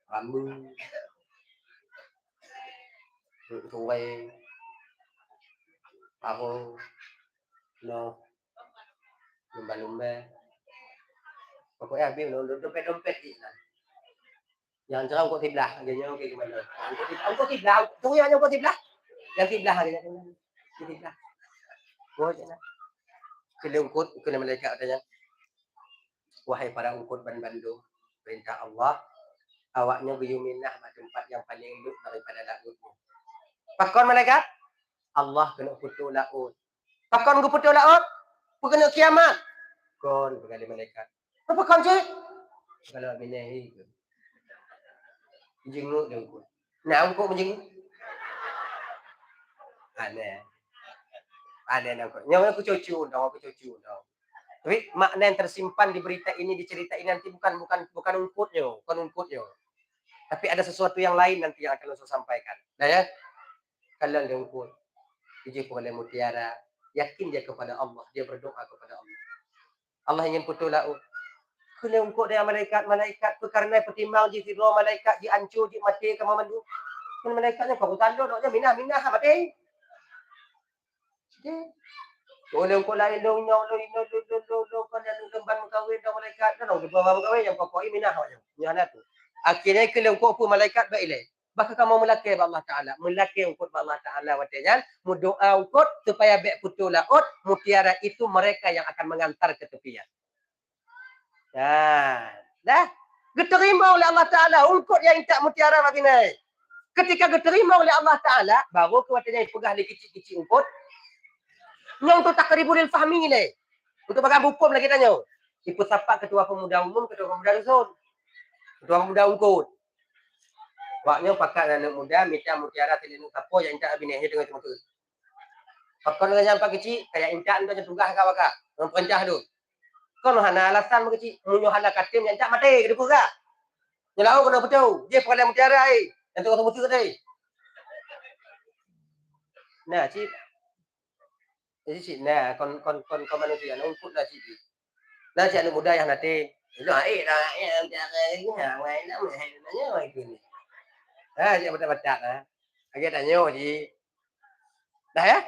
Speaker 3: Rambu. Tuai. Paru. No. Lumba-lumba. Pokoknya habis dompet-dompet ni. Yang cerah kau tiblah, dia okey gimana? Kau tiblah, tu yang kau tiblah. Yang tiblah dia. Tiblah. Oh je nak. Kena ungkut, kena malaikat katanya. Wahai para ungkut Bandung, perintah Allah, awaknya biyuminah pada tempat yang paling elok daripada lautmu. Pakon malaikat, Allah kena putus laut. Pakon ku putus laut, ku kena kiamat. Kon berkali malaikat. Apa kon cik? Kalau minahi ke. Jenguk dia ungkut. Nak ungkut menjenguk? Aneh. Aneh nak ungkut. Nyawa aku cucu dong, Tapi makna yang tersimpan di berita ini, di cerita ini nanti bukan ungkutnya. Tapi ada sesuatu yang lain nanti yang akan Rasul sampaikan. Nah ya, kalau dia ungkut, dijipu oleh mutiara, yakin dia kepada Allah, dia berdoa kepada Allah. Allah ingin putus laut. Kena ungkut dia malaikat karena pertimbang di tidur malaikat di ancur di mati kamu mandu. Kan malaikatnya kau tanda doknya minah mati. Oleh ungkut lain dong nyau lo kan yang lemban kawin dong malaikat kan dong bawa kawin yang pokoknya minah aja. Nyana tu. Akhirnya kena ungkut pun malaikat baiklah. Bahkan kamu melaki Allah Ta'ala. Melaki ungkut Allah Ta'ala. Watanya, mudoa ungkut supaya baik putus laut. Mutiara itu mereka yang akan mengantar ke tepian. Dah. Diterima oleh Allah Ta'ala. Ungkut yang tak mutiara bagi naik. Ketika diterima oleh Allah Ta'ala. Baru kuatnya pegah di kecil-kecil ungkut. Yang tu tak keribulil fahmi ni. Untuk bagian hukum lagi tanya. Ikut sapa ketua pemuda umum, ketua pemuda dusun. Ketua pemuda ungkut. Waknya pakat anak muda, minta mutiara telinu kapo yang tak abinahnya dengan teman-teman. Pakon dengan yang kecil, kayak intak untuk tugas kau kakak. Memperintah tu. Kau hana alasan kecil, munyo hana katim yang tak mati ke depan kak. Nyelau kena betul. Dia pakai mutiara ai. Yang tu kata mutiara tadi. Nah, cik. Jadi cik, nah, kon manusia, ungkut lah cik. Nah, cik anak muda yang nanti. Itu air dah, yang main nak nanya lagi ni. Cik baca-baca lah. Akhirnya tanya cik. Dah ya?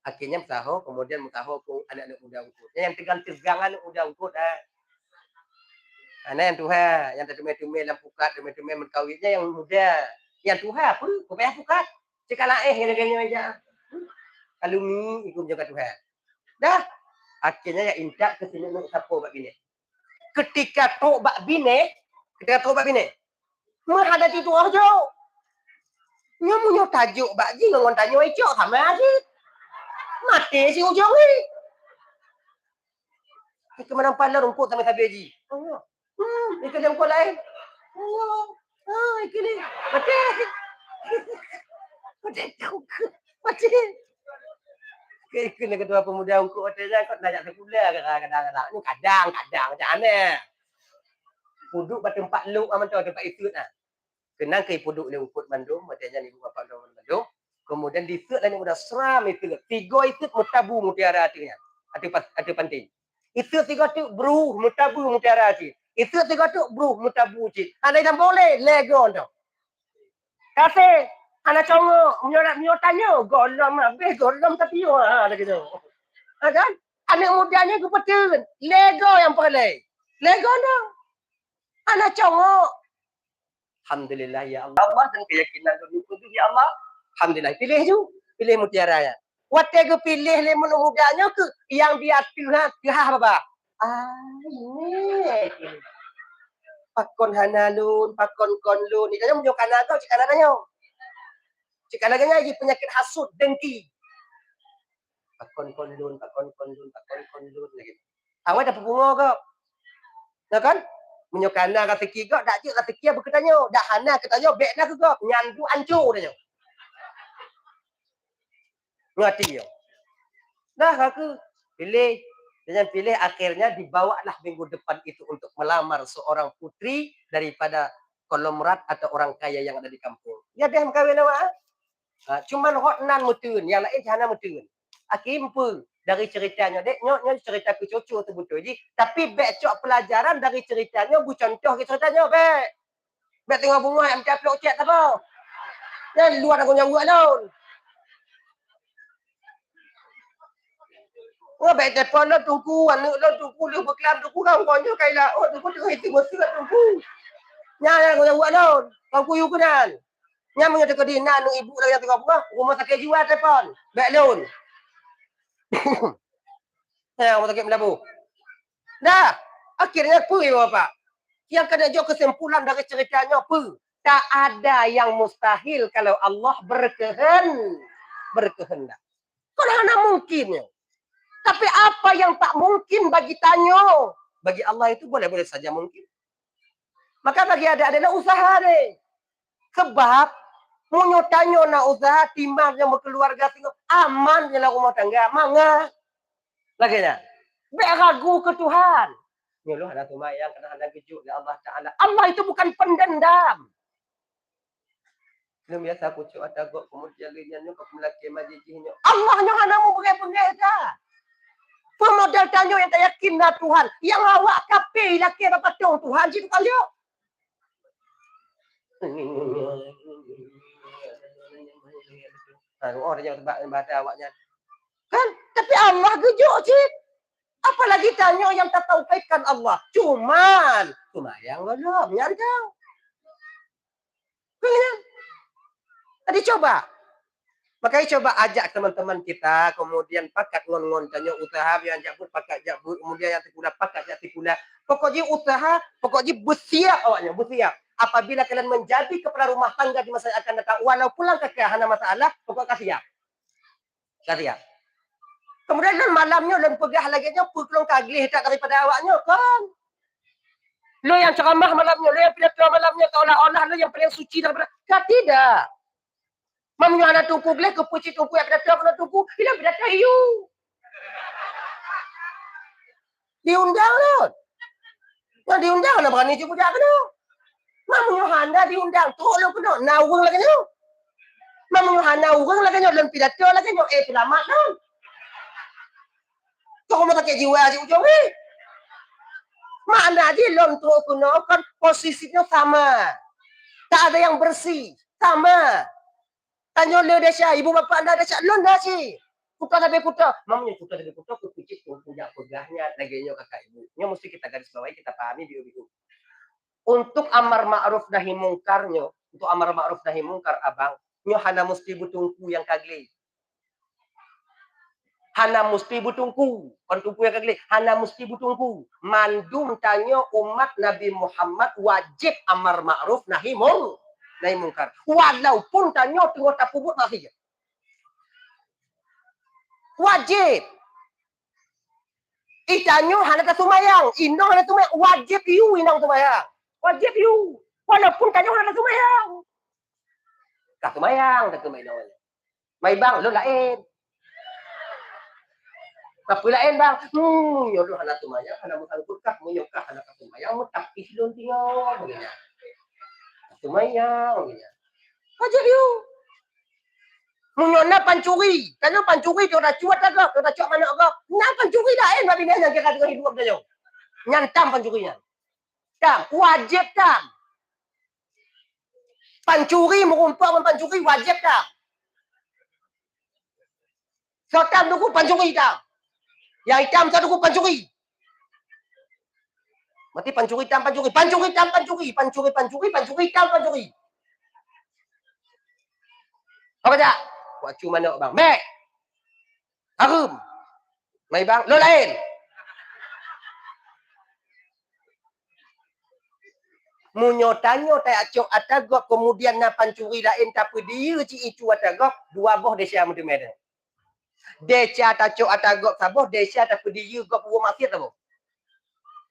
Speaker 3: Akhirnya mutaho, kemudian mutaho ke anak-anak muda ungkut. Yang tegang-tegangan muda ungkut dah. Anak yang Tuhan, yang tertumai-tumai dalam pukat, tertumai-tumai menkawitnya yang muda. Yang Tuhan apa? Kau payah pukat. Cik gini-gini aja. Kalau ni ikut jaga Tuhan. Dah. Akhirnya yang intak ke sini nak siapa bak bini. Ketika tok bak bini, menghadapi tu aja. Nyamunyo tajuk bak ji ngon tanyo icok sama aja. Mati si ujung ni. Kita menampal rumput sama tabi ji. Ikan yang lain. Ikan ni. Mati. Kena ketua pemuda ungkut katanya kau nak sekolah kadang-kadang. Ni kadang macam mana? Puduk pada tempat lu aman tu tempat itu nah. Kenang ke puduk ni ungkut Bandung, macamnya ibu bapa Bandung. Kemudian disut lain muda seram itu. Tiga itu mutabu mutiara artinya. Arti penting. Itu tiga tu bru mutabu mutiara arti. Itu tiga tu bru mutabu cik. Ada yang boleh lego tu. Kasih anak congok tanya golom habis golom tapi lagi tu. Kan? Anak mudanya aku betul. Lego yang boleh. Lego tu. Anak congok. Alhamdulillah ya Allah dan keyakinan itu ya Allah. Alhamdulillah. Pilih mutiara ya. Waktu aku pilih lemon mudanya ke yang dia Tuhan apa? Ini. Pakon hanalun, pakon konlun. Ini kan menunjukkan atau cik anaknya. Cik anaknya ini penyakit hasut, dengki. Pakon konlun lagi. Awak dapat bunga kau. Ya kan? Menyokana kata kira dak je kata kira berkatanya dak hana katanya bekna ke kau nyandu ancur dia. Ngerti yo. Dah aku pilih akhirnya dibawalah minggu depan itu untuk melamar seorang putri daripada konglomerat atau orang kaya yang ada di kampung. Ya dah kawin awak. Cuman hotnan mutun yang lain hana mutun. Akhirnya dari ceritanya deknya cerita ku cucu tu betul je tapi becok pelajaran dari ceritanya bu contoh ke ceritanya bek tengok bunga yang caplok cek apa yang luar aku yang buat laun bek telefon lo tunggu anak lo tunggu lu berkelam tunggu kau konyo kai lah tunggu itu mesti tunggu nya aku yang buat laun kau kuyu kenan nya menyo teko dina anu ibu lagi yang tengok bunga rumah sakit jiwa telefon bek laun Yang mau melabu. Dah, akhirnya apa ya Bapak? Yang kena jauh kesimpulan dari ceritanya apa? Tak ada yang mustahil kalau Allah berkehendak. Kalau hanya mungkin. Tapi apa yang tak mungkin bagi Tanyo? Bagi Allah itu boleh-boleh saja mungkin. Maka bagi ada adalah usaha deh. Sebab munyo Tanyo na usaha timbang yang berkeluarga tinggal aman dalam rumah tangga. Mangga. Laginya. Beragu ke Tuhan. Nyuluh ada tumayang kena ada gejuk ya Allah Ta'ala. Allah itu bukan pendendam. Belum biasa kucuk atau kemudian liannya ke pelaki majijihnya. Allahnya hanamu berai-berai dah. Pemodal Tanyo yang tak yakin dah Tuhan. Yang awak kapi laki apa tong Tuhan jitu kalio. Orang yang tebak baca awaknya. Kan? Tapi Allah gejuk cik. Apalagi Tanyo yang tak taufaikan Allah. Cuman yang belum nyantang. Tadi coba. Makanya coba ajak teman-teman kita, kemudian pakat ngon-ngon Tanyo usaha yang jabut pakat jabut, kemudian yang tikula pakat jak tikula. Pokoknya usaha, pokoknya bersiap awaknya, bersiap. Apabila kalian menjadi kepala rumah tangga di masa yang akan datang, walaupun kekehana masalah, pokoknya siap. Siap. Kemudian dan malamnya dan pegah lagi nya pukulong kaglih tak daripada awaknya kan. Lo yang ceramah malamnya, lo yang pidato malamnya seolah-olah lo yang paling suci daripada. Tidak. Mamnya anak tungku boleh ke puci tungku yang pidato kena tungku, hilang pidato hiu. Diundang lo. Yang diundang nak berani juga budak kena. Mamnya handa diundang, tolong kena. Nawang lagi nya. Mamnya handa urang lagi nya dalam pidato lagi nya selamat kan. Kau mau pakai jiwa di ujung ni. Mana dia lontok kuno kan posisinya sama. Tak ada yang bersih. Sama. Tanya le dah ibu bapa anda dah lon dah si. Putra sampai putra. Mamanya putra sampai putra ku picit ku punya pegahnya laganya kakak ibu. Nya mesti kita garis bawahi kita pahami di itu. Untuk amar ma'ruf nahi mungkarnya, untuk amar ma'ruf nahi mungkar abang, nya hana mesti butungku yang kagli. Hana mesti butungku. Kon tungku yang kagli. Hana mesti butungku. Mandum tanya umat Nabi Muhammad wajib amar ma'ruf nahi mungkar. Walaupun tanya tengok tak pubut masih. Wajib. Itanyo hana tak sumayang. Inong hana sumayang. Wajib you inong sumayang. Wajib you. Walaupun tanya hana sumayang. Tak sumayang. Tak sumayang. Mai bang, lo lain. Tapi lain bang, yo lu hana tumaya, hana mutang kurkah, mo yokah hana katumaya, mo tapis lu tingaw, begini. Tumaya, begini. Aja dia. Munyona pancuri, kalau pancuri dia dah cuat agak, dia dah cuat mana agak. Nah pancuri lain, babi dia yang kira dengan hidup dia. Nyantam pancurinya. Tam, wajib tam. Pancuri merumpah pancuri wajib tam. So tam tu pancuri tam. Yang hitam satu ku pancuri. Mati pancuri hitam pancuri. Pancuri hitam pancuri. Pancuri hitam pancuri. Apa tak? Buat cuma nak bang. Mek. Harum. Mai bang. Lo lain. Munyo tanyo tak acok atagok kemudian na pancuri lain tapi dia ci icu atagok dua boh desia mutu mede. Deca tacok atagok saboh deca tapi dia gok rumah maksiat saboh.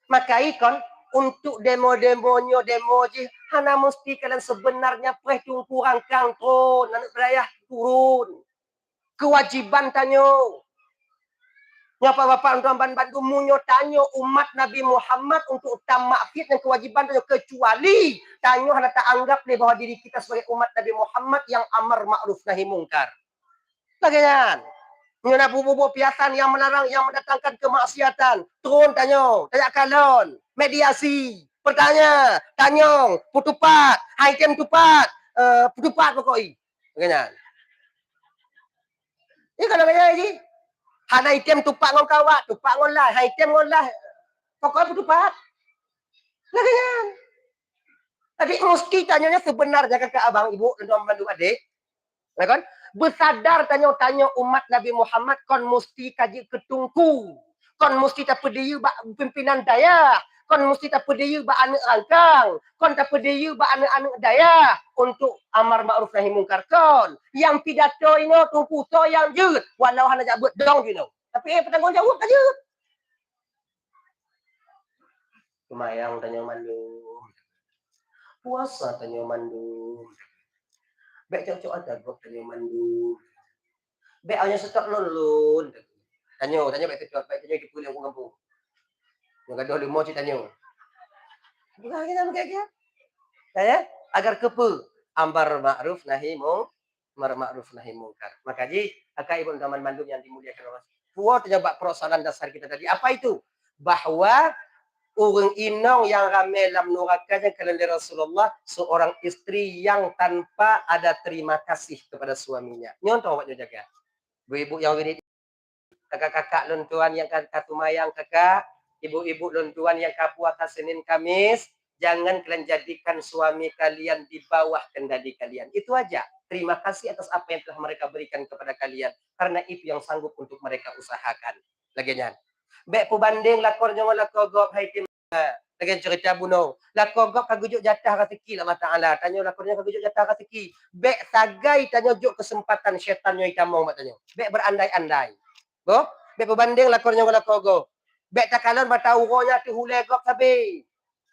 Speaker 3: Maka ikon untuk demo-demonyo demo je hana mesti kalian sebenarnya preh tungku rangkang turun anak berayah turun. Kewajiban tanyo. Nyapa bapak tuan bantu munyo tanyo umat Nabi Muhammad untuk tam maksiat dan kewajiban tanyo kecuali tanyo hana tak anggap ni bahwa diri kita sebagai umat Nabi Muhammad yang amar ma'ruf nahi mungkar. Bagian Nyona bubu-bubu piasan yang melarang, yang mendatangkan kemaksiatan. Turun tanya, tanya kalon, mediasi, bertanya, tanyong, putupat, haikem tupat, putupat pokoknya. Begini. Ini kalau ini, hana item tupak ngon kawat, tupak ngon lah, haikem ngon lah, pokoknya putupat. Begini. Tadi mesti tanyanya sebenarnya kakak abang, ibu, dan teman-teman adik. Ya kan? Bersadar tanya umat Nabi Muhammad kon mesti kaji ketungku. Kon mesti tak pedih ba pimpinan daya. Kon mesti tak pedih ba anak rangkang. Kon tak pedih ba anak-anak daya untuk amar ma'ruf nahi mungkar kon. Yang pidato ini tumpu to yang jut. Walau hanya jabut dong you know. Tapi bertanggungjawab aja. Semayang tanya mandum. Puasa tanya mandum. Bek cocok ada gok tanya mandum. Bek hanya setok lulun. Tanya bek cocok, bek tanya di pulau kampung. Yang gaduh limo cik tanya. Bukan kita kayak ya, agar kepe amar ma'ruf nahi mungkar. Maka ji, kakak ibu teman mandum yang dimuliakan Allah. Puas terjebak persoalan dasar kita tadi. Apa itu? Bahwa orang inong yang ramai dalam nurakanya kepada Rasulullah, seorang istri yang tanpa ada terima kasih kepada suaminya. Nyontoh awak jaga. Ibu-ibu yang ini, kakak-kakak lentuan yang katumayang kakak, ibu-ibu lentuan yang kapuasa Senin Kamis, jangan kalian jadikan suami kalian di bawah kendali kalian. Itu aja. Terima kasih atas apa yang telah mereka berikan kepada kalian. Karena itu yang sanggup untuk mereka usahakan. Laginya. Bek pubanding lakornya lakogop hai tim. Lagi cerita bunuh. Lakogop kagujuk jatah rezeki Allah Ta'ala. Tanya lakornya kagujuk jatah rezeki. Bek sagai tanya juk kesempatan syaitannya itamong tanya. Bek berandai-andai. Go? Bek pubanding lakornya lakogop. Bek takalan mata uronya tu hulegop sabi.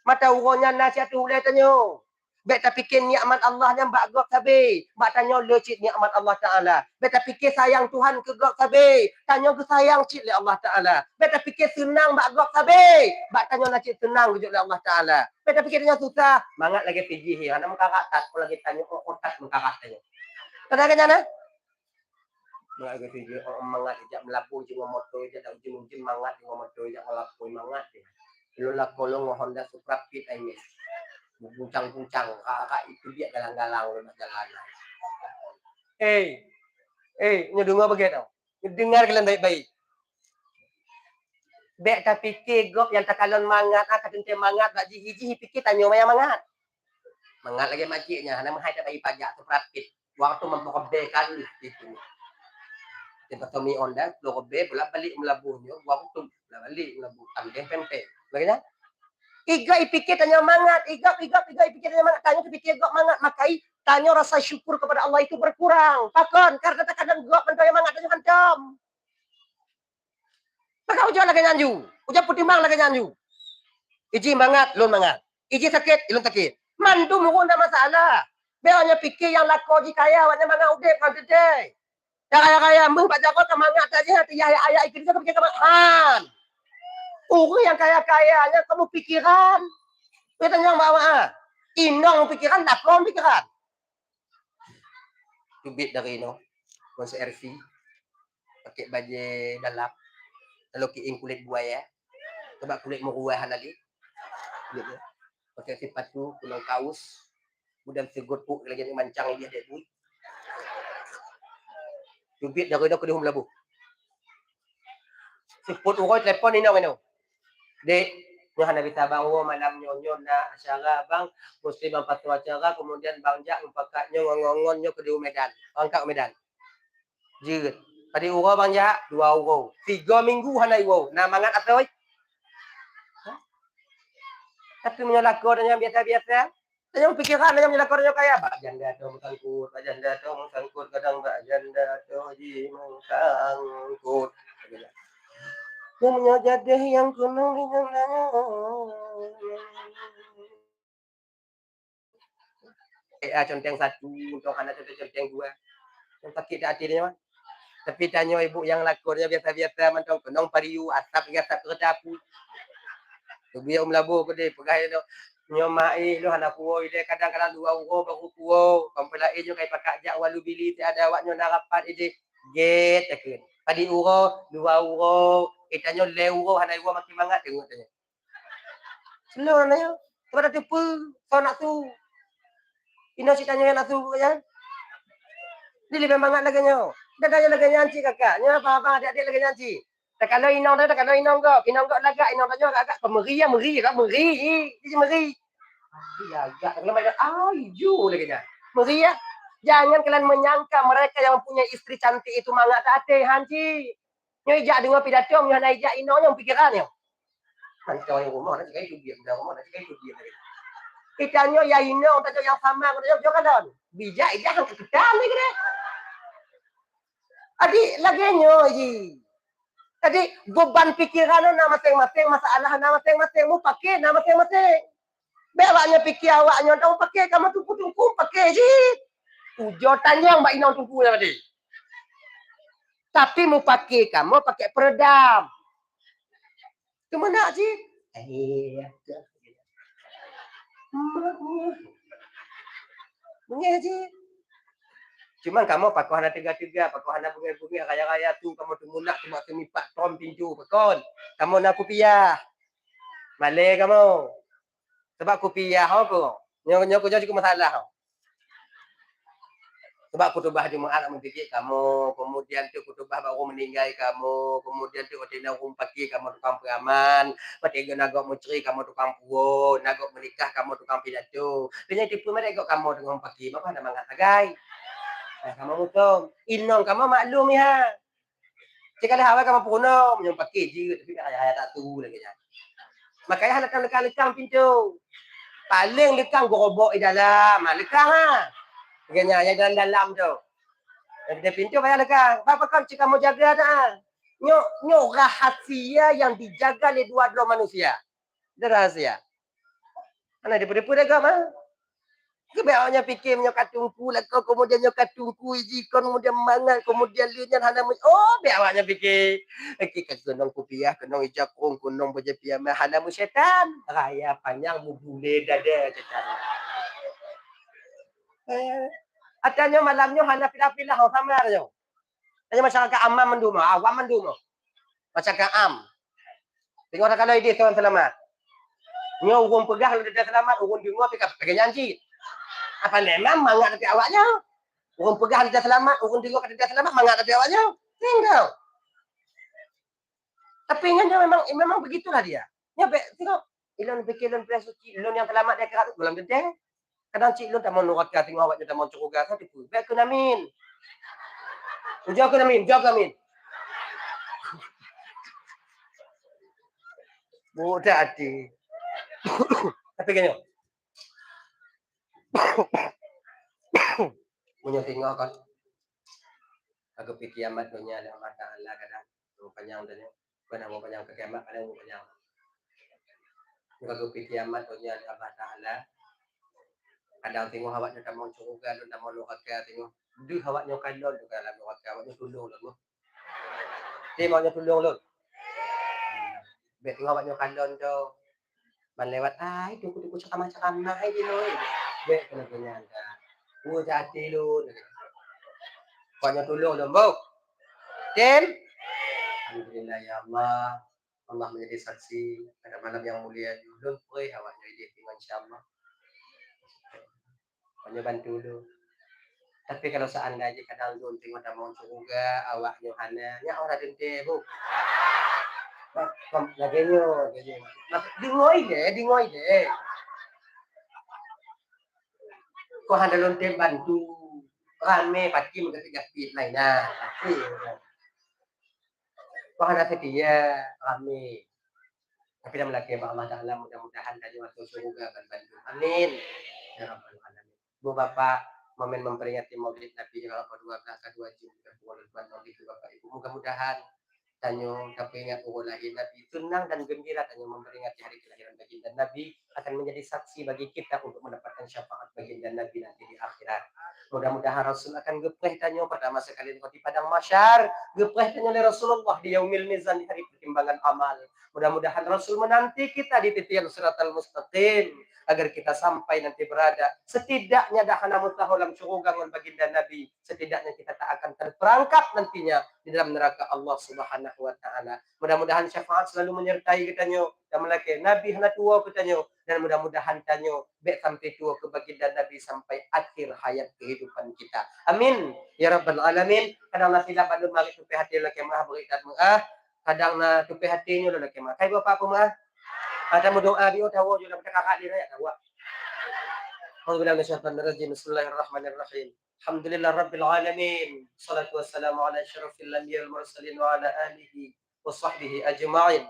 Speaker 3: Mata uronya nasi tu hulai tanya. Bek tak fikir nikmat Allah yang bak gok sabi. Bak tanya lecit nikmat Allah Ta'ala. Bek tak fikir sayang Tuhan ke gok sabi. Tanya ke sayang cik le Allah Ta'ala. Bek tak fikir senang bak gok sabi. Bak tanya nak cik senang ke le Allah Ta'ala. Bek tak fikir tanya susah. Mangat lagi pijih. Anak mengkarat tak. Kalau lagi tanya otak mengkarat tanya. Kenapa kena? Mangat lagi pijih. Mangat ijak melabuh jeung motor. Ijak tak ujung-ujung mangat jeung motor. Ijak melabuh mangat. Lola kolong Honda Supra Fit IMS. Buncang-buncang, kakak itu dia galang-galang jalan. Ngedengar begitu. Dengar kalian baik-baik. Bek tak fikir gop yang tak kalon mangat, akan tente mangat, bak jiji fikir tanya maya mangat. Mangat lagi makciknya, hanya menghadap bagi pajak Supra Fit. Waktu memperbekan itu. Tempat Tommy Honda, lorobe, bolak-balik melabuhnya, waktu bolak-balik melabuh, tandem pempek. Bagaimana? Iga ipikir tanya mangat, iga ipikir tanya mangat, tanya ipikir gok mangat, makai tanya rasa syukur kepada Allah itu berkurang. Pakon, karena kadang gok mentaya mangat tanya hancam. Maka ujian lagi nyanju, ujian putih mang lagi nyanju. Iji mangat, lun mangat. Iji sakit, ilun sakit. Mandu murun tak masalah. Biarnya pikir yang lako di kaya, wanya mangat udep kan tete. Yang kaya-kaya, muh pak Joko kemangat saja, hati ayah ikut saya pikir kemangat. Orang yang kaya-kayanya kamu pikiran. Katanya bawa inong pikiran, lakom pikiran. Cubit dari ino, konser RV, pakai baju dalap, lalu kiing kulit buaya, coba kulit meruahan lagi, gitu. Pakai sepatu, pulau kaos, kemudian segot puk lagi mancang dia dek bui. Cubit dari ino ke dihum labu. Siput uroi telepon ino. Dek, nyo hana bisa bang malam nyonyo na asyara bang muslim bang patu acara kemudian bang jak umpakat nyo ngongon nyo ke di Medan. Angkat Medan. Jeut. Tadi euro bang jak 2 euro. 3 minggu hana euro. Nah mangat atoy. Tapi menyolako dengan biasa-biasa. Tanya pikiran yang menyolako dengan kaya. Pak janda tu mengangkut, kadang pak janda tu ji mengangkut. Punya jadah yang kuno conteng 1 untuk anak conteng 2 yang sakit hatinya mah. Tapi tanya ibu yang lakornya biasa-biasa mantong kenong pariu asap asap kereta pu. Tu biar melabu ke dia pegai tu. Nyomai lu hana puo ide kadang-kadang 2 euro baru puo. Kampelai jo kai pakak jak walu bili ada awaknya narapat ide get takun. Padi euro 2 euro itanya euro hana euro makin mangat tengok tanya. Selo nanya. Kepada tipu so nak tu. Ino citanya nak tu kan. Dia lebih mangat lagi nyo. Dah kaya lagi nyanci kakak. Nya apa-apa adik-adik lagi nyanci. Tak kalau inong dah, tak kalau inong gak lagak, inong tanya agak meri. Dia meri. Dia agak kalau mereka ayu lagi nya. Meri ya. Jangan kalian menyangka mereka yang punya istri cantik itu mangat tak hanci. Nyo ijak dengar pidato, nyo nak ijak ino nyo pikiran nyo. Mancau yang rumah nak cakap itu diam, dah rumah nak cakap itu diam. Kita nyo ya ino, tak yang sama kau jo kadon. Bijak ijak hang kekedan ni kena. Adik lagi nyo ji. Jadi beban pikiran na masing-masing, masalah na masing-masing, mu pakai na masing-masing. Be awaknya fikir awaknya tahu pakai kamu tungku pakai je. Tujuh tanya mbak inang tungku tadi. Tapi mu pakai kamu pakai peredam. Ke mana sih? Bunyi je. Cuman kamu pakai hana tiga-tiga, pakai hana bunyi-bunyi kaya-kaya tu kamu tu munak cuma semipat tom pintu pakon. Kamu nak kupiah. Malay kamu. Sebab kupiah aku. Nyok juga masalah. Sebab kutubah Jumaat mendidik kamu, kemudian tu kutubah baru meninggal kamu, kemudian tu ketika rumpaki kamu tukang peraman, ketika nagok menceri kamu tukang puo, nagok menikah kamu tukang pidato. Dengan tipu mereka kamu dengan rumpaki, apa nama nggak tagai? Kamu mutung, inong kamu maklum ya. Jika dah awal kamu puno menyumpaki je, tapi ayah tak tahu lagi ya. Makanya lekang pintu. Paling lekang gorobok di dalam, lekang ha. Kena yang dalam tu. Dari pintu payah lekang. Apa kau cik kamu jaga tak? Nyok rahasia yang dijaga oleh dua manusia. Itu rahasia. Mana depu-depu dah kau mah? Kebiasaannya fikir nyok katungku lah kau, kemudian nyok katungku ijikon, kemudian mangan, kemudian liunya hana oh biawaknya fikir. Kita kenong kupiah, kenong ijakung, kenong berjepiah mah hana syaitan. Raya panjang mu bule dada syaitan. Atanya malamnya hana pilah-pilah sama aja. Hanya masyarakat amam mendumo, awam mendumo. Masyarakat am. Tengok tak kalau ide tuan selamat. Nyo urung pegah lu dah selamat, urung dengar pegang janji. Apa memang mangat dari awaknya? Urung pegah dah selamat, urung dengar kata dah selamat, mangat dari awaknya. Tinggal. Tapi ingatnya memang begitulah dia. Nyampe tengok ilon pikiran suci, ilon yang selamat dia kerat belum gede. Kadang cik lu tak mau nurat ka tengok awaknya tak mau cukup gas tipu. Baik ke namin. Jauh ke namin. Budak hati. Tapi kena. Punya tengok kan. Aku fikir amat dunia ada mata Allah kadang. Panjang dunia. Bukan mau panjang ke kiamat, kadang mau panjang. Aku fikir amat dunia ada mata Allah. Kadang tengok awaknya tak mau cukup gas, tak mau nurat ka tengok. Duh awaknya kalon tu kalau nurat ka awaknya tolong lu. Dia maunya tolong lu. Bet tengok awaknya kalon tu. Man lewat itu kudu cakap-cakap hai dia loh. Bet kena nyangka. Hati lu. Banyak tolong lu, Mbok. Tim. Alhamdulillah ya Allah. Allah menjadi saksi pada malam yang mulia dulu. Awaknya ide dengan insyaallah. Banyak bantu dulu. Tapi kalau seandainya kadang lu tengok tak mau juga awaknya hana, nya orang dente, Bu. Lagenya. Dingoi deh. Kau handa lonte bantu rame pasti mengetik pit lainnya. Pasti. Kau handa setia rame. Tapi dalam laki Allah Taala mudah-mudahan tadi masuk surga dan bantu. Amin. Ya rabbal alamin. Bu Bapak memperingati Maulid Nabi kalau kedua jam itu Bapak Ibu. Mudah-mudahan Tanyo tapi ingat lahir Nabi senang dan gembira Tanyo memperingati hari kelahiran baginda Nabi akan menjadi saksi bagi kita untuk mendapatkan syafaat baginda Nabi nanti di akhirat. Mudah-mudahan Rasul akan gepreh Tanyo pertama sekali di padang mahsyar, gepreh Tanyo oleh Rasulullah di yaumil mizan di hari pertimbangan amal. Mudah-mudahan Rasul menanti kita di titian siratal mustaqim agar kita sampai nanti berada setidaknya dahana mutahulam syurugangan baginda Nabi, setidaknya kita tak akan terperangkap nantinya di dalam neraka Allah Subhanahu wa taala. Mudah-mudahan syafaat selalu menyertai kita nyo dan melaki Nabi hana tua kita nyo dan mudah-mudahan tanyo baik sampai tua ke baginda Nabi sampai akhir hayat kehidupan kita. Amin ya rabbal alamin. Kadang silap adu mari tupi hati laki mah berikat mah. Kadang na tupi hati nyo laki mah. Kai bapa apa mah? Ada mu doa dia tahu juga pada kakak dia ya tahu. Alhamdulillah Bismillahirrahmanirrahim. Alhamdulillah Rabbil Alamin. Salatu wassalamu ala asyrafil anbiya wal mursalin wa ala alihi wa sahbihi ajma'in.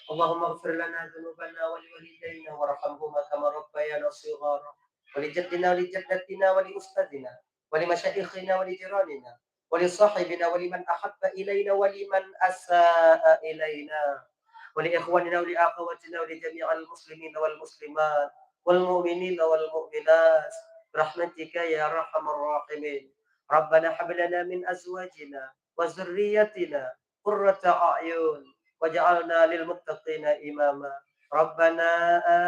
Speaker 3: Allahumma ighfir lana dhunubana wa liwalidayna warhamhuma kama rabbayana shighara. Wa li jaddina wa li jaddatina wa li ustadina wa li masyayikhina wa li jiranina wa li sahibina wa liman ahabba ilayna wa liman asaa ilayna wa li ikhwanina wa li akhawatina wa li jami'al muslimina wal muslimat wal mu'minina wal mu'minat. برحمتك يا أرحم الراحمين. ربنا هب لنا من أزواجنا وذريتنا قرة أعين واجعلنا للمتقين إماما. ربنا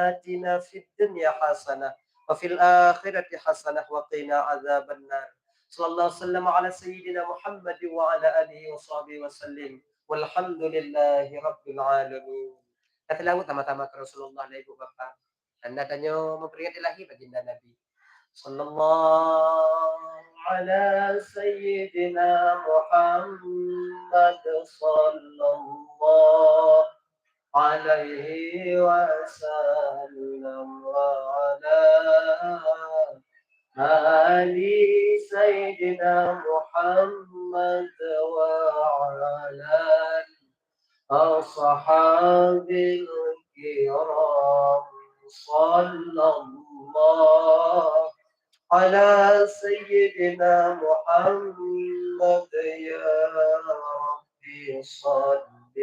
Speaker 3: آتنا في الدنيا حسنة وفي الآخرة حسنة وقنا عذاب النار. صلى الله وسلم على سيدنا محمد وعلى آله وصحبه وسلم والحمد لله رب العالمين. Katakanlah utama-tama ke Rasulullah dan ibu bapa. Anda tanya memperingati lahir baginda Nabi. Sallallahu ala sayyidina Muhammad sallallahu alaihi wasallam wa ala ali sayyidina Muhammad wa ala ashabil kiram sallallahu على سيدنا محمد يا ربي صل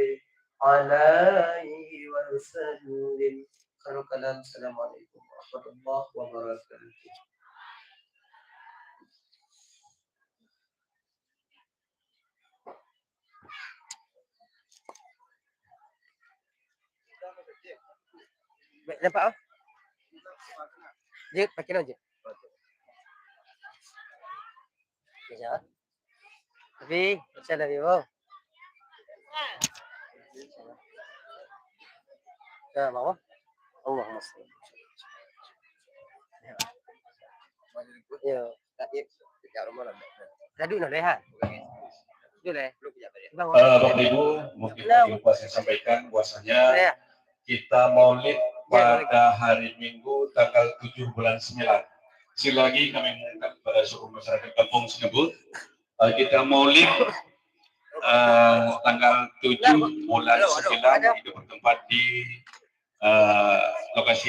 Speaker 3: عليه وسلم. خير الكلام السلام عليكم ورحمة الله وبركاته. Nampak? Dia pakai aja. Ya. Tapi, saya dah vivo. Ya, mau? Allahumma salli. Ya, tak ya. Dekat rumah lah. Tadi nak lihat. Boleh.
Speaker 1: Bapak Ibu, mungkin lupa saya sampaikan bahwasanya kita maulid pada hari Minggu tanggal 7 bulan 9. Sekali lagi kami mengungkap kepada seluruh masyarakat kampung tersebut, kita maulid tanggal 7 bulan 9 itu bertempat di lokasi